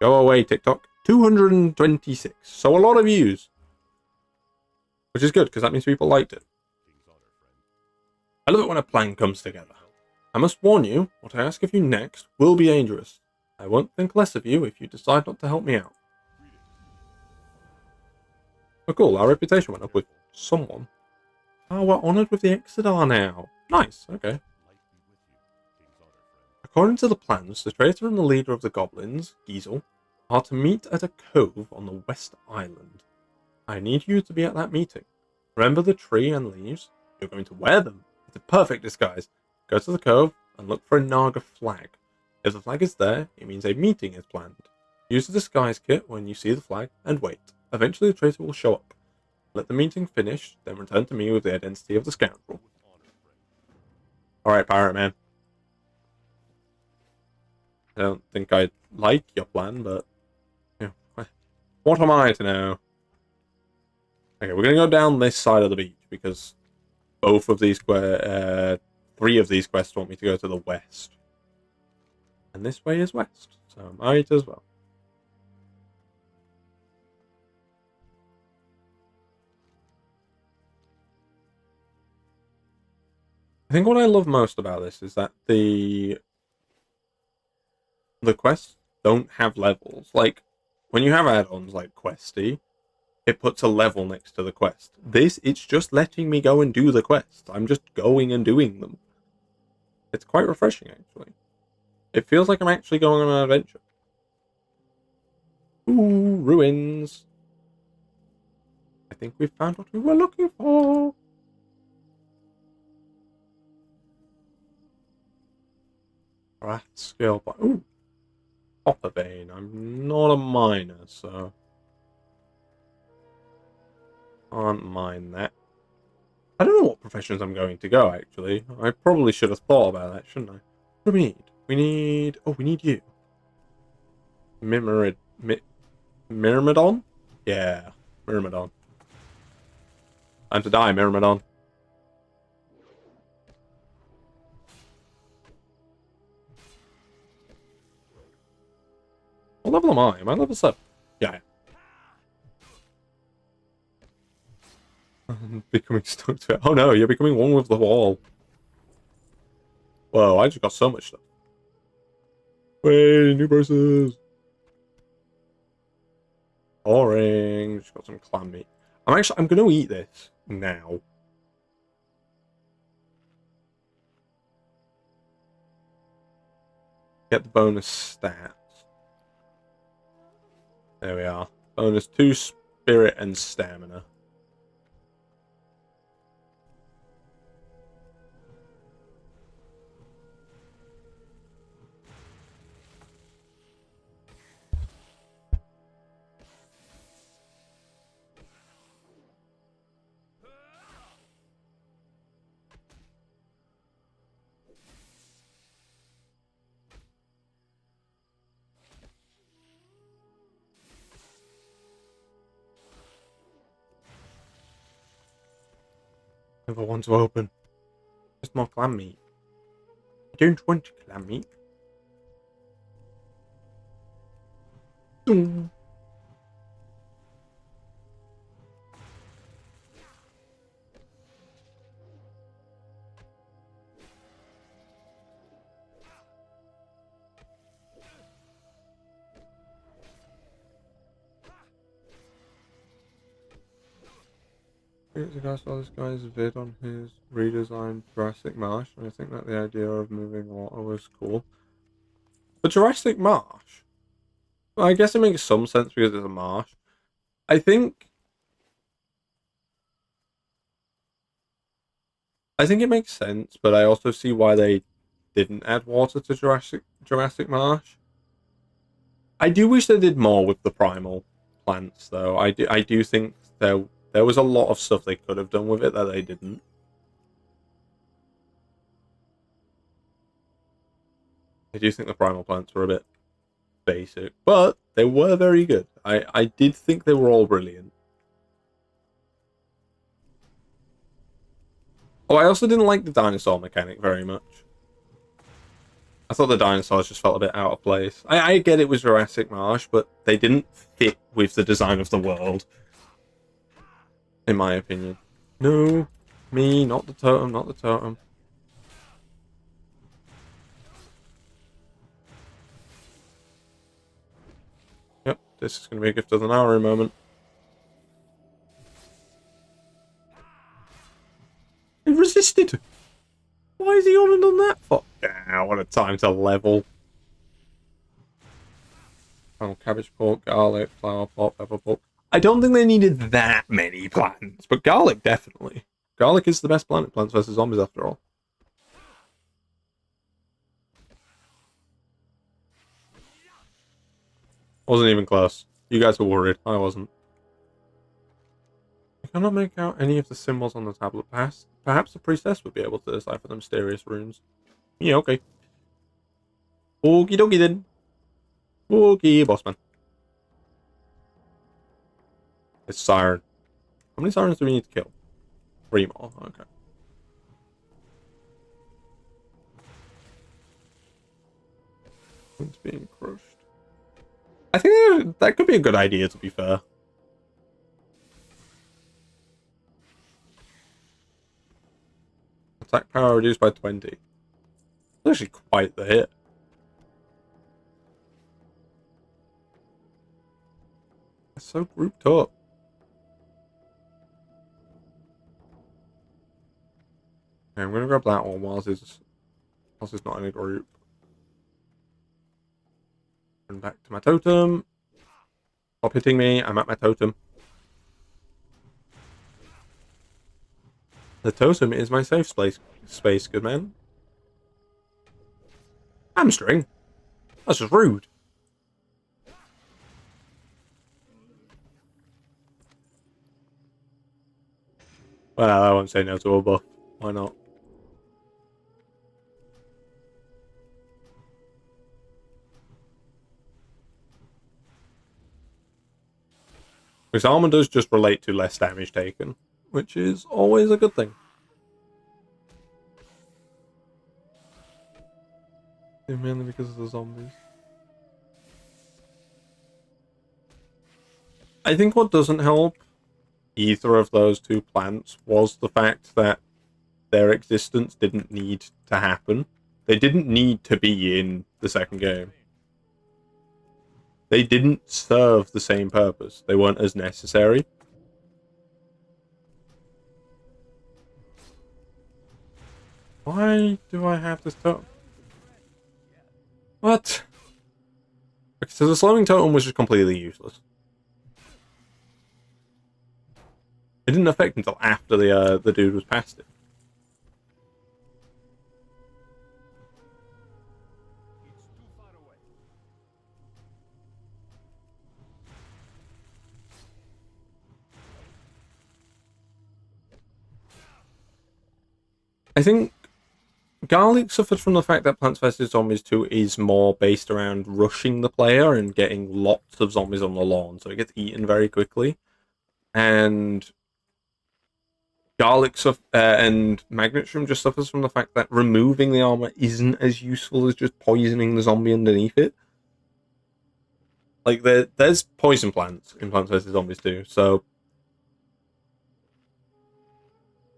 go away TikTok, 226. So a lot of views, which is good because that means people liked it. I love it when a plan comes together. I must warn you, what I ask of you next will be dangerous. I won't think less of you if you decide not to help me out. Oh cool, our reputation went up with someone. Oh, we're honoured with the Exodar now. Nice, okay. According to the plans, the traitor and the leader of the goblins, Giesel, are to meet at a cove on the West Island. I need you to be at that meeting. Remember the tree and leaves? You're going to wear them. It's a perfect disguise. Go to the cove and look for a Naga flag. If the flag is there, it means a meeting is planned. Use the disguise kit when you see the flag and wait. Eventually the traitor will show up. Let the meeting finish, then return to me with the identity of the scoundrel. Alright, Pirate Man. I don't think I like your plan, but... You know, what am I to know? Okay, we're gonna go down this side of the beach, because both of these three of these quests want me to go to the west. And this way is west, so might as well. I think what I love most about this is that the quests don't have levels. Like, when you have add-ons like Questy, it puts a level next to the quest. This, it's just letting me go and do the quests. I'm just going and doing them. It's quite refreshing, actually. It feels like I'm actually going on an adventure. Ooh, ruins. I think we found what we were looking for. Right, skill. Ooh, copper vein. I'm not a miner, so can't mine that. I don't know what professions I'm going to go, actually. I probably should have thought about that, shouldn't I? What do we need? We need... Oh, we need you. Myrmidon? Yeah, Myrmidon. Time to die, Myrmidon. What level am I? Am I level 7? Yeah. I'm becoming stuck to it. Oh no, you're becoming one with the wall. Whoa, I just got so much stuff. Wait, new verses. Boring. Just got some clam meat. I'm gonna eat this now. Get the bonus stats. There we are. Bonus 2 spirit and stamina. Never want to open. Just more clam meat. I don't want clam meat. Boom. Years ago, I saw this guy's vid on his redesigned Jurassic Marsh, and I think that the idea of moving water was cool. But Jurassic Marsh? Well, I guess it makes some sense because it's a marsh. I think... I think it makes sense, but I also see why they didn't add water to Jurassic Marsh. I do wish they did more with the primal plants, though. I do think there was a lot of stuff they could have done with it that they didn't. I do think the primal plants were a bit basic, but they were very good. I did think they were all brilliant. Oh, I also didn't like the dinosaur mechanic very much. I thought the dinosaurs just felt a bit out of place. I get it was Jurassic Marsh, but they didn't fit with the design of the world. In my opinion. No, me, not the totem, not the totem. Yep, this is going to be a gift of the Nauru moment. He resisted! Why is he on and on that for? Ah, what a time to level. Oh, cabbage pork, garlic, flower pot, pepper pork. I don't think they needed that many plants, but garlic definitely. Garlic is the best plant in Plants vs. Zombies after all. Wasn't even close. You guys were worried. I wasn't. cannot make out any of the symbols on the tablet. Perhaps the priestess would be able to decipher the mysterious runes. Yeah, okay. Okie dokie then. Okay, bossman. It's siren. How many sirens do we need to kill? 3 more. Okay. It's being crushed. I think that could be a good idea, to be fair. Attack power reduced by 20. That's actually quite the hit. It's so grouped up. Okay, I'm gonna grab that one whilst it's not in a group. And back to my totem. Stop hitting me, I'm at my totem. The totem is my safe space, good man. Hamstring? That's just rude. Well, I won't say no to a buff. Why not? Because armor does just relate to less damage taken, which is always a good thing. Mainly because of the zombies. I think what doesn't help either of those two plants was the fact that their existence didn't need to happen. They didn't need to be in the second game. They didn't serve the same purpose. They weren't as necessary. Why do I have this totem? What? Okay, so the slowing totem was just completely useless. It didn't affect until after the dude was past it. It's too far away. I think Garlic suffers from the fact that Plants vs. Zombies 2 is more based around rushing the player and getting lots of zombies on the lawn, so it gets eaten very quickly. And and Magnet Shroom just suffers from the fact that removing the armor isn't as useful as just poisoning the zombie underneath it. Like, there's poison plants in Plants vs. Zombies 2, so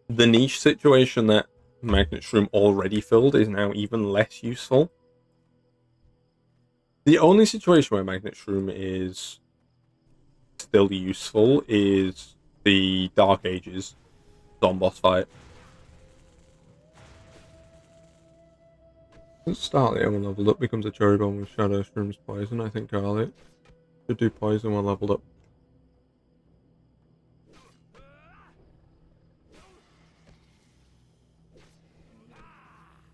the niche situation that Magnet Shroom already filled is now even less useful. The only situation where Magnet Shroom is still useful is the Dark Ages Zomboss fight. Let's start the when leveled up becomes a cherry bomb with Shadow Shroom's poison. I think Garlic should do poison when leveled up.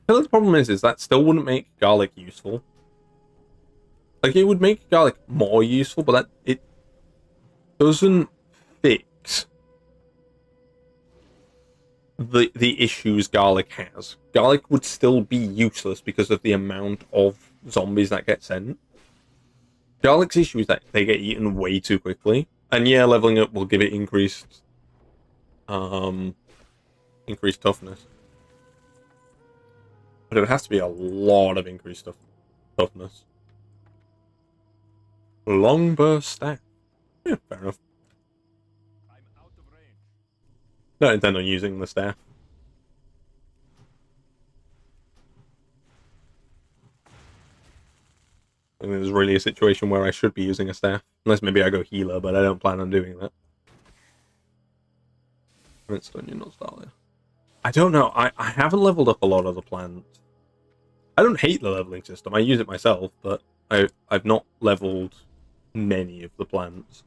The problem is that still wouldn't make Garlic useful. Like, it would make Garlic more useful, but that it doesn't fix the issues Garlic has. Garlic would still be useless because of the amount of zombies that get sent. Garlic's issue is that they get eaten way too quickly. And yeah, leveling up will give it increased toughness. But it has to be a lot of increased toughness. Long burst staff. Yeah, fair enough. I'm out of range. Don't intend on using the staff. I think there's really a situation where I should be using a staff. Unless maybe I go healer, but I don't plan on doing that. Redstone, you're not starting. I don't know. I haven't leveled up a lot of the plants. I don't hate the leveling system. I use it myself, but I've not leveled many of the plants.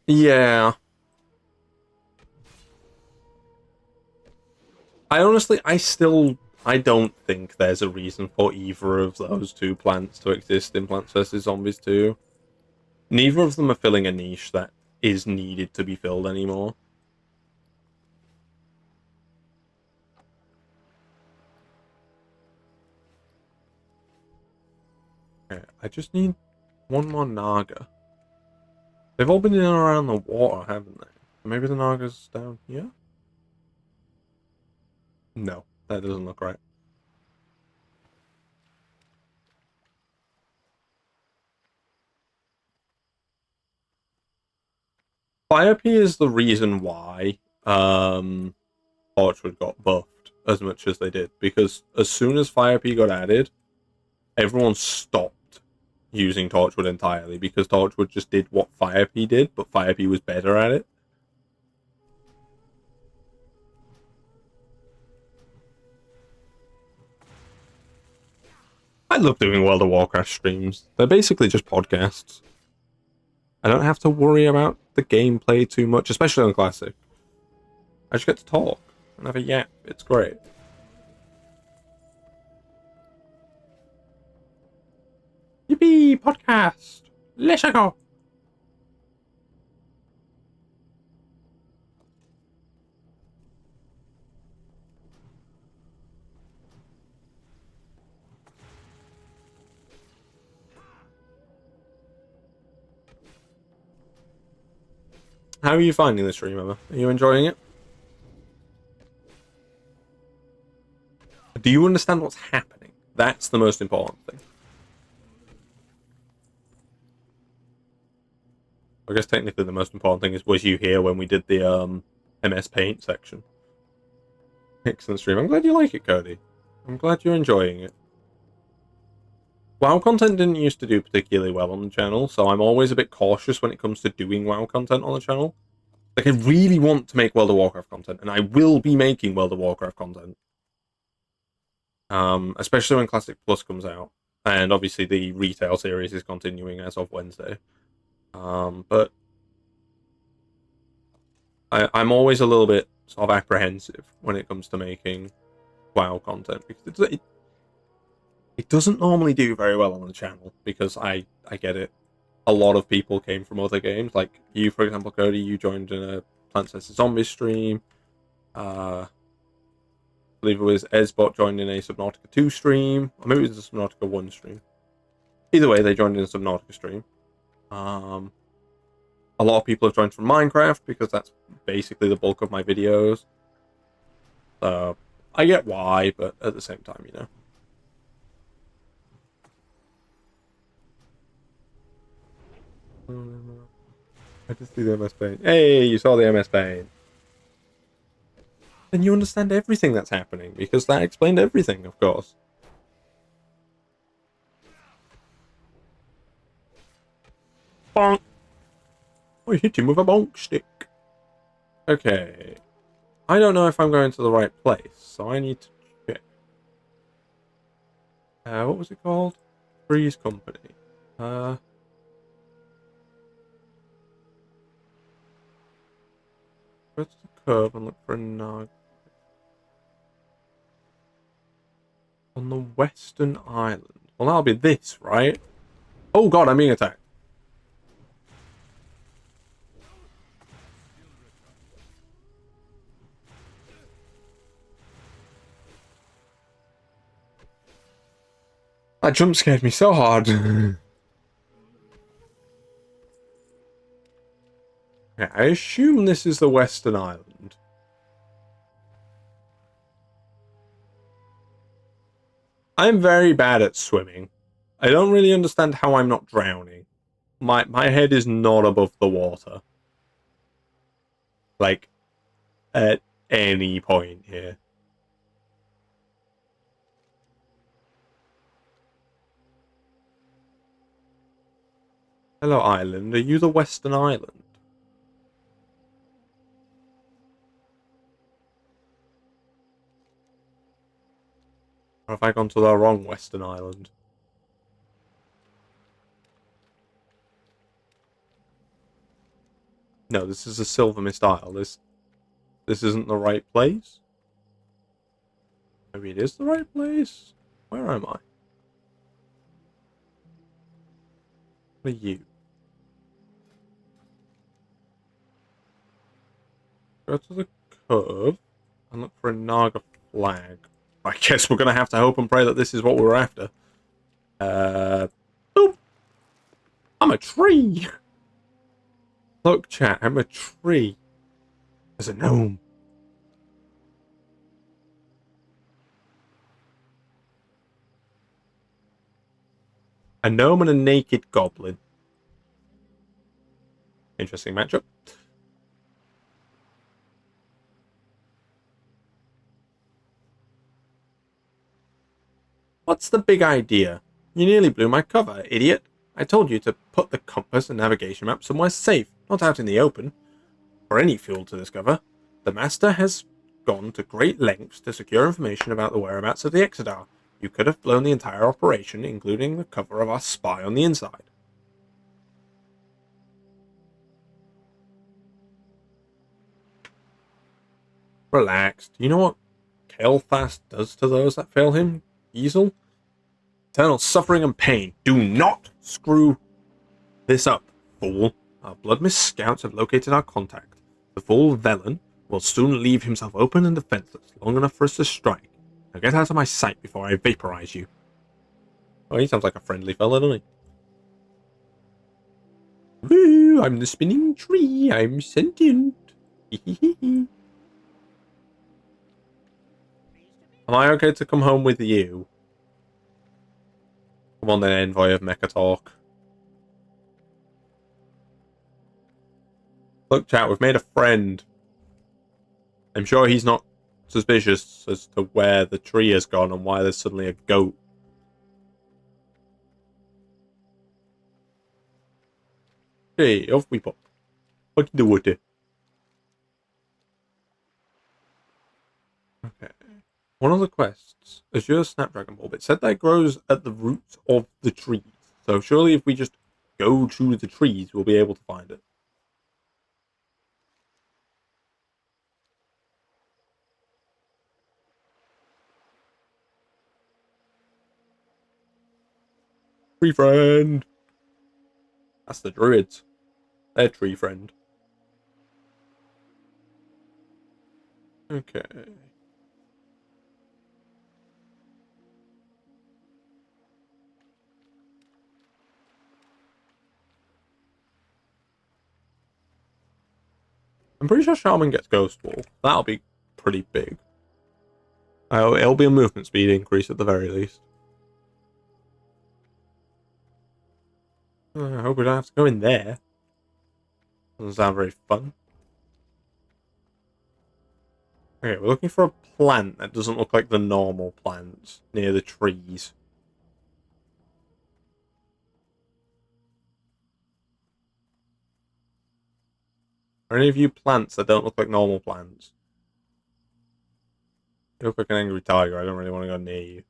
Yeah. I I don't think there's a reason for either of those two plants to exist in Plants vs. Zombies 2. Neither of them are filling a niche that is needed to be filled anymore. Okay, I just need one more Naga. They've all been in and around the water, haven't they? Maybe the Naga's down here? No, that doesn't look right. Fire P is the reason why Torchwood got buffed as much as they did, because as soon as Fire P got added, everyone stopped using Torchwood entirely because Torchwood just did what Fire P did, but Fire P was better at it. I love doing World of Warcraft streams. They're basically just podcasts. I don't have to worry about the gameplay too much, especially on Classic. I just get to talk and have a yap. It's great. Yippee! Podcast! Let's go! How are you finding the stream, Emma? Are you enjoying it? Do you understand what's happening? That's the most important thing. I guess technically the most important thing was you here when we did the MS Paint section. Excellent stream. I'm glad you like it, Cody. I'm glad you're enjoying it. WoW content didn't used to do particularly well on the channel, so I'm always a bit cautious when it comes to doing WoW content on the channel. Like, I really want to make World of Warcraft content, and I will be making World of Warcraft content. Especially when Classic Plus comes out. And obviously the retail series is continuing as of Wednesday. But I'm always a little bit sort of apprehensive when it comes to making WoW content, because it doesn't normally do very well on the channel, because I get it. A lot of people came from other games, like you, for example, Cody. You joined in a Plants vs. Zombies stream. I believe it was Ezbot joined in a Subnautica 2 stream, or maybe it was a Subnautica 1 stream. Either way, they joined in a Subnautica stream. A lot of people have joined from Minecraft because that's basically the bulk of my videos. So I get why, but at the same time, you know. I just see the MS Paint. Hey, you saw the MS Paint. Then you understand everything that's happening, because that explained everything, of course. Bonk! I hit him with a bonk stick. Okay. I don't know if I'm going to the right place, so I need to check. What was it called? Freeze Company. Let's go to the curve and look for a nug. On the Western Island. Well, that'll be this, right? Oh god, I'm being attacked. That jump scared me so hard. Okay, I assume this is the Western Island. I'm very bad at swimming. I don't really understand how I'm not drowning. My head is not above the water. Like, at any point here. Hello, island. Are you the Western Island? Or have I gone to the wrong Western Island? No, this is a Silver Mist Isle. This isn't the right place? Maybe it is the right place. Where am I? What are you? Go to the curve and look for a Naga flag. I guess we're going to have to hope and pray that this is what we're after. Boop. I'm a tree. Look, chat, I'm a tree. There's a gnome. A gnome and a naked goblin. Interesting matchup. What's the big idea? You nearly blew my cover, idiot. I told you to put the compass and navigation map somewhere safe, not out in the open. For any fuel to discover, the Master has gone to great lengths to secure information about the whereabouts of the Exodar. You could have blown the entire operation, including the cover of our spy on the inside. Relax. Do you know what Kael'thas does to those that fail him? Easel? Eternal suffering and pain. Do not screw this up, fool. Our Bloodmist scouts have located our contact. The fool Velen will soon leave himself open and defenseless, long enough for us to strike. Now get out of my sight before I vaporize you. Oh, he sounds like a friendly fella, doesn't he? Woo! I'm the spinning tree. I'm sentient. Am I okay to come home with you? Come on then, envoy of Mecha Talk. Look, chat, we've made a friend. I'm sure he's not suspicious as to where the tree has gone and why there's suddenly a goat. Hey, off we pop. What do with it? Okay. One of the quests, Azure Snapdragon Bulb, it said that it grows at the roots of the trees. So surely if we just go to the trees, we'll be able to find it. Tree friend! That's the druids. They're tree friend. Okay. I'm pretty sure Shaman gets Ghost Wall. That'll be pretty big. Oh, it'll be a movement speed increase at the very least. I hope we don't have to go in there. Doesn't sound very fun. Okay, we're looking for a plant that doesn't look like the normal plants near the trees. Are any of you plants that don't look like normal plants? You look like an angry tiger. I don't really want to go near you.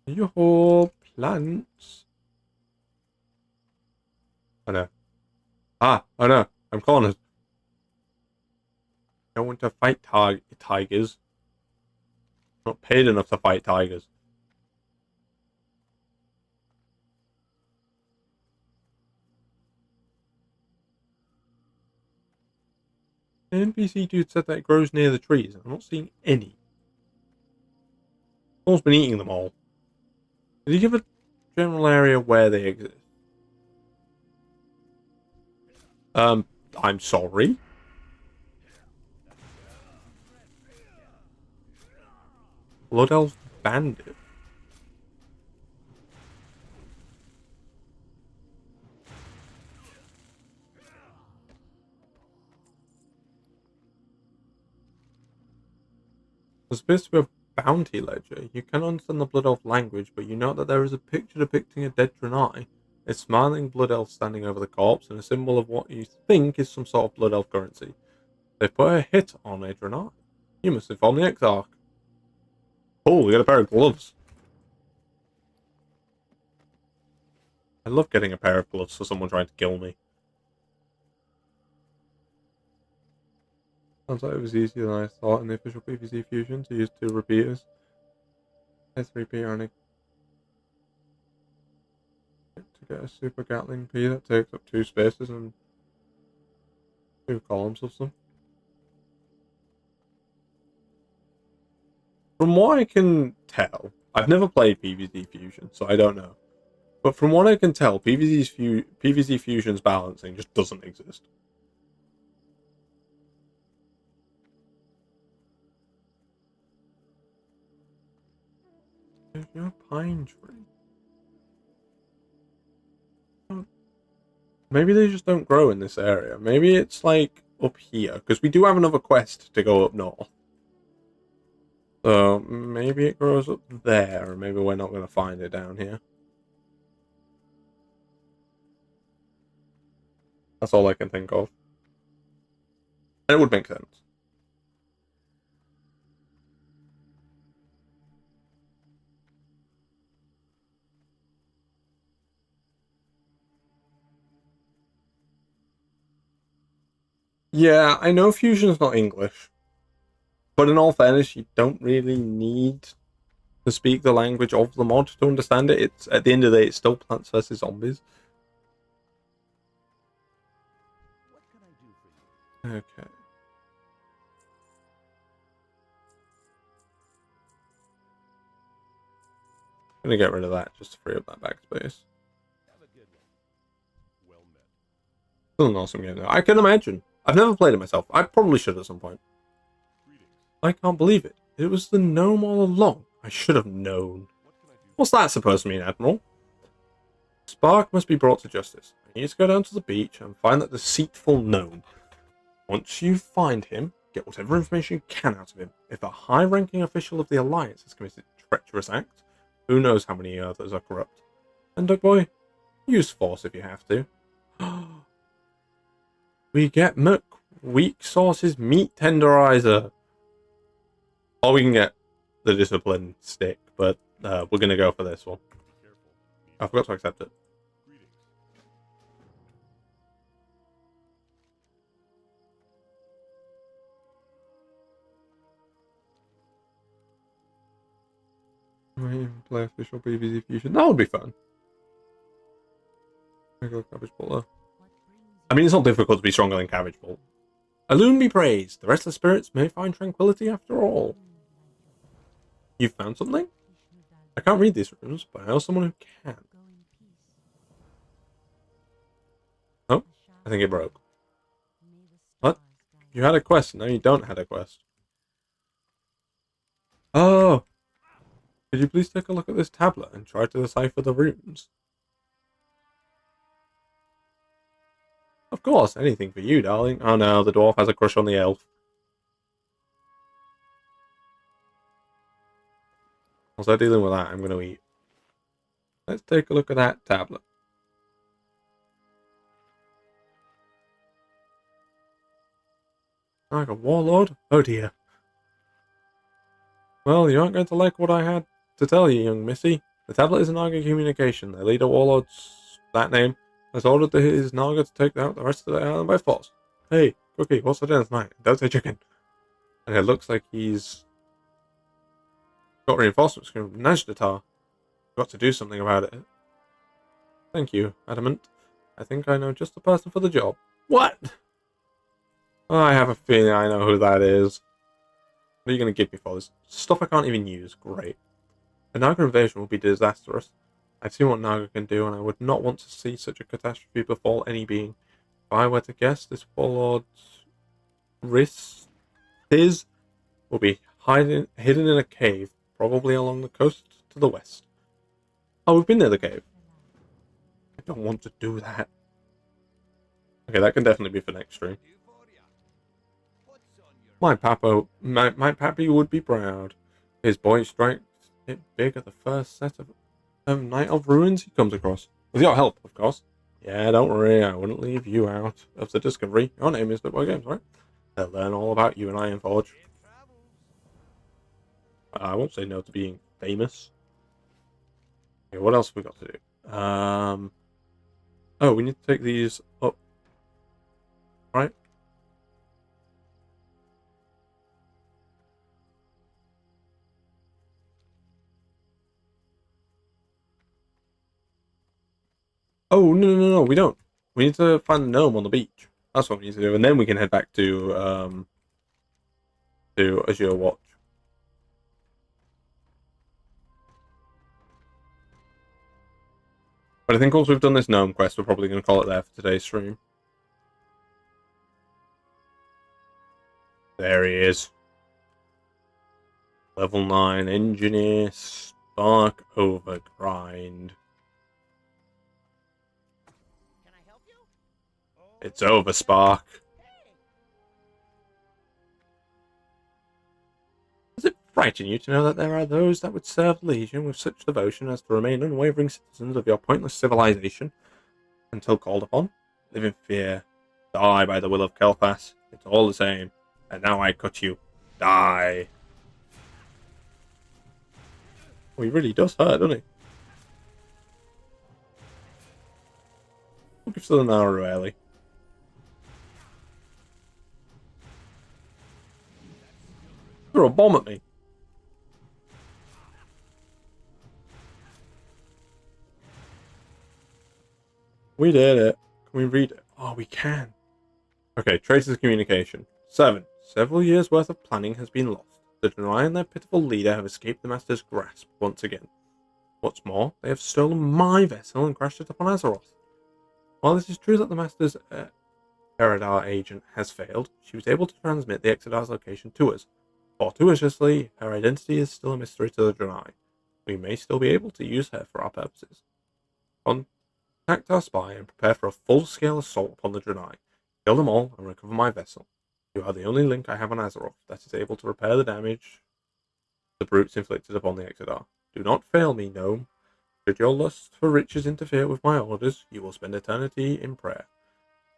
Are you all plants? Oh no. Ah, oh no. I'm cornered. I don't want to fight tigers. I'm not paid enough to fight tigers. The NPC dude said that it grows near the trees. I'm not seeing any. Someone's been eating them all. Did he give a general area where they exist? I'm sorry. Blood Elf Bandit. There's supposed to be a bounty ledger. You can understand the Blood Elf language, but you note that there is a picture depicting a dead Draenei, a smiling Blood Elf standing over the corpse, and a symbol of what you think is some sort of Blood Elf currency. They've put a hit on a Draenei. You must inform the Exarch. Oh, we got a pair of gloves. I love getting a pair of gloves for someone trying to kill me. Sounds like it was easier than I thought in the official PvZ fusion to use 2 repeaters. A 3P and to get a super Gatling P that takes up 2 spaces and 2 columns of them. From what I can tell, I've never played PvZ Fusion, so I don't know. But from what I can tell, PvZ Fusion's balancing just doesn't exist. There's no pine tree. Maybe they just don't grow in this area. Maybe it's like up here, because we do have another quest to go up north. So maybe it grows up there, or maybe we're not going to find it down here. That's all I can think of. And it would make sense. Yeah, I know Fusion's not English. But in all fairness, you don't really need to speak the language of the mod to understand it. It's at the end of the day, it's still Plants vs Zombies. What can I do for you? Okay. Gonna get rid of that just to free up that backspace. Have a good one. Well met. Still an awesome game though. I can imagine. I've never played it myself. I probably should at some point. Greetings. I can't believe it. It was the gnome all along. I should have known. What can I do? What's that supposed to mean, Admiral? Spark must be brought to justice. I need to go down to the beach and find that deceitful gnome. Once you find him, get whatever information you can out of him. If a high-ranking official of the Alliance has committed a treacherous act, who knows how many others are corrupt. And Duck Boy, use force if you have to. We get Mc Weak Sauce's Meat Tenderizer. Or we can get the Discipline Stick, but we're going to go for this one. Be careful. I forgot to accept it. Greetings. Play official PvZ Fusion. That would be fun. Cabbage Bolt. I mean, it's not difficult to be stronger than Cabbage Bolt. Alune be praised. The restless spirits may find tranquility after all. You've found something? I can't read these runes, but I know someone who can. Oh, I think it broke. What? You had a quest, now you don't have a quest. Oh! Could you please take a look at this tablet and try to decipher the runes? Of course, anything for you, darling. Oh no, the dwarf has a crush on the elf. Whilst they're dealing with that, I'm going to eat. Let's take a look at that tablet. Like a warlord? Oh dear. Well, you aren't going to like what I had to tell you, young missy. The tablet is a Naga communication. Their leader, warlord's that name, has ordered his Naga to take out the rest of the island by force. Hey, Cookie, what's for dinner tonight? Don't say chicken. And it looks like he's got reinforcements from Najdatar. Got to do something about it. Thank you, Adamant. I think I know just the person for the job. What? I have a feeling I know who that is. What are you going to give me for this? Stuff I can't even use. Great. A Naga invasion will be disastrous. I've seen what Naga can do, and I would not want to see such a catastrophe befall any being. If I were to guess, this warlord's wrist will be hidden in a cave, probably along the coast to the west. Oh, we've been near the cave. I don't want to do that. Okay, that can definitely be for next stream. My pappy would be proud. His boy strikes it big at the first set of Night of Ruins he comes across. With your help, of course. Yeah, don't worry, I wouldn't leave you out of the discovery. Your name is Boy Games, right? They'll learn all about you and Ironforge. I won't say no to being famous. Okay, what else have we got to do? Oh, we need to take these up. Right? Oh, no, we don't. We need to find the gnome on the beach. That's what we need to do, and then we can head back to Azure Watch. But I think once we've done this gnome quest, we're probably going to call it there for today's stream. There he is. Level 9 engineer, Spark Overgrind. Can I help you? It's over, Spark. Hey! Does it frighten you to know that there are those that would serve the Legion with such devotion as to remain unwavering citizens of your pointless civilization until called upon? Live in fear. Die by the will of Kel'Thas. It's all the same. And now I cut you. Die. Oh, he really does hurt, doesn't he? We'll give to the Naru early. Throw a bomb at me. We did it. Can we read it? Oh, we can. Okay, Tracer's communication. 7. Several years' worth of planning has been lost. The Draenei and their pitiful leader have escaped the Master's grasp once again. What's more, they have stolen my vessel and crashed it upon Azeroth. While it is true that the Master's Eridar agent has failed, she was able to transmit the Exodar's location to us. Fortuitously, her identity is still a mystery to the Draenei. We may still be able to use her for our purposes. Contact our spy and prepare for a full-scale assault upon the Draenei. Kill them all and recover my vessel. You are the only link I have on Azeroth that is able to repair the damage the brutes inflicted upon the Exodar. Do not fail me, gnome. Should your lust for riches interfere with my orders, you will spend eternity in prayer.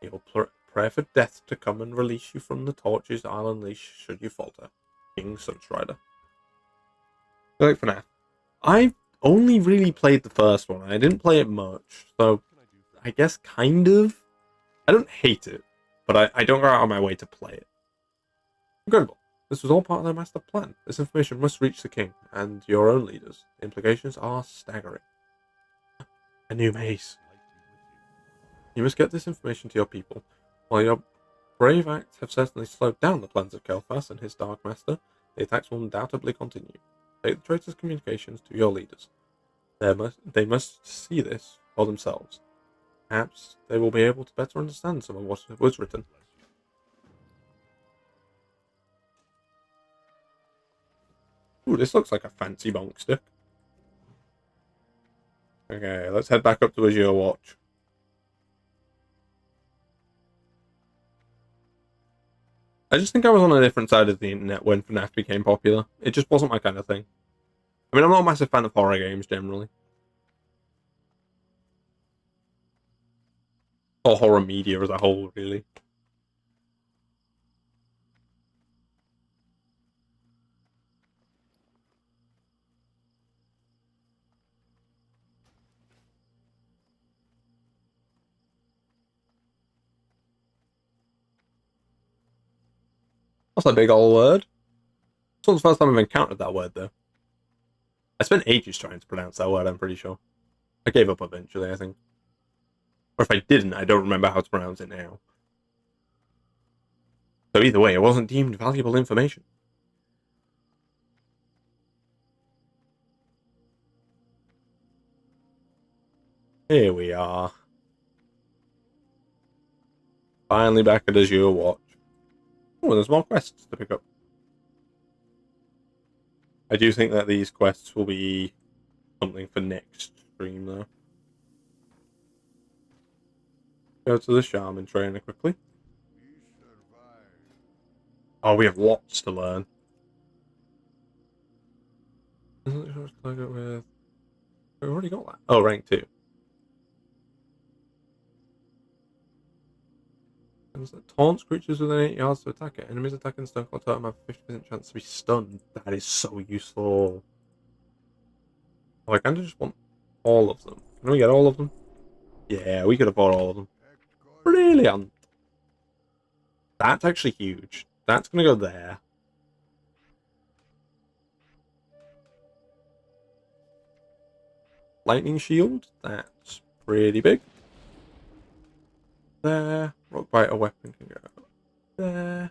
You will pray for death to come and release you from the torches I'll unleash should you falter. King Sunstrider. Like FNAF. I only really played the first one. I didn't play it much, so I guess kind of. I don't hate it, but I don't go out of my way to play it. Incredible. This was all part of their master plan. This information must reach the king and your own leaders. The implications are staggering. A new maze. You must get this information to your people. While your brave acts have certainly slowed down the plans of Kel'Thas and his Dark Master, the attacks will undoubtedly continue. Take the traitor's communications to your leaders. They must see this for themselves. Perhaps they will be able to better understand some of what was written. Ooh, this looks like a fancy bonk stick. Okay, let's head back up to Azure Watch. I just think I was on a different side of the internet when FNAF became popular. It just wasn't my kind of thing. I mean, I'm not a massive fan of horror games generally. Or horror media as a whole, really. That's a big old word. It's not the first time I've encountered that word, though. I spent ages trying to pronounce that word, I'm pretty sure. I gave up eventually, I think. Or if I didn't, I don't remember how to pronounce it now. So either way, it wasn't deemed valuable information. Here we are. Finally back at Azure Watch. Oh, there's more quests to pick up. I do think that these quests will be something for next stream, though. Go to the Shaman trainer quickly. Oh, we have lots to learn. Isn't it supposed to plug it with... We've already got that. Oh, rank 2. Taunts creatures within 8 yards to attack it. Enemies attacking stun clock totem have a 50% chance to be stunned. That is so useful. Oh, I kind of just want all of them. Can we get all of them? Yeah, we could afford all of them. Brilliant. That's actually huge. That's going to go there. Lightning shield. That's pretty big. there. Rock biter weapon can go there.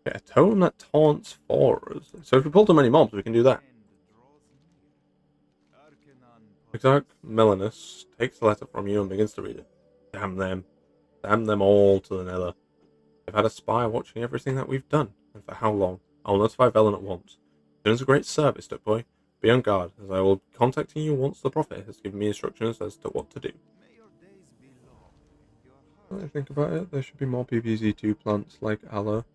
Get a totem that taunts for us. So if we pull too many mobs, we can do that. Exarch Melanus takes a letter from you and begins to read it. Damn them. Damn them all to the nether. I've had a spy watching everything that we've done. And for how long? I'll notify Velen at once. Doing us a great service, Duck Boy. Be on guard, as I will be contacting you once the Prophet has given me instructions as to what to do. When I think about it, there should be more PBZ2 plants like aloe.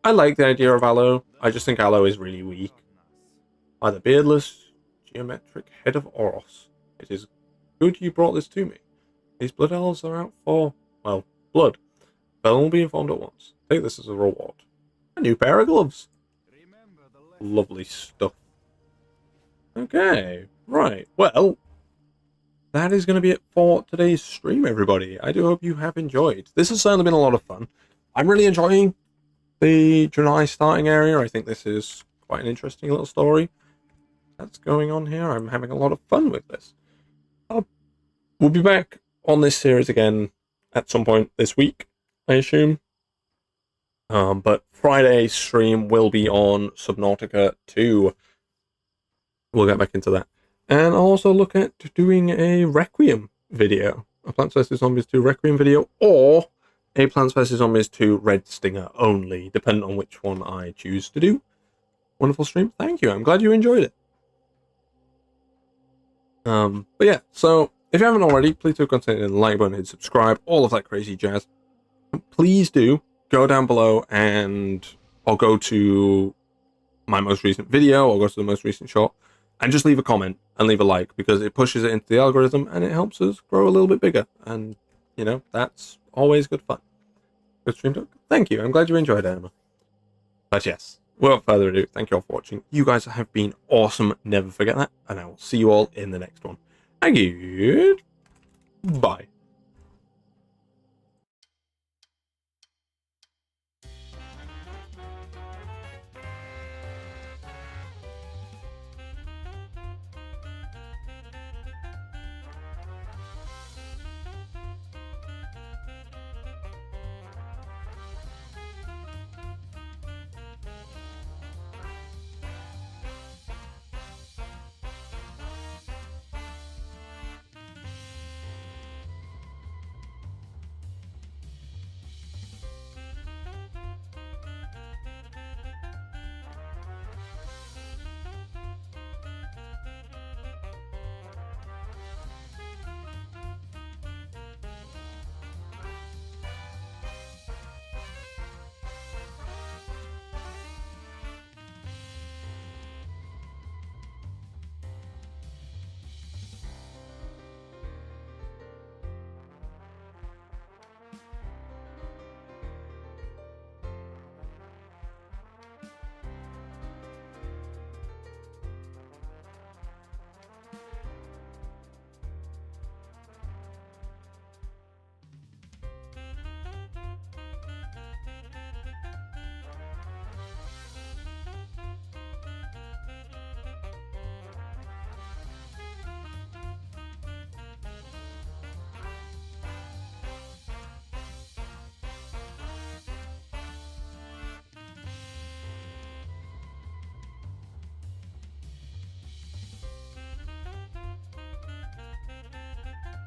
I like the idea of aloe. I just think aloe is really weak. By the beardless, geometric head of Oros. It is good you brought this to me. These blood elves are out for, well, blood. Velen will be informed at once. Take this as a reward. A new pair of gloves. Lovely stuff. Okay, right. Well, that is going to be it for today's stream, everybody. I do hope you have enjoyed. This has certainly been a lot of fun. I'm really enjoying the Draenei starting area. I think this is quite an interesting little story that's going on here. I'm having a lot of fun with this. We'll be back on this series again at some point this week, I assume. But Friday's stream will be on Subnautica 2. We'll get back into that. And I'll also look at doing a Requiem video. A Plants vs. Zombies 2 Requiem video, or a Plants vs. Zombies 2 Red Stinger only, depending on which one I choose to do. Wonderful stream. Thank you. I'm glad you enjoyed it. But yeah, so if you haven't already, please do consider the like button, hit subscribe, all of that crazy jazz. Please do go down below and I'll go to my most recent video, or go to the most recent shot, and just leave a comment and leave a like, because it pushes it into the algorithm and it helps us grow a little bit bigger. And, you know, that's always good fun. Good stream, Doug. Thank you. I'm glad you enjoyed it, Emma. But yes, without further ado, thank you all for watching. You guys have been awesome. Never forget that. And I will see you all in the next one. And goodbye.